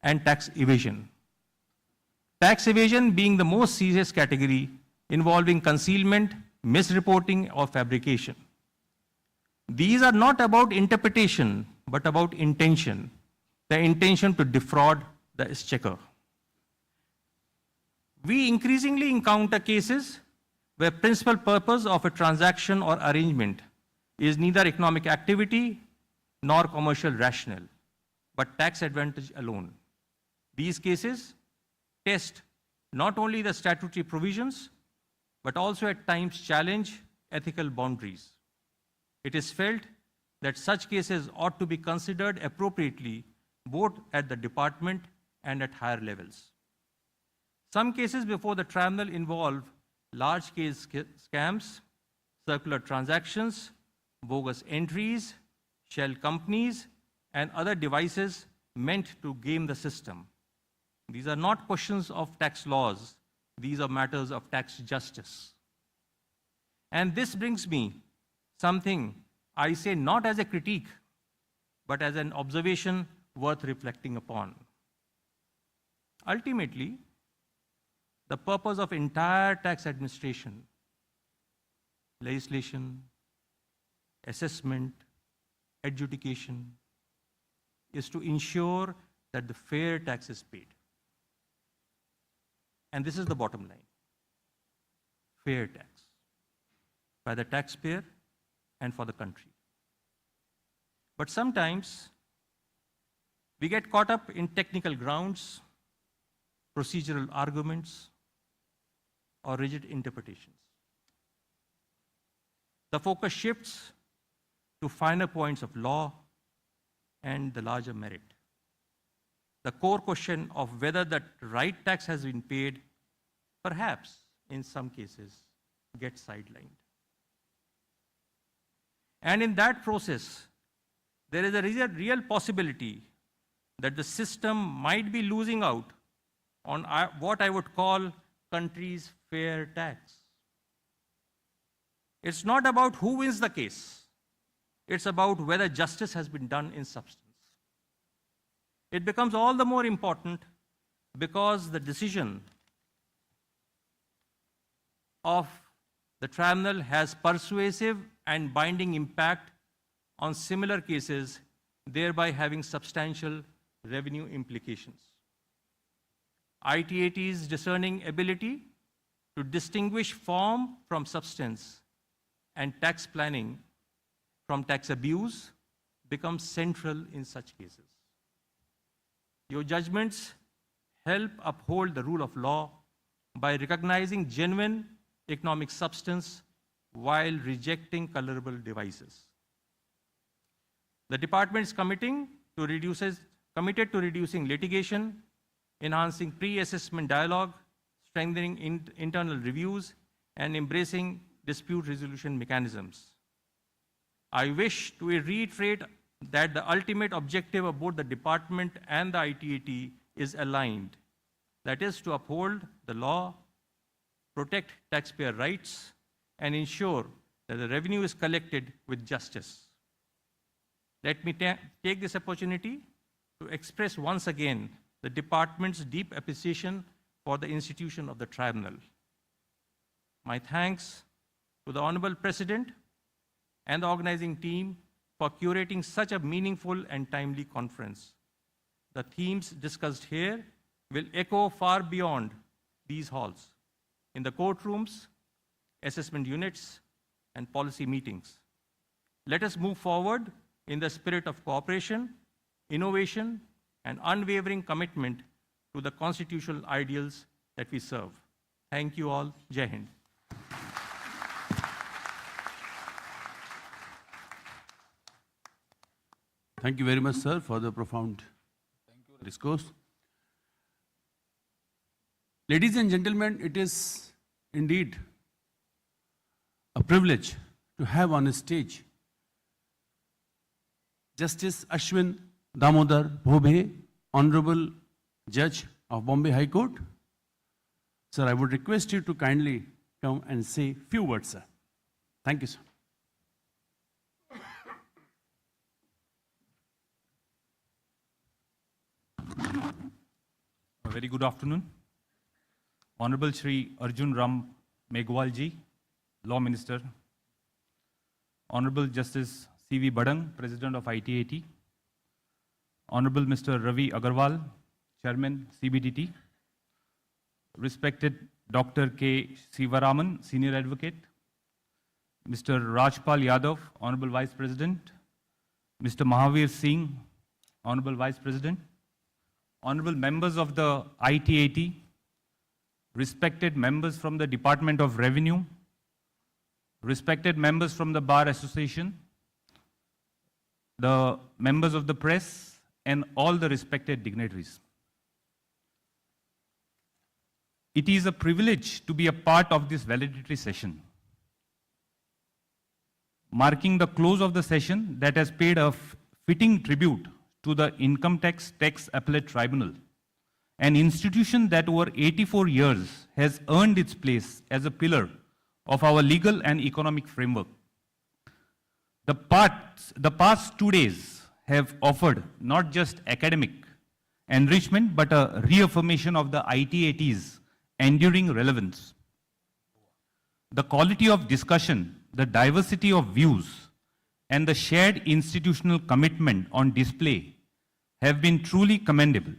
and tax evasion. Tax evasion being the most serious category involving concealment, misreporting, or fabrication. These are not about interpretation, but about intention, the intention to defraud the exchequer. We increasingly encounter cases where principal purpose of a transaction or arrangement is neither economic activity nor commercial rationale, but tax advantage alone. These cases test not only the statutory provisions, but also at times challenge ethical boundaries. It is felt that such cases ought to be considered appropriately both at the department and at higher levels. Some cases before the tribunal involve large-scale scams, circular transactions, bogus entries, shell companies, and other devices meant to game the system. These are not questions of tax laws. These are matters of tax justice. And this brings me something I say not as a critique, but as an observation worth reflecting upon. Ultimately, the purpose of entire tax administration, legislation, assessment, adjudication, is to ensure that the fair tax is paid. And this is the bottom line. Fair tax by the taxpayer and for the country. But sometimes we get caught up in technical grounds, procedural arguments, or rigid interpretations. The focus shifts to finer points of law and the larger merit. the core question of whether the right tax has been paid, perhaps in some cases, gets sidelined. And in that process, there is a real possibility that the system might be losing out on what I would call country's fair tax. It's not about who wins the case. It's about whether justice has been done in substance. It becomes all the more important because the decision of the tribunal has persuasive and binding impact on similar cases, thereby having substantial revenue implications. ITAT's discerning ability to distinguish form from substance and tax planning from tax abuse becomes central in such cases. Your judgments help uphold the rule of law by recognizing genuine economic substance while rejecting colorable devices. The department is committed to reducing litigation, enhancing pre-assessment dialogue, strengthening internal reviews, and embracing dispute resolution mechanisms. I wish to reiterate that the ultimate objective of both the department and the ITAT is aligned. That is to uphold the law, protect taxpayer rights, and ensure that the revenue is collected with justice. Let me take this opportunity to express once again the department's deep appreciation for the institution of the tribunal. My thanks to the Honorable President and the organizing team for curating such a meaningful and timely conference. The themes discussed here will echo far beyond these halls, in the courtrooms, assessment units, and policy meetings. Let us move forward in the spirit of cooperation, innovation, and unwavering commitment to the constitutional ideals that we serve. Thank you all. Jai Hind. Thank you very much, sir, for the profound discourse. Ladies and gentlemen, it is indeed a privilege to have on a stage Justice Ashwin Damodar Bhub, Honorable Judge of Bombay High Court. Sir, I would request you to kindly come and say a few words, sir. Thank you, sir. A very good afternoon. Honorable Shri Arjun Ram Meghwal ji, Law Minister. Honorable Justice C.V. Badang, President of ITAT. Honorable Mr. Ravi Agarwal, Chairman CBDT. Respected Dr. K. Shivaraman, Senior Advocate. Mr. Rajpal Yadav, Honorable Vice President. Mr. Mahavir Singh, Honorable Vice President. Honorable members of the ITAT, respected members from the Department of Revenue, respected members from the Bar Association, the members of the press, and all the respected dignitaries. It is a privilege to be a part of this valedictory session, marking the close of the session that has paid a fitting tribute to the Income Tax Appellate Tribunal, an institution that over 84 years has earned its place as a pillar of our legal and economic framework. The past 2 days have offered not just academic enrichment, but a reaffirmation of the ITAT's enduring relevance. The quality of discussion, the diversity of views, and the shared institutional commitment on display have been truly commendable.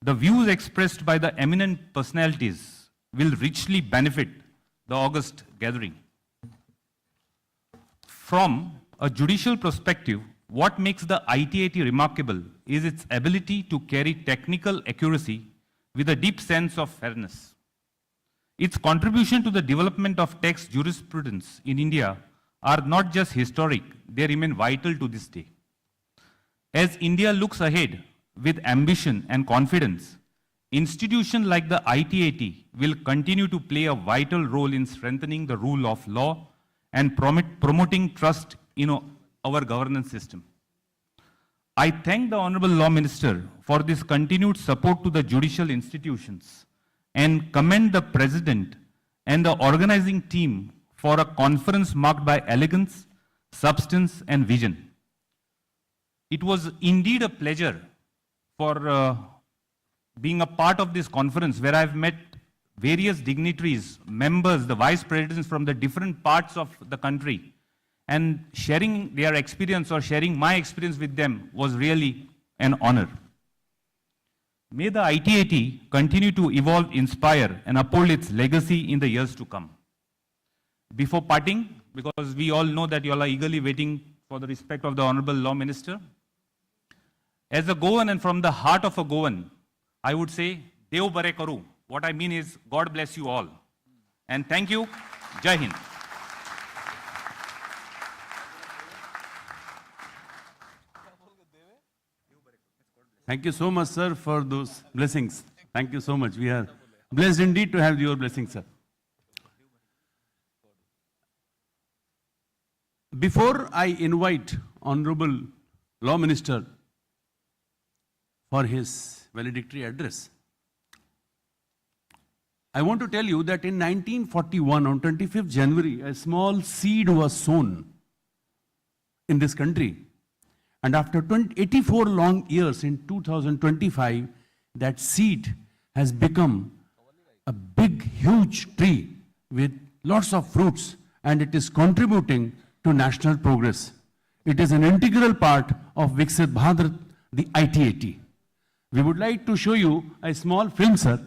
The views expressed by the eminent personalities will richly benefit the august gathering. From a judicial perspective, what makes the ITAT remarkable is its ability to carry technical accuracy with a deep sense of fairness. Its contribution to the development of tax jurisprudence in India are not just historic, they remain vital to this day. As India looks ahead with ambition and confidence, institutions like the ITAT will continue to play a vital role in strengthening the rule of law and promoting trust in our governance system. I thank the Honorable Law Minister for this continued support to the judicial institutions and commend the President and the organizing team for a conference marked by elegance, substance and vision. It was indeed a pleasure for being a part of this conference where I've met various dignitaries, members, the vice presidents from the different parts of the country, and sharing their experience or sharing my experience with them was really an honor. May the ITAT continue to evolve, inspire and uphold its legacy in the years to come. Before parting, because we all know that you all are eagerly waiting for the respect of the Honorable Law Minister, as a Goan and from the heart of a Goan, I would say, Dev Bare Karu. What I mean is, God bless you all. And thank you. Jai Hind. Thank you so much, sir, for those blessings. Thank you so much. We are blessed indeed to have your blessings, sir. Before I invite Honorable Law Minister for his valedictory address, I want to tell you that in 1941, on 25th January, a small seed was sown in this country. And after 84 long years, in 2025, that seed has become a big, huge tree with lots of fruits, and it is contributing to national progress. It is an integral part of Viksit Bharat, the ITAT. We would like to show you a small film, sir,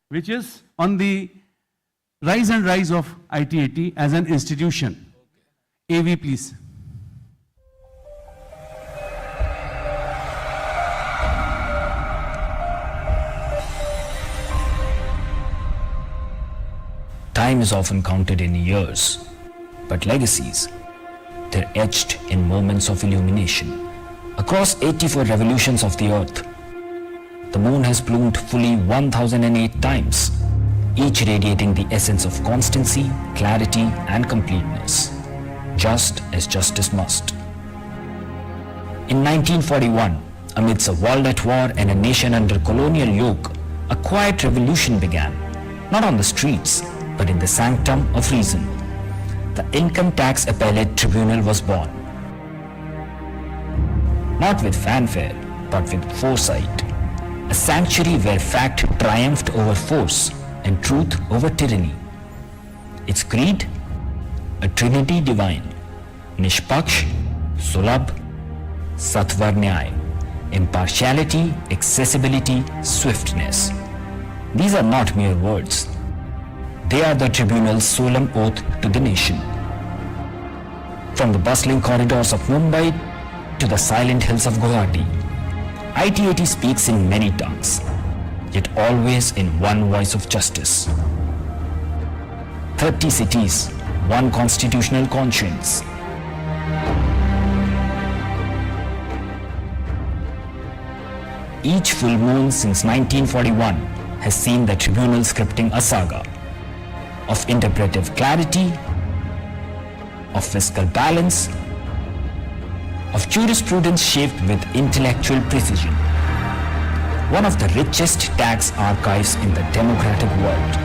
which is on the rise and rise of ITAT as an institution. AV, please. Time is often counted in years, but legacies, they're etched in moments of illumination. Across 84 revolutions of the earth, the moon has bloomed fully 1008 times, each radiating the essence of constancy, clarity, and completeness, just as justice must. In 1941, amidst a world at war and a nation under colonial yoke, a quiet revolution began, not on the streets, but in the sanctum of reason. The Income Tax Appellate Tribunal was born. Not with fanfare, but with foresight. A sanctuary where fact triumphed over force and truth over tyranny. Its creed? A trinity divine. Nishpaksh, Sulabh, Satvar Nyay. Impartiality, accessibility, swiftness. These are not mere words. They are the tribunal's solemn oath to the nation. From the bustling corridors of Mumbai to the silent hills of Guwahati, ITAT speaks in many tongues, yet always in one voice of justice. 30 cities, one constitutional conscience. Each full moon since 1941 has seen the tribunal scripting a saga of interpretive clarity, of fiscal balance, of jurisprudence shaped with intellectual precision. One of the richest tax archives in the democratic world.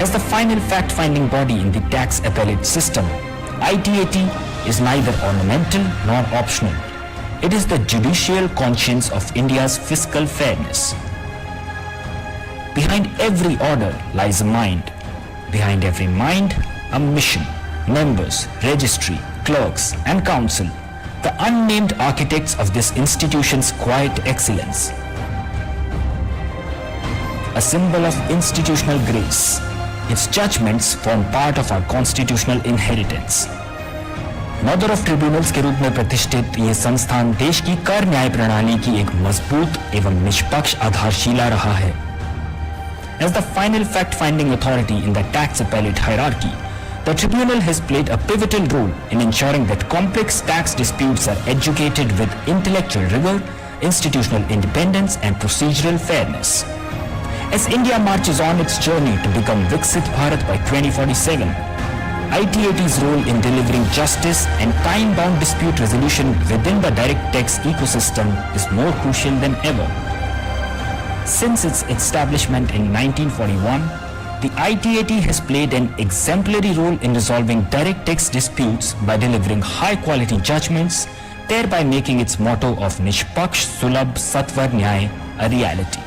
As the final fact-finding body in the tax appellate system, ITAT is neither ornamental nor optional. It is the judicial conscience of India's fiscal fairness. Behind every order lies a mind. Behind every mind, a mission, members, registry, clerks, and council, the unnamed architects of this institution's quiet excellence. A symbol of institutional grace, its judgments form part of our constitutional inheritance. Mother of tribunals के रूप में प्रतिष्ठित ये संस्थान देश की कर न्याय प्रणाली की एक मजबूत एवं निष्पक्ष आधारशिला रहा है. As the final fact-finding authority in the tax appellate hierarchy, the tribunal has played a pivotal role in ensuring that complex tax disputes are educated with intellectual rigor institutional independence and procedural fairness. As India marches on its journey to become Viksit Bharat by 2047, ITAT's role in delivering justice and time-bound dispute resolution within the direct tax ecosystem is more crucial than ever. Since its establishment in 1941, the ITAT has played an exemplary role in resolving direct tax disputes by delivering high-quality judgments, thereby making its motto of Nishpaksh Sulabh Satvar Nyay a reality.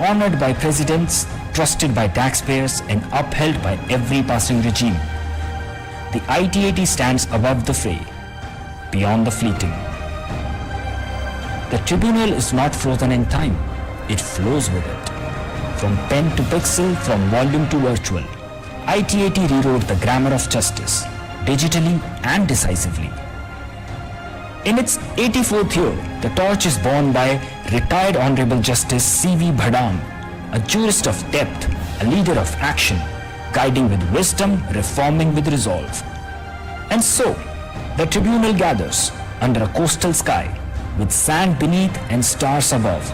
Honored by presidents, trusted by taxpayers, and upheld by every passing regime, the ITAT stands above the fray, beyond the fleeting. The tribunal is not frozen in time, it flows with it. From pen to pixel, from volume to virtual, ITAT rewrote the grammar of justice, digitally and decisively. In its 84th year, the torch is borne by retired Honorable Justice C.V. Bhadam, a jurist of depth, a leader of action, guiding with wisdom, reforming with resolve. And so, the tribunal gathers under a coastal sky, with sand beneath and stars above,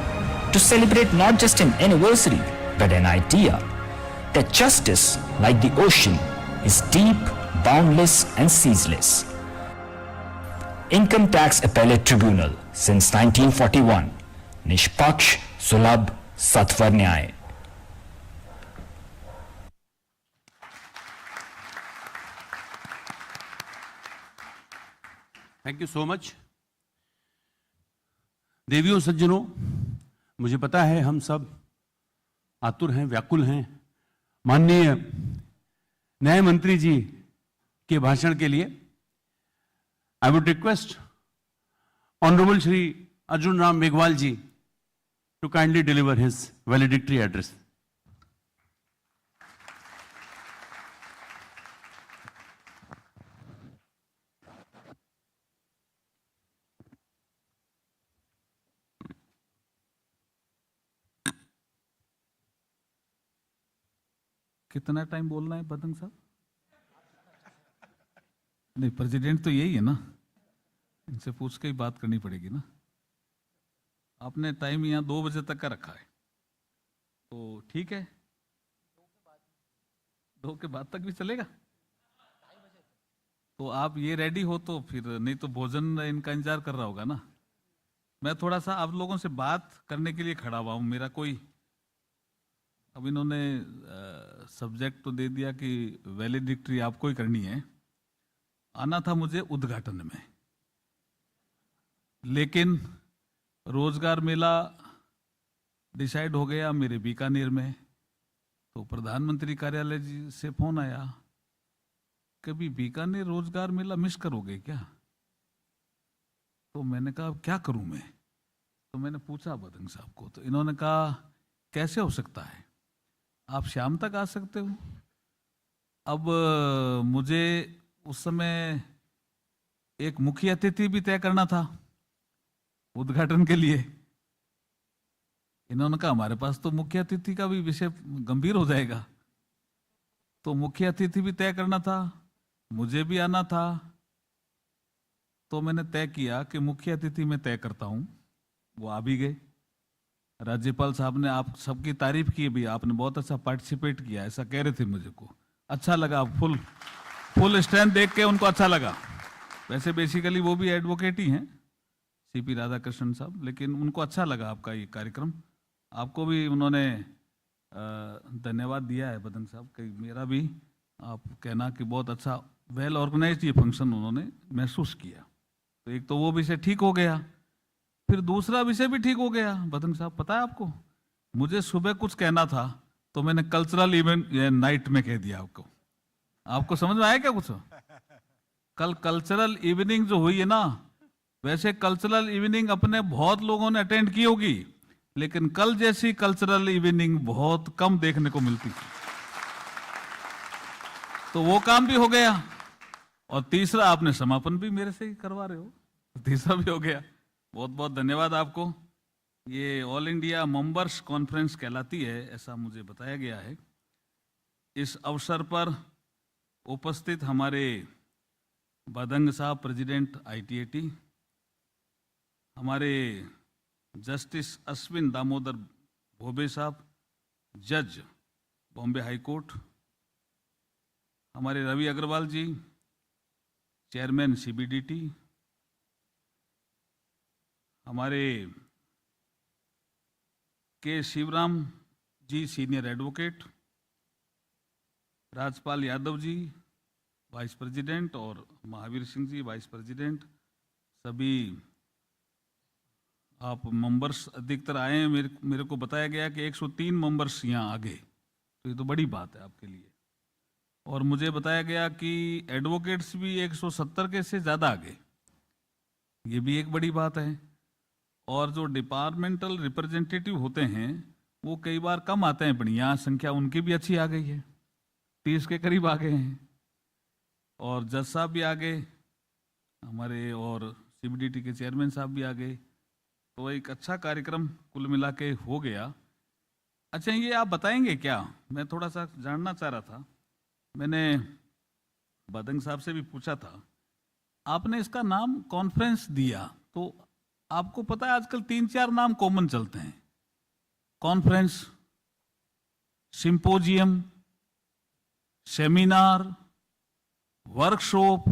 to celebrate not just an anniversary, but an idea that justice, like the ocean, is deep, boundless, and ceaseless. Income Tax Appellate Tribunal since 1941. Nishpaksh Sulabh Satvar Nyay. Thank you so much. देवियों सज्जनों, मुझे पता है हम सब आतुर हैं, व्याकुल हैं माननीय न्याय मंत्री जी के भाषण के लिए। I would request honourable Shri Arjun Ram Meghwal ji to kindly deliver his valedictory address. कितना टाइम बोलना है पतंग साहब? नहीं, प्रेसिडेंट तो यही है ना, इनसे पूछ के ही बात करनी पड़ेगी ना। आपने टाइम यहाँ 2 बजे तक का रखा है, तो ठीक है, 2 के बाद तक भी चलेगा। तो आप ये रेडी हो तो फिर, नहीं तो भोजन इनका इंतजार कर रहा होगा ना। मैं थोड़ा सा आप लोगों से बात करने के लिए खड़ा हुआ हूँ। मेरा कोई, अब इन्होंने सब्जेक्ट तो दे दिया कि वैलिडिक्टरी आपको ही करनी है। आना था मुझे उद्घाटन में, लेकिन रोजगार मेला डिसाइड हो गया मेरे बीकानेर में। तो प्रधानमंत्री कार्यालय जी से फोन आया, कभी बीकानेर रोजगार मेला मिस करोगे क्या? तो मैंने कहा क्या करूं मैं? तो मैंने पूछा बदंग साहब को, तो इन्होंने कहा कैसे हो सकता है, आप शाम तक आ सकते हो। अब मुझे उस समय एक मुख्य अतिथि भी तय करना था उद्घाटन के लिए। इन्होंने कहा हमारे पास तो मुख्य अतिथि का भी विषय गंभीर हो जाएगा, तो मुख्य अतिथि भी तय करना था, मुझे भी आना था। तो मैंने तय किया कि मुख्य अतिथि मैं तय करता हूं। वो आ भी गए। राज्यपाल साहब ने आप सबकी तारीफ की भी, आपने बहुत अच्छा पार्टिसिपेट किया, ऐसा कह रहे थे मुझे को। अच्छा लगा, फुल स्ट्रेंथ देख के उनको अच्छा लगा। वैसे बेसिकली वो भी एडवोकेट ही हैं, सीपी राधाकृष्णन साहब, लेकिन उनको अच्छा लगा आपका ये कार्यक्रम। आपको भी उन्होंने धन्यवाद दिया है बदंग साहब कि मेरा भी आप कहना कि बहुत अच्छा वेल ऑर्गेनाइज्ड ये फंक्शन उन्होंने महसूस किया। तो एक तो वो विषय ठीक हो गया, फिर दूसरा विषय भी ठीक हो गया। बदंग साहब पता है आपको, मुझे सुबह कुछ कहना था तो मैंने कल्चरल इवेंट नाइट में कह दिया आपको। आपको समझ में आया क्या कुछ? कल कल्चरल इवनिंग जो हुई है ना, वैसे कल्चरल इवनिंग अपने बहुत लोगों ने अटेंड की होगी, लेकिन कल जैसी कल्चरल इवनिंग बहुत कम देखने को मिलती। तो वो काम भी हो गया, और तीसरा आपने समापन भी मेरे से ही करवा रहे हो, तीसरा भी हो गया। बहुत बहुत धन्यवाद आपको। ये ऑल इंडिया मेंबर्स कॉन्फ्रेंस कहलाती है, ऐसा मुझे बताया गया है। इस अवसर पर उपस्थित हमारे बदंग साहब प्रेसिडेंट ITAT, हमारे जस्टिस अश्विन दामोदर भोबे साहब जज बॉम्बे हाई कोर्ट, हमारे रवि अग्रवाल जी चेयरमैन CBDT, हमारे के शिवराम जी senior advocate, Rajpal Yadav ji vice president और महावीर सिंह जी वाइस प्रेसिडेंट, सभी आप मेंबर्स अधिकतर आए हैं। मेरे को बताया गया कि 103 मेंबर्स यहाँ आ गए, तो ये तो बड़ी बात है आपके लिए। और मुझे बताया गया कि एडवोकेट्स भी 170 के से ज़्यादा आ गए, ये भी एक बड़ी बात है। और जो डिपार्टमेंटल रिप्रेजेंटेटिव होते हैं वो कई बार कम आते हैं, पर यहाँ संख्या उनकी भी अच्छी आ गई है, 30 के करीब आ गए हैं। और जज साहब भी आ गए हमारे, और CBDT के चेयरमैन साहब भी आ गए, तो एक अच्छा कार्यक्रम कुल मिला के हो गया। अच्छा, ये आप बताएंगे क्या, मैं थोड़ा सा जानना चाह रहा था, मैंने बदंग साहब से भी पूछा था, आपने इसका नाम कॉन्फ्रेंस दिया, तो आपको पता है आजकल 3-4 नाम कॉमन चलते हैं, कॉन्फ्रेंस, सिंपोजियम, सेमिनार, वर्कशॉप,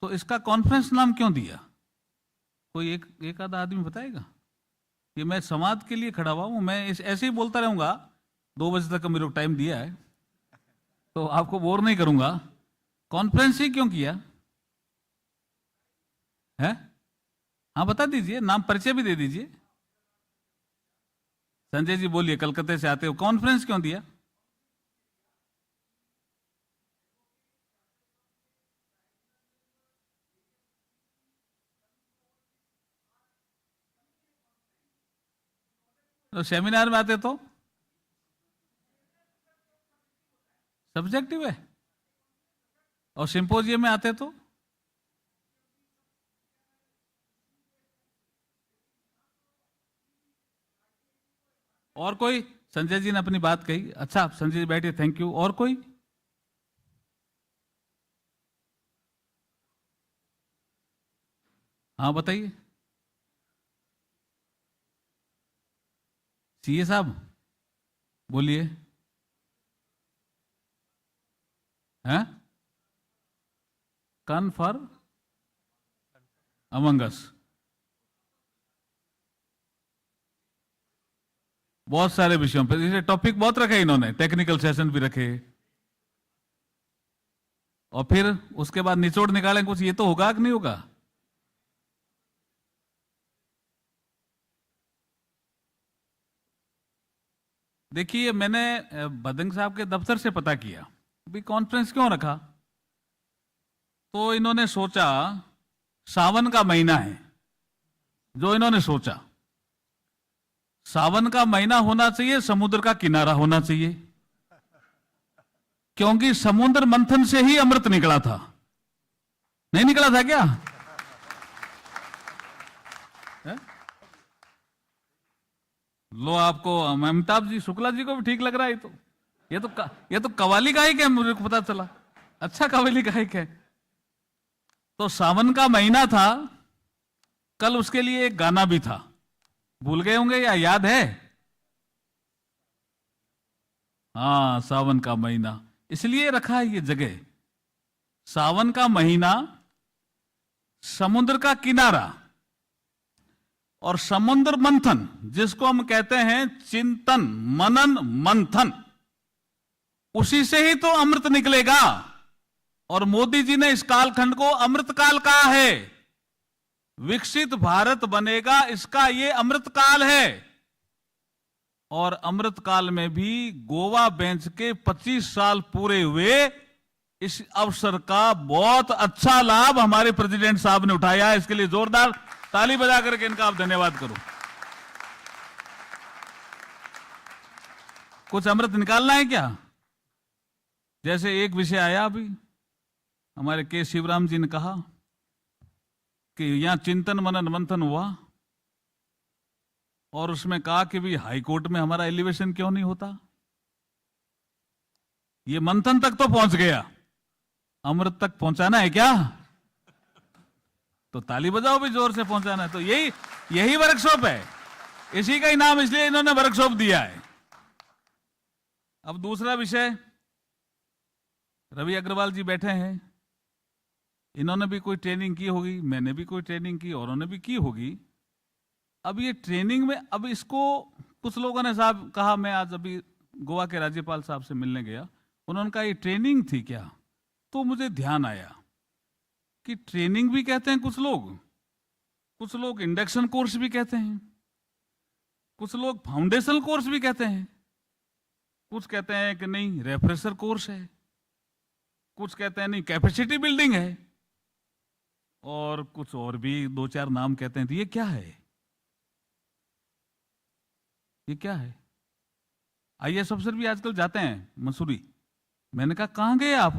तो इसका कॉन्फ्रेंस नाम क्यों दिया? कोई एक आधा आदमी बताएगा? कि मैं समाज के लिए खड़ा हुआ हूं, मैं ऐसे ही बोलता रहूंगा, 2 बजे तक का मेरे को टाइम दिया है, तो आपको बोर नहीं करूंगा। कॉन्फ्रेंस ही क्यों किया है? हाँ बता दीजिए, नाम परिचय भी दे दीजिए। संजय जी बोलिए, कलकत्ते से आते हो, कॉन्फ्रेंस क्यों दिया? तो सेमिनार में आते तो सब्जेक्टिव है, और सिंपोजियम में आते तो और कोई? संजय जी ने अपनी बात कही, अच्छा संजय जी बैठिए, थैंक यू। और कोई? हाँ बताइए। CA साहब बोलिए। हैं? कन फॉर अमंग अस, बहुत सारे विषयों पर, इसे टॉपिक बहुत रखे इन्होंने, टेक्निकल सेशन भी रखे, और फिर उसके बाद निचोड़ निकालें कुछ, ये तो होगा कि नहीं होगा? देखिए, मैंने बदंग साहब के दफ्तर से पता किया भी कॉन्फ्रेंस क्यों रखा, तो इन्होंने सोचा सावन का महीना है, जो इन्होंने सोचा सावन का महीना होना चाहिए, समुद्र का किनारा होना चाहिए, क्योंकि समुद्र मंथन से ही अमृत निकला था, नहीं निकला था क्या? है? लो, आपको अमिताभ जी शुक्ला जी को भी ठीक लग रहा है, तो ये तो कव्वाली गायक है, मुझे को पता चला, अच्छा कव्वाली गायक है। तो सावन का महीना था, कल उसके लिए एक गाना भी था, भूल गए होंगे या याद है? हाँ, सावन का महीना, इसलिए रखा है ये जगह, सावन का महीना, समुद्र का किनारा, और समुद्र मंथन, जिसको हम कहते हैं चिंतन मनन मंथन, उसी से ही तो अमृत निकलेगा। और मोदी जी ने इस कालखंड को अमृत काल कहा है, विकसित भारत बनेगा, इसका ये अमृत काल है। और अमृत काल में भी गोवा बेंच के 25 साल पूरे हुए, इस अवसर का बहुत अच्छा लाभ हमारे प्रेसिडेंट साहब ने उठाया है, इसके लिए जोरदार ताली बजा करके इनका आप धन्यवाद करो। कुछ अमृत निकालना है क्या? जैसे एक विषय आया अभी, हमारे के शिवराम जी ने कहा कि यहां चिंतन मनन मंथन हुआ, और उसमें कहा कि भी हाई कोर्ट में हमारा एलिवेशन क्यों नहीं होता? ये मंथन तक तो पहुंच गया, अमृत तक पहुंचाना है क्या? तो ताली बजाओ भी, जोर से पहुंचाना है। तो यही वर्कशॉप है, इसी का इनाम इसलिए इन्होंने वर्कशॉप दिया है। अब दूसरा विषय, रवि अग्रवाल जी बैठे हैं, इन्होंने भी कोई ट्रेनिंग की होगी, मैंने भी कोई ट्रेनिंग की और उन्होंने भी की होगी। अब ये ट्रेनिंग में, अब इसको कुछ लोगों ने साहब कहा, मैं आज अभी गोवा के राज्यपाल साहब से मिलने गया, उन्होंने कहा ये ट्रेनिंग थी क्या? तो मुझे ध्यान आया कि ट्रेनिंग भी कहते हैं कुछ लोग इंडक्शन कोर्स भी कहते हैं, कुछ लोग फाउंडेशन कोर्स भी कहते हैं, कुछ कहते हैं कि नहीं रेफ्रेशर कोर्स है, कुछ कहते हैं नहीं कैपेसिटी बिल्डिंग है, और कुछ और भी 2-4 नाम कहते हैं। तो ये क्या है? ये क्या है? आईएएस अफसर भी आजकल जाते हैं मसूरी। मैंने कहा कहां गए आप?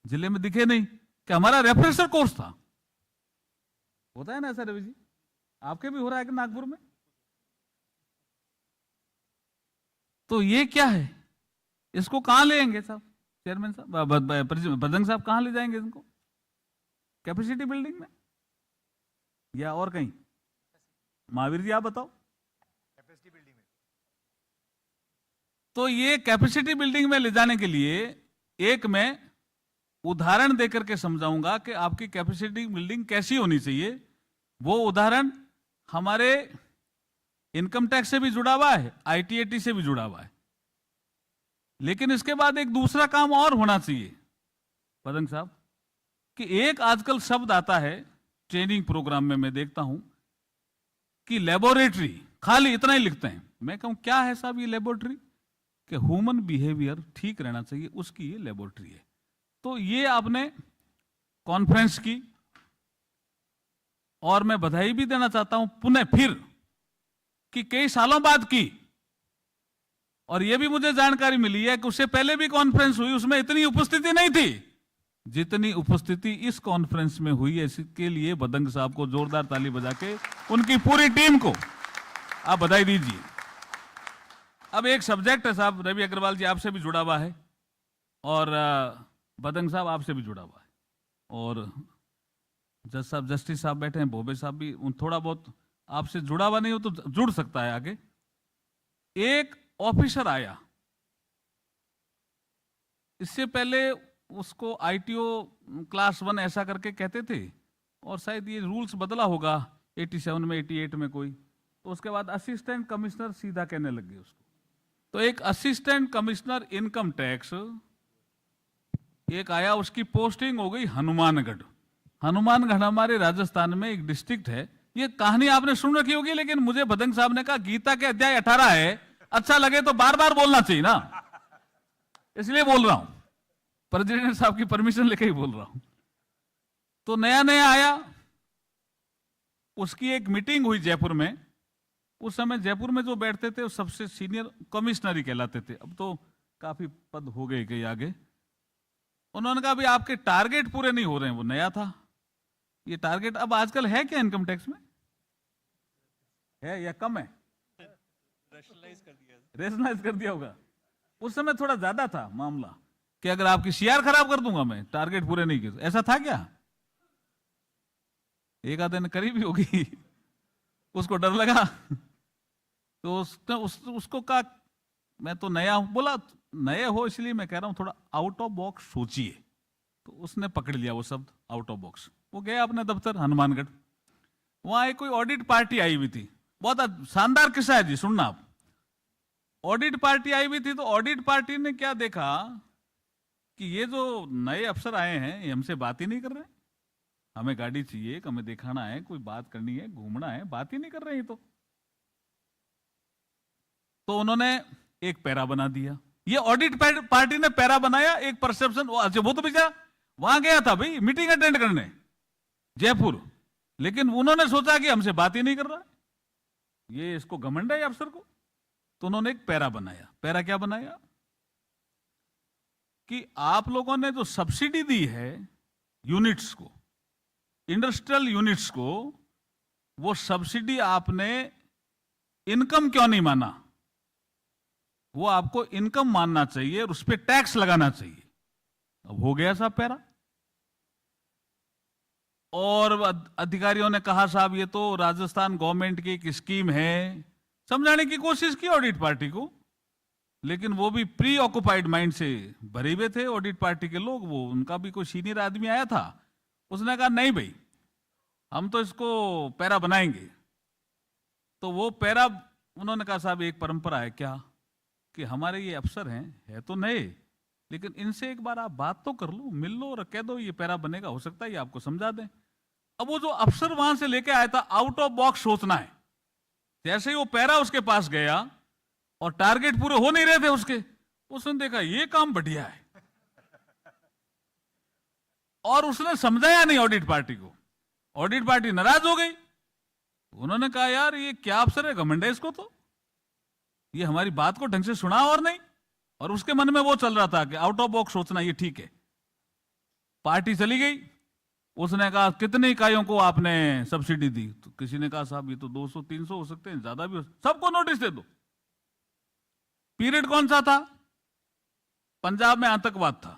जिले में दिखे नहीं, कि हमारा रेफ्रेशर कोर्स था। होता है ना ऐसा रवि जी? आपके भी हो रहा है कि नागपुर में? तो ये क्या है? इसको कहां लेंगे साहब, चेयरमैन साहब, प्रजंग साहब, कहां ले जाएंगे इनको? कैपेसिटी बिल्डिंग में या और कहीं? महावीर जी आप बताओ। कैपेसिटी बिल्डिंग में। तो ये कैपेसिटी बिल्डिंग में ले जाने के लिए एक मैं उदाहरण देकर के समझाऊंगा कि आपकी कैपेसिटी बिल्डिंग कैसी होनी चाहिए। वो उदाहरण हमारे इनकम टैक्स से भी जुड़ा हुआ है, ITAT से भी जुड़ा हुआ है। लेकिन इसके बाद एक दूसरा काम और होना चाहिए पदंग साहब, कि एक आजकल शब्द आता है ट्रेनिंग प्रोग्राम में, मैं देखता हूं कि लेबोरेटरी, खाली इतना ही लिखते हैं। मैं कहूं क्या है साहब ये लेबोरेटरी? कि ह्यूमन बिहेवियर ठीक रहना चाहिए, उसकी ये लेबोरेटरी है। तो ये आपने कॉन्फ्रेंस की, और मैं बधाई भी देना चाहता हूं पुनः फिर कि कई सालों बाद की, और यह भी मुझे जानकारी मिली है कि उससे पहले भी कॉन्फ्रेंस हुई, उसमें इतनी उपस्थिति नहीं थी जितनी उपस्थिति इस कॉन्फ्रेंस में हुई है। इसके लिए बदंग साहब को जोरदार ताली बजा के, उनकी पूरी टीम को आप बधाई दीजिए। अब एक सब्जेक्ट है साहब, रवि अग्रवाल जी आपसे भी जुड़ा हुआ है, और बदंग साहब आपसे भी जुड़ा हुआ है, और जज साहब, जस्टिस साहब बैठे हैं, भोबे साहब भी, थोड़ा बहुत आपसे जुड़ा हुआ नहीं हो तो जुड़ सकता है आगे। एक ऑफिसर आया, इससे पहले उसको ITO क्लास 1 ऐसा करके कहते थे, और शायद ये रूल्स बदला होगा 87 में 88 में कोई, तो उसके बाद असिस्टेंट कमिश्नर सीधा कहने लग गए उसको। तो एक असिस्टेंट कमिश्नर इनकम टैक्स एक आया, उसकी पोस्टिंग हो गई हनुमानगढ़। हनुमानगढ़ हमारे राजस्थान में एक डिस्ट्रिक्ट है। ये कहानी आपने सुन रखी होगी, लेकिन मुझे बदंग साहब ने कहा गीता के अध्याय 18 है, अच्छा लगे तो बार बार बोलना चाहिए ना, इसलिए बोल रहा हूं, प्रेसिडेंट साहब की परमिशन लेके ही बोल रहा हूं। तो नया नया आया, उसकी एक मीटिंग हुई जयपुर में। उस समय जयपुर में जो बैठते थे वो सबसे सीनियर कमिश्नर ही कहलाते थे, अब तो काफी पद हो गए कई आगे। उन्होंने कहा भाई आपके टारगेट पूरे नहीं हो रहे हैं, वो नया था ये टारगेट। अब आजकल है क्या इनकम टैक्स में, है या कम है? रेशनलाइज कर दिया होगा। उस समय थोड़ा ज्यादा था मामला कि अगर आपकी CR खराब कर दूंगा मैं, टारगेट पूरे नहीं किए। ऐसा था क्या? एक आधे ने करी भी होगी, उसको डर लगा तो उसने उसको कहा मैं तो नया हूं। बोला नए हो इसलिए मैं कह रहा हूं थोड़ा आउट ऑफ बॉक्स सोचिए। तो उसने पकड़ लिया वो शब्द आउट ऑफ बॉक्स। वो गया अपने दफ्तर हनुमानगढ़, वहां एक कोई ऑडिट पार्टी आई हुई थी। बहुत शानदार किस्सा है जी, सुनना आप। ऑडिट पार्टी आई हुई थी, तो ऑडिट पार्टी ने क्या देखा कि ये जो नए अफसर आए हैं ये हमसे बात ही नहीं कर रहे, हमें गाड़ी चाहिए, हमें दिखाना है, कोई बात करनी है, घूमना है, बात ही नहीं कर रहे हैं। तो उन्होंने एक पैरा बना दिया। ये ऑडिट पार्टी ने पैरा बनाया, एक परसेप्शन। वो तो बेचारा वहां गया था भाई मीटिंग अटेंड करने जयपुर, लेकिन उन्होंने सोचा कि हमसे बात ही नहीं कर रहा, ये इसको घमंड है अफसर को। तो उन्होंने एक पैरा बनाया। पैरा क्या बनाया कि आप लोगों ने जो सब्सिडी दी है यूनिट्स को, इंडस्ट्रियल यूनिट्स को, वो सब्सिडी आपने इनकम क्यों नहीं माना? वो आपको इनकम मानना चाहिए और उस पर टैक्स लगाना चाहिए। अब हो गया साहब पैरा। और अधिकारियों ने कहा साहब ये तो राजस्थान गवर्नमेंट की एक स्कीम है, समझाने की कोशिश की ऑडिट पार्टी को, लेकिन वो भी प्री ऑक्युपाइड माइंड से भरे हुए थे ऑडिट पार्टी के लोग। वो उनका भी कोई सीनियर आदमी आया था, उसने कहा नहीं भाई हम तो इसको पैरा बनाएंगे। तो वो पैरा उन्होंने कहा साहब एक परंपरा है क्या कि हमारे ये अफसर हैं, है तो नए, लेकिन इनसे एक बार आप बात तो कर लो, मिल लो और कह दो ये पैरा बनेगा, हो सकता है ये आपको समझा दें। अब वो जो अफसर वहां से लेके आया था, आउट ऑफ बॉक्स सोचना है। जैसे ही वो पैरा उसके पास गया और टारगेट पूरे हो नहीं रहे थे उसके, उसने देखा ये काम बढ़िया है और उसने समझाया नहीं ऑडिट पार्टी को। ऑडिट पार्टी नाराज हो गई। उन्होंने कहा यार ये क्या अफसर है, घमंड है इसको, तो ये हमारी बात को ढंग से सुना और नहीं। और उसके मन में वो चल रहा था कि आउट ऑफ बॉक्स सोचना ये ठीक है। पार्टी चली गई। उसने कहा कितने इकाइयों को आपने सब्सिडी दी? तो किसी ने कहा साहब ये तो 200-300 हो सकते हैं, ज्यादा भी हो, सबको नोटिस दे दो। पीरियड कौन सा था? पंजाब में आतंकवाद था।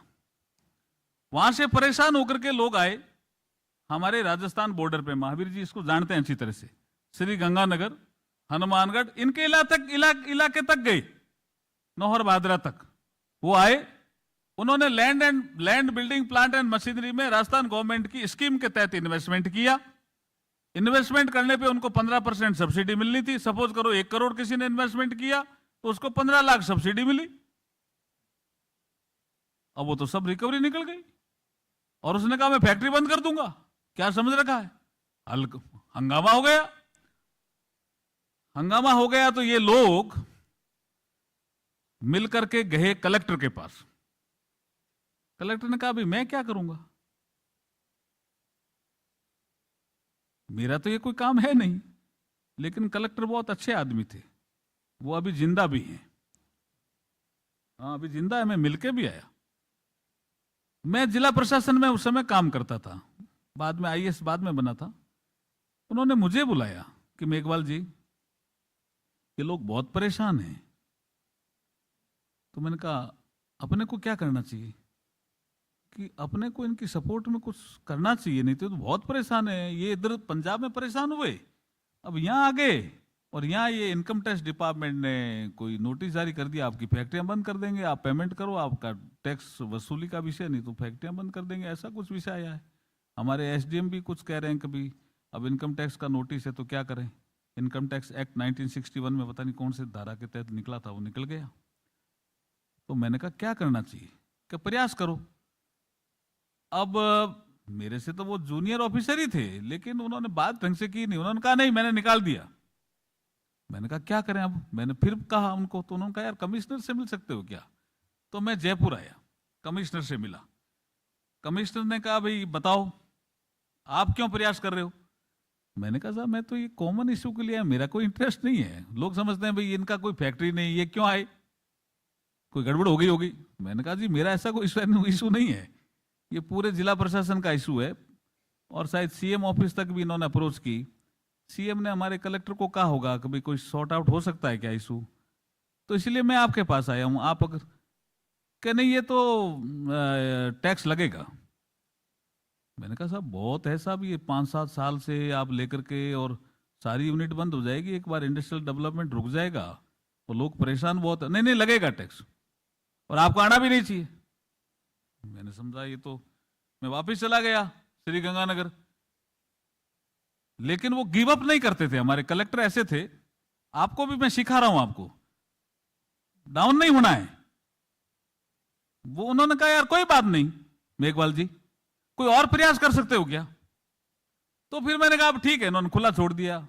वहां से परेशान होकर के लोग आए हमारे राजस्थान बॉर्डर पे, महावीर जी इसको जानते हैं अच्छी तरह से, श्री गंगानगर, हनुमानगढ़, इनके इलाके तक गए, नौहर भादरा तक वो आए। उन्होंने land building plant and machinery में राजस्थान गवर्नमेंट की स्कीम के तहत इन्वेस्टमेंट किया। इन्वेस्टमेंट करने पे उनको 15% सब्सिडी मिलनी थी। सपोज करो 1 करोड़ किसी ने इन्वेस्टमेंट किया तो उसको 15 लाख सब्सिडी मिली। अब वो तो सब रिकवरी निकल गई और उसने कहा मैं फैक्ट्री बंद कर दूंगा। क्या समझ रखा है? हंगामा हो गया। हंगामा हो गया तो ये लोग मिलकर के गए कलेक्टर के पास। कलेक्टर ने कहा भाई मैं क्या करूंगा, मेरा तो ये कोई काम है नहीं। लेकिन कलेक्टर बहुत अच्छे आदमी थे, वो अभी जिंदा भी हैं। हाँ अभी जिंदा है, मैं मिलके भी आया। मैं जिला प्रशासन में उस समय काम करता था, बाद में आईएएस बाद में बना था। उन्होंने मुझे बुलाया कि मेघवाल जी ये लोग बहुत परेशान हैं। तो मैंने कहा अपने को क्या करना चाहिए कि अपने को इनकी सपोर्ट में कुछ करना चाहिए, नहीं तो बहुत परेशान है। ये इधर पंजाब में परेशान हुए, अब यहाँ आ गए और यहाँ ये इनकम टैक्स डिपार्टमेंट ने कोई नोटिस जारी कर दिया आपकी फैक्ट्रियां बंद कर देंगे, आप पेमेंट करो, आपका टैक्स वसूली का विषय, नहीं तो फैक्ट्रियां बंद कर देंगे, ऐसा कुछ विषय आया है। हमारे एसडीएम भी कुछ कह रहे हैं कभी अब इनकम टैक्स का नोटिस है तो क्या करें। इनकम टैक्स एक्ट 1961 में पता नहीं कौन से धारा के तहत निकला था, वो निकल गया। तो मैंने कहा क्या करना चाहिए, कि प्रयास करो। अब मेरे से तो वो जूनियर ऑफिसर ही थे, लेकिन उन्होंने बात ढंग से की नहीं। उन्होंने कहा नहीं मैंने निकाल दिया। मैंने कहा क्या करें अब? मैंने फिर कहा उनको, तो उन्होंने कहा यार कमिश्नर से मिल सकते हो क्या? तो मैं जयपुर आया, कमिश्नर से मिला। कमिश्नर ने कहा भाई बताओ आप क्यों प्रयास कर रहे हो? मैंने कहा साहब मैं तो ये कॉमन इशू के लिए, मेरा कोई इंटरेस्ट नहीं है। लोग समझते हैं भाई इनका कोई फैक्ट्री नहीं, ये क्यों आए, कोई गड़बड़ हो गई होगी। मैंने कहा जी मेरा ऐसा कोई इशू नहीं है, ये पूरे जिला प्रशासन का इशू है। और शायद सीएम ऑफिस तक भी इन्होंने अप्रोच की। सीएम ने हमारे कलेक्टर को कहा होगा कि भाई कोई सॉर्ट आउट हो सकता है क्या इशू, तो इसलिए मैं आपके पास आया हूं। आप अगर कह नहीं ये तो टैक्स लगेगा। मैंने कहा साहब बहुत है साहब, ये 5-7 साल से आप लेकर के, और सारी यूनिट बंद हो जाएगी, एक बार इंडस्ट्रियल डेवलपमेंट रुक जाएगा तो लोग परेशान बहुत है। नहीं नहीं लगेगा टैक्स, और आपको आना भी नहीं चाहिए। मैंने समझा ये तो, मैं वापस चला गया श्री गंगानगर। लेकिन वो गिव अप नहीं करते थे, हमारे कलेक्टर ऐसे थे। आपको भी मैं सिखा रहा हूं, आपको डाउन नहीं होना है। वो उन्होंने कहा यार कोई बात नहीं मेघवाल जी, कोई और प्रयास कर सकते हो क्या? तो फिर मैंने कहा अब ठीक है, इन्होंने खुला छोड़ दिया।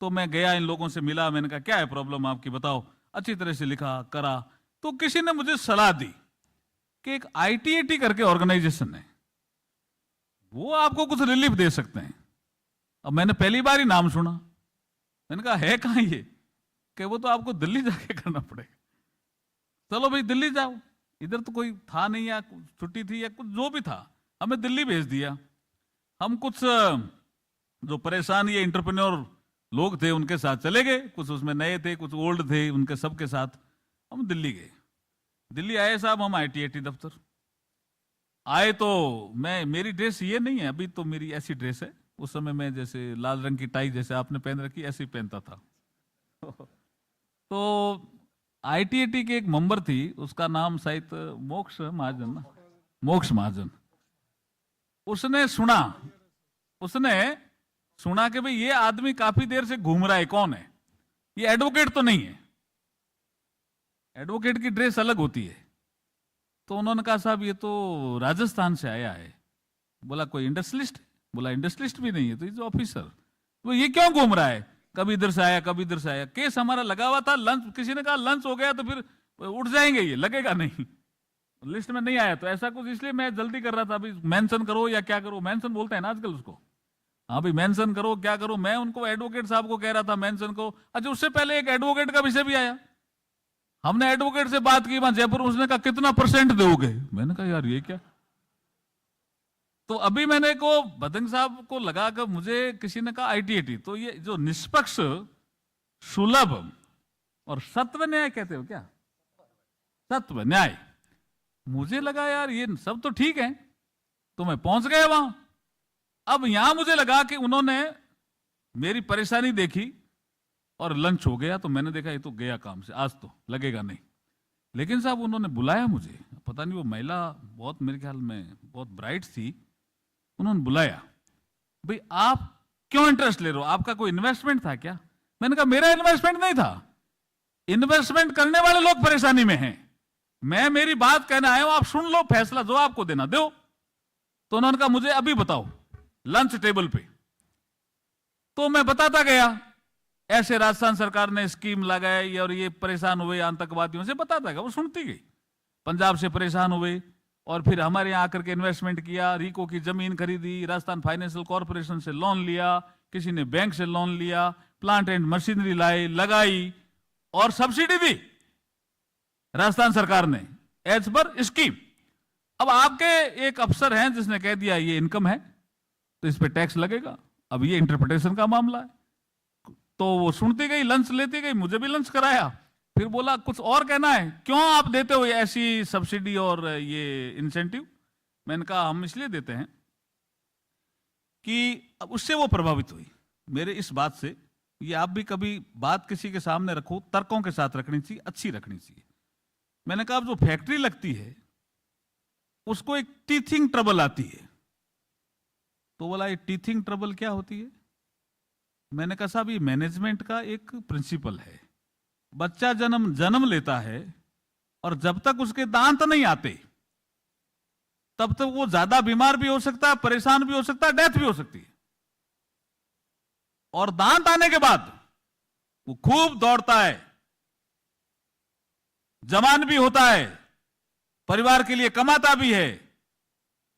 तो मैं गया, इन लोगों से मिला, मैंने कहा क्या है प्रॉब्लम आपकी बताओ। अच्छी तरह से लिखा करा। तो किसी ने मुझे सलाह दी कि एक ITAT करके ऑर्गेनाइजेशन है, वो आपको कुछ रिलीफ दे सकते हैं। अब मैंने पहली बार ही नाम सुना। मैंने कहा है कहां ये? कि वो तो आपको दिल्ली जाके करना पड़ेगा। चलो भाई दिल्ली जाओ, इधर तो कोई था नहीं, या छुट्टी थी या कुछ जो भी था, हमें दिल्ली भेज दिया। हम कुछ जो परेशान ये एंटरप्रेन्योर लोग थे उनके साथ चले गए, कुछ उसमें नए थे कुछ ओल्ड थे, उनके सबके साथ। हम दिल्ली गए। दिल्ली आए साहब, हम ITAT दफ्तर आए तो मेरी ड्रेस ये नहीं है, अभी तो मेरी ऐसी ड्रेस है, उस समय मैं जैसे लाल रंग की टाई जैसे आपने पहन रखी ऐसे ही पहनता था। तो ITAT के एक मेंबर थी, उसका नाम शायद मोक्ष महाजन ना, मोक्ष महाजन। उसने सुना कि भाई ये आदमी काफी देर से घूम रहा है, कौन है ये? एडवोकेट तो नहीं है, एडवोकेट की ड्रेस अलग होती है। तो उन्होंने कहा साहब ये तो राजस्थान से आया है। बोला कोई इंडस्ट्रियलिस्ट? बोला इंडस्ट्रियलिस्ट भी नहीं है, तो इज ऑफिसर। तो ये क्यों घूम रहा है, कभी इधर से आया कभी इधर से आया? केस हमारा लगा हुआ था, लंच किसी ने कहा लंच हो गया तो फिर उठ जाएंगे, ये लगेगा नहीं, लिस्ट में नहीं आया। तो ऐसा कुछ, इसलिए मैं जल्दी कर रहा था, अभी मेंशन करो या क्या करो, मेंशन बोलते हैं ना आजकल उसको, हाँ भाई मेंशन करो क्या करो। मैं उनको एडवोकेट साहब को कह रहा था मेंशन को। अच्छा, उससे पहले एक एडवोकेट का विषय भी आया, हमने एडवोकेट से बात की वहां जयपुर, उसने कहा कितना % दोगे? मैंने कहा यार ये क्या। तो अभी मैंने को बदंग साहब को लगा कि मुझे किसी ने कहा ITAT, तो ये जो निष्पक्ष, सुलभ और सत्व न्याय कहते हो क्या, सत्व न्याय, मुझे लगा यार ये सब तो ठीक है, तो मैं पहुंच गया वहां। अब यहां मुझे लगा कि उन्होंने मेरी परेशानी देखी और लंच हो गया, तो मैंने देखा ये तो गया काम से, आज तो लगेगा नहीं। लेकिन साहब उन्होंने बुलाया मुझे, पता नहीं वो महिला बहुत मेरे ख्याल में बहुत ब्राइट थी, उन्होंने बुलाया, भाई आप क्यों इंटरेस्ट ले रहे हो, आपका कोई इन्वेस्टमेंट था क्या? मैंने कहा मेरा इन्वेस्टमेंट नहीं था, इन्वेस्टमेंट करने वाले लोग परेशानी में हैं, मैं मेरी बात कहने आया हूं, आप सुन लो, फैसला जो आपको देना दो। तो उन्होंने कहा मुझे अभी बताओ लंच टेबल पे। तो मैं बताता गया, ऐसे राजस्थान सरकार ने स्कीम लगाई और ये परेशान हुए आतंकवादियों से, बताता गया, वो सुनती गई। पंजाब से परेशान हुए और फिर हमारे यहाँ आकर के इन्वेस्टमेंट किया, रिको की जमीन खरीदी, राजस्थान फाइनेंशियल कॉर्पोरेशन से लोन लिया, किसी ने बैंक से लोन लिया, प्लांट एंड मशीनरी लाए, लगाई और सब्सिडी दी राजस्थान सरकार ने एज पर स्कीम। अब आपके एक अफसर हैं जिसने कह दिया ये इनकम है तो इस पे टैक्स लगेगा। अब ये इंटरप्रिटेशन का मामला है। तो वो सुनती गई, लंच लेती गई, मुझे भी लंच कराया, फिर बोला कुछ और कहना है, क्यों आप देते हो ऐसी सब्सिडी और ये इंसेंटिव? मैंने कहा हम इसलिए देते हैं कि अब उससे वो प्रभावित हुई मेरे इस बात से। ये आप भी कभी बात किसी के सामने रखो, तर्कों के साथ रखनी चाहिए, अच्छी रखनी चाहिए। मैंने कहा अब जो फैक्ट्री लगती है उसको एक टीथिंग ट्रबल आती है। तो बोला ये टीथिंग ट्रबल क्या होती है? मैंने कहा साहब ये मैनेजमेंट का एक प्रिंसिपल है। बच्चा जन्म लेता है और जब तक उसके दांत नहीं आते तब तक वो ज्यादा बीमार भी हो सकता है, परेशान भी हो सकता है, डेथ भी हो सकती है। और दांत आने के बाद वो खूब दौड़ता है, जवान भी होता है, परिवार के लिए कमाता भी है।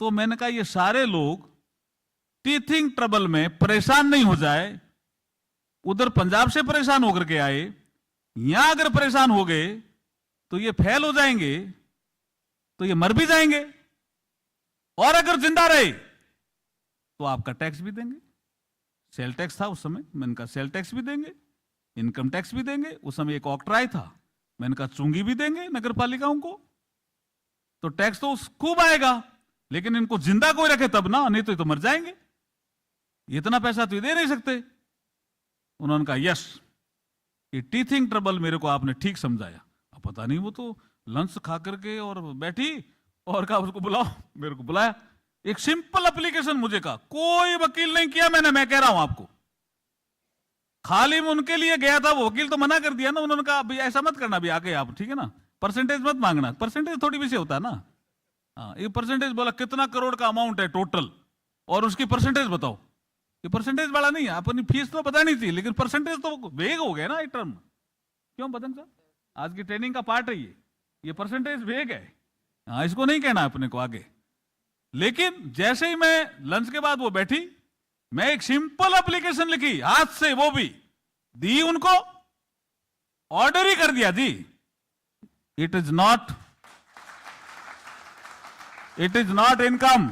तो मैंने कहा ये सारे लोग टीथिंग ट्रबल में परेशान नहीं हो जाए। उधर पंजाब से परेशान होकर के आए, यहां अगर परेशान हो गए तो ये फेल हो जाएंगे, तो ये मर भी जाएंगे। और अगर जिंदा रहे तो आपका टैक्स भी देंगे। सेल टैक्स था उस समय, मैंने कहा सेल टैक्स भी देंगे, इनकम टैक्स भी देंगे। उस समय एक ऑक्ट्राई था, मैंने कहा चुंगी भी देंगे नगर पालिकाओं को। तो टैक्स तो खूब आएगा, लेकिन इनको जिंदा कोई रखे तब ना, नहीं तो ये तो मर जाएंगे। इतना पैसा तो ये दे नहीं सकते। उन्होंने कहा यस, ये टीथिंग ट्रबल मेरे को आपने ठीक समझाया। अब पता नहीं वो तो लंच खा करके और बैठी और कहा उसको बुलाओ, मेरे को बुलाया। एक सिंपल एप्लीकेशन मुझे कहा, कोई वकील नहीं किया मैंने, मैं कह रहा हूं आपको। खाली मैं उनके लिए गया था, वो वकील तो मना कर दिया ना। उन्होंने कहा भाई ऐसा मत करना, भी आगे आप ठीक है ना, परसेंटेज मत मांगना। परसेंटेज थोड़ी विषय होता है ना। हाँ, ये परसेंटेज बोला कितना करोड़ का अमाउंट है टोटल और उसकी परसेंटेज बताओ। ये परसेंटेज वाला नहीं है, अपनी फीस तो बतानी चाहिए, लेकिन परसेंटेज तो वेग हो गया ना एक टर्म। क्यों बदन साहब, आज की ट्रेनिंग का पार्ट है ये परसेंटेज वेग है। हाँ, इसको नहीं कहना अपने को आगे। लेकिन जैसे ही मैं लंच के बाद वो बैठी, मैं एक सिंपल एप्लीकेशन लिखी हाथ से, वो भी दी उनको, ऑर्डर ही कर दिया जी। It is not income,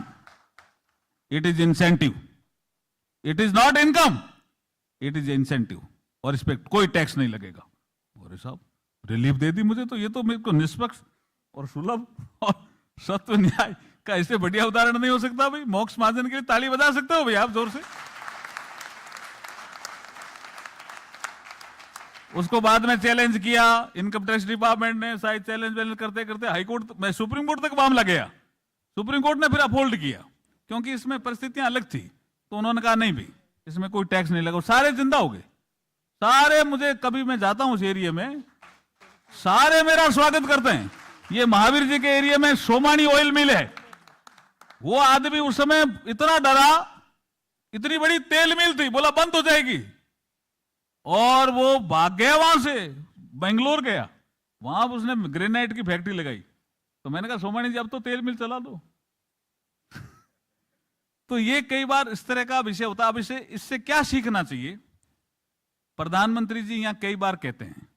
it is incentive. It is not income, it is incentive. और इस पर कोई टैक्स नहीं लगेगा। अरे साहब रिलीफ दे दी मुझे, तो ये तो मेरे को निष्पक्ष और सुलभ और सत्व न्याय का इससे बढ़िया उदाहरण नहीं हो सकता भाई। मोक्ष महाजन के लिए ताली बजा सकते हो भाई आप जोर से। उसको बाद में चैलेंज किया इनकम टैक्स डिपार्टमेंट ने, शायद चैलेंज करते करते हाईकोर्ट में, सुप्रीम कोर्ट तक मामला गया। सुप्रीम कोर्ट ने फिर अपहोल्ड किया क्योंकि इसमें परिस्थितियां अलग थी, तो उन्होंने कहा नहीं भाई इसमें कोई टैक्स नहीं लगा। सारे जिंदा हो गए, सारे, मुझे कभी मैं जाता हूं उस एरिया में, सारे मेरा स्वागत करते हैं। ये महावीर जी के एरिया में सोमानी ऑयल मिल है, वो आदमी उस समय इतना डरा, इतनी बड़ी तेल मिल थी, बोला बंद हो जाएगी, और वो भाग गया वहां से, बेंगलोर गया, वहां उसने ग्रेनाइट की फैक्ट्री लगाई। तो मैंने कहा सोमानी जी अब तो तेल मिल चला दो। तो ये कई बार इस तरह का विषय होता है। अब इससे क्या सीखना चाहिए? प्रधानमंत्री जी यहां कई बार कहते हैं,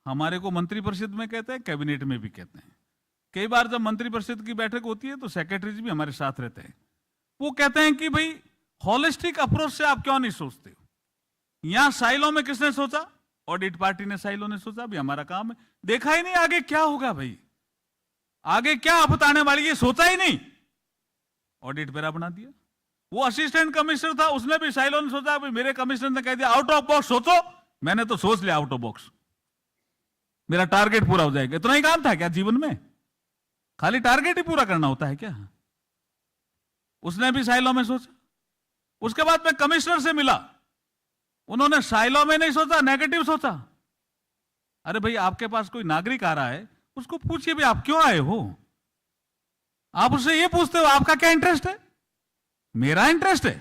हमारे को मंत्रिपरिषद में कहते हैं, कैबिनेट में भी कहते हैं। कई बार जब मंत्रिपरिषद की बैठक होती है तो सेक्रेटरी जी भी हमारे साथ रहते हैं, वो कहते हैं कि भाई होलिस्टिक अप्रोच से आप क्यों नहीं सोचते हो? यहां साइलो में किसने सोचा? ऑडिट पार्टी ने, साइलो ने सोचा भी हमारा काम है, देखा ही नहीं आगे क्या होगा भाई, आगे क्या आफत आने वाली है, सोचा ही नहीं, ऑडिट पेरा बना दिया। वो असिस्टेंट कमिश्नर था, उसने भी, साइलो ने सोचा भाई, मेरे कमिश्नर ने कह दिया आउट ऑफ बॉक्स सोचो, मैंने तो सोच लिया आउट ऑफ बॉक्स, मेरा टारगेट पूरा हो जाएगा। इतना ही काम था क्या जीवन में? खाली टारगेट ही पूरा करना होता है क्या? उसने भी साइलो में सोचा। उसके बाद मैं कमिश्नर से मिला, उन्होंने साइलो में नहीं सोचा, नेगेटिव सोचा। अरे भाई आपके पास कोई नागरिक आ रहा है, उसको पूछिए भी आप क्यों आए हो? आप उससे ये पूछते हो आपका क्या इंटरेस्ट है? मेरा इंटरेस्ट है?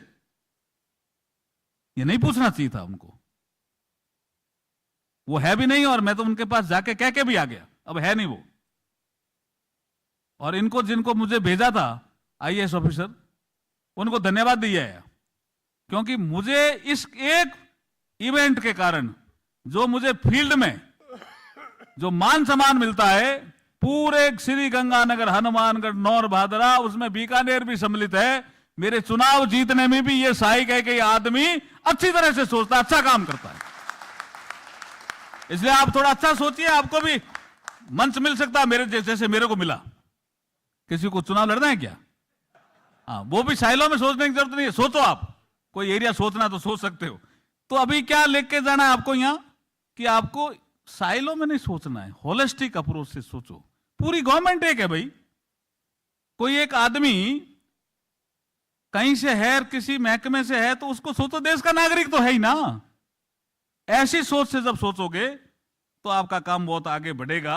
ये नहीं पूछना चाहिए था उनको। वो है भी नहीं, और मैं तो उनके पास जाके कह के भी आ गया, अब है नहीं वो। और इनको, जिनको मुझे भेजा था आईएएस ऑफिसर, उनको धन्यवाद दिया है, क्योंकि मुझे इस एक इवेंट के कारण जो मुझे फील्ड में जो मान सम्मान मिलता है, पूरे श्री गंगानगर, हनुमानगढ़, नौर भादरा, उसमें बीकानेर भी सम्मिलित है, मेरे चुनाव जीतने में भी ये सहायक है कि ये आदमी अच्छी तरह से सोचता है, अच्छा काम करता है। इसलिए आप थोड़ा अच्छा सोचिए, आपको भी मंच मिल सकता है मेरे जैसे मेरे को मिला। किसी को चुनाव लड़ना है क्या? हाँ, वो भी साइलो में सोचने की जरूरत नहीं है, सोचो आप, कोई एरिया सोचना तो सोच सकते हो। तो अभी क्या लेके जाना है आपको यहां, कि आपको साइलो में नहीं सोचना है, होलिस्टिक अप्रोच से सोचो। पूरी गवर्नमेंट एक है भाई, कोई एक आदमी कहीं से है, किसी महकमे से है, तो उसको सोचो देश का नागरिक तो है ही ना। ऐसी सोच से जब सोचोगे तो आपका काम बहुत आगे बढ़ेगा।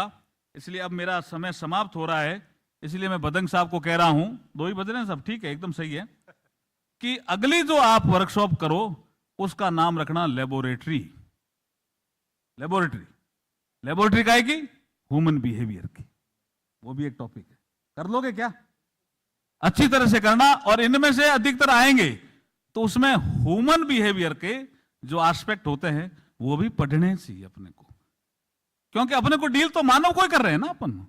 इसलिए अब मेरा समय समाप्त हो रहा है, इसलिए मैं बदंग साहब को कह रहा हूं, 2 ही बज रहे हैं सब, ठीक है, एकदम सही है, कि अगली जो आप वर्कशॉप करो उसका नाम रखना लेबोरेटरी। लेबोरेटरी, लेबोरेटरी का है कि ह्यूमन बिहेवियर की, वो भी एक टॉपिक है। कर लोगे क्या? अच्छी तरह से करना, और इनमें से अधिकतर आएंगे तो उसमें ह्यूमन बिहेवियर के जो एस्पेक्ट होते हैं वो भी पढ़ने चाहिए अपने को, क्योंकि अपने को डील तो मानव को ही कर रहे हैं ना अपन।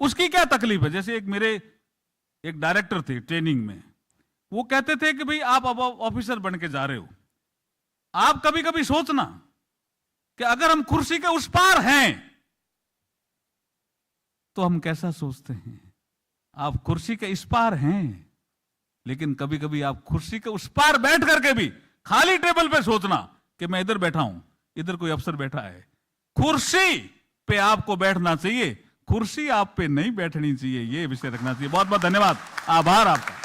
उसकी क्या तकलीफ है? जैसे मेरे एक डायरेक्टर थे ट्रेनिंग में, वो कहते थे कि भाई आप अब ऑफिसर बन के जा रहे हो, आप कभी कभी सोचना कि अगर हम कुर्सी के उस पार हैं तो हम कैसा सोचते हैं। आप कुर्सी के इस पार हैं, लेकिन कभी कभी आप कुर्सी के उस पार बैठ करके भी खाली टेबल पे सोचना कि मैं इधर बैठा हूं, इधर कोई अफसर बैठा है। कुर्सी पे आपको बैठना चाहिए, कुर्सी आप पे नहीं बैठनी चाहिए, ये विषय रखना चाहिए। बहुत बहुत धन्यवाद, आभार आपका।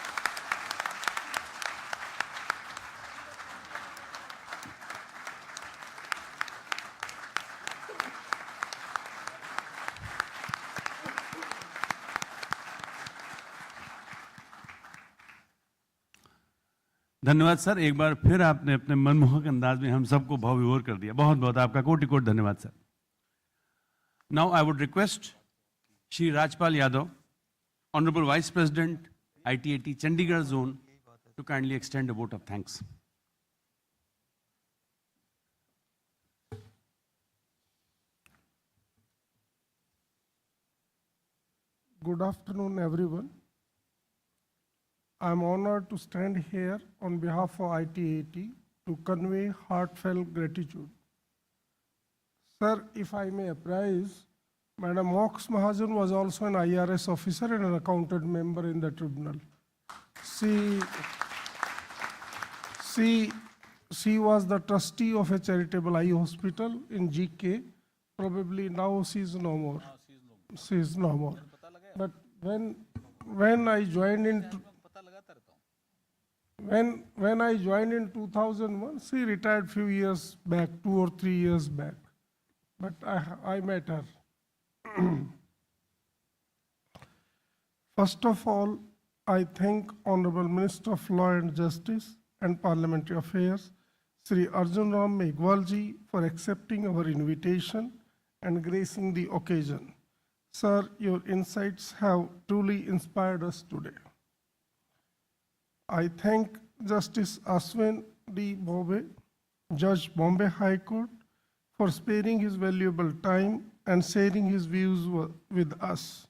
धन्यवाद सर, एक बार फिर आपने अपने मनमोहक अंदाज में हम सबको भावविभोर कर दिया। बहुत बहुत आपका कोटि कोटि धन्यवाद sir. Now I would request Shri Rajpal Yadav, honourable vice president ITAT Chandigarh zone, to kindly extend a vote of thanks. Good afternoon, everyone. I am honored to stand here on behalf of ITAT to convey heartfelt gratitude. Sir, if I may apprise, Madam Mox Mahajan was also an IRS officer and an accountant member in the tribunal. She was the trustee of a charitable eye hospital in GK. Probably now she is no more. She is no more. But when I joined in when I joined in 2001, she retired few years back, 2 or 3 years back. But I met her. First of all, I thank Honorable Minister of Law and Justice and Parliamentary Affairs, Sri Arjun Ram Meghwalji, for accepting our invitation and gracing the occasion. Sir, your insights have truly inspired us today. I thank Justice Ashwin D. Bhub, Judge Bombay High Court, for sparing his valuable time and sharing his views with us.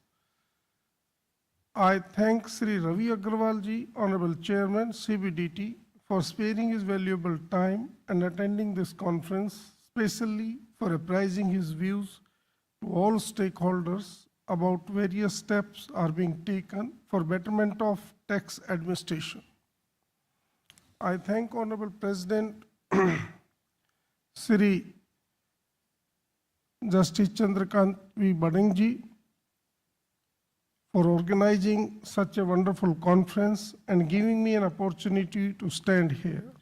I thank Sri Ravi Agrawalji, Honorable Chairman, CBDT, for sparing his valuable time and attending this conference, especially for apprising his views to all stakeholders about various steps are being taken for betterment of tax administration. I thank Honorable President Sri Justice Chandrakant V. Badingji for organizing such a wonderful conference and giving me an opportunity to stand here.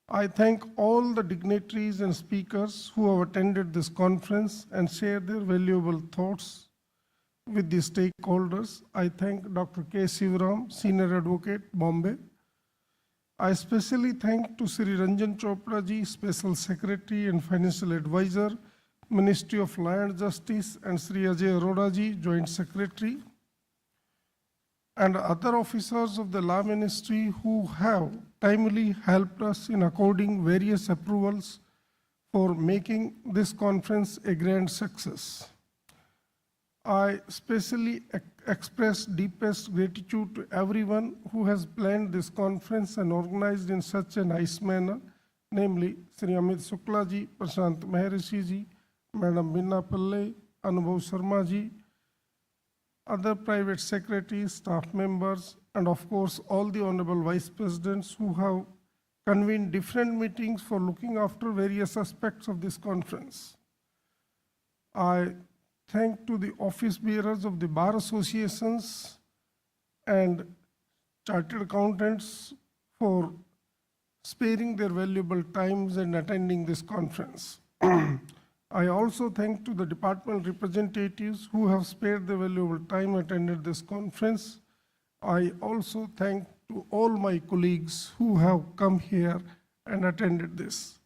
I thank all the dignitaries and speakers who have attended this conference and shared their valuable thoughts with the stakeholders. I thank Dr. K. Shivaram, Senior Advocate, Bombay. I especially thank to Sri Ranjan Chopra ji, Special Secretary and Financial Advisor, Ministry of Law and Justice, and Sri Ajay Arora ji, Joint Secretary, and other officers of the Law Ministry who have timely helped us in according various approvals for making this conference a grand success. I especially express deepest gratitude to everyone who has planned this conference and organized in such a nice manner, namely Sri Amit Shukla ji, Prashant Maharishi ji, Madam Binna Pillai, Anubhav Sharma ji, other private secretaries, staff members, and of course all the honorable vice presidents who have convened different meetings for looking after various aspects of this conference. I thank to the office bearers of the bar associations and chartered accountants for sparing their valuable times and attending this conference. I also thank to the department representatives who have spared their valuable time and attended this conference. I also thank to all my colleagues who have come here and attended this.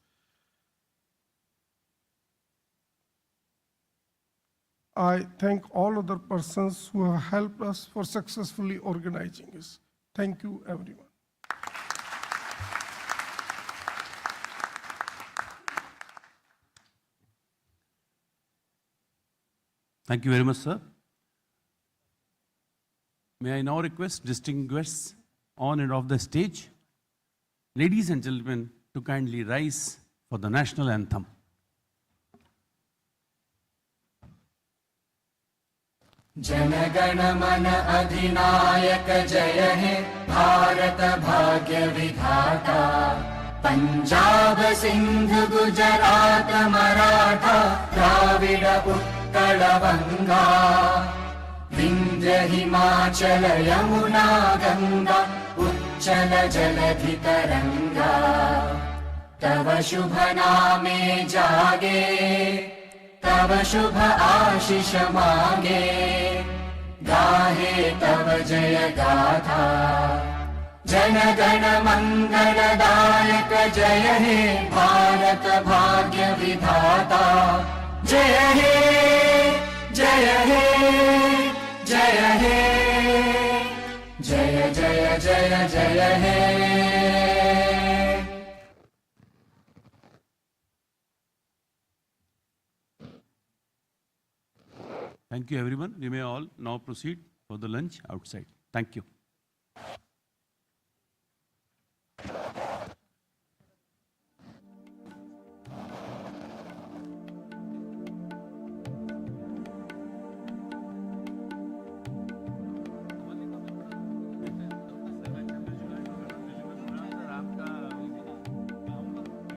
I thank all other persons who have helped us for successfully organizing this. Thank you, everyone. Thank you very much, sir. May I now request distinguished guests on and off the stage, ladies and gentlemen, to kindly rise for the national anthem. जनगण मन अधिनायक जय हे भारत भाग्य विधाता पंजाब सिंध गुजरात मराठा द्राविड उत्कल बंगा विंध्य हिमाचल यमुना गंगा उच्चल जलधि तरंगा तव शुभ नामे जागे तव शुभ आशीष मांगे गाहे तव जय गाथा जन गण मंगलदायक जय हे भारत भाग्य विधाता जय हे जय हे जय हे जय जय जय जय हे। Thank you, everyone. We may all now proceed for the lunch outside. Thank you.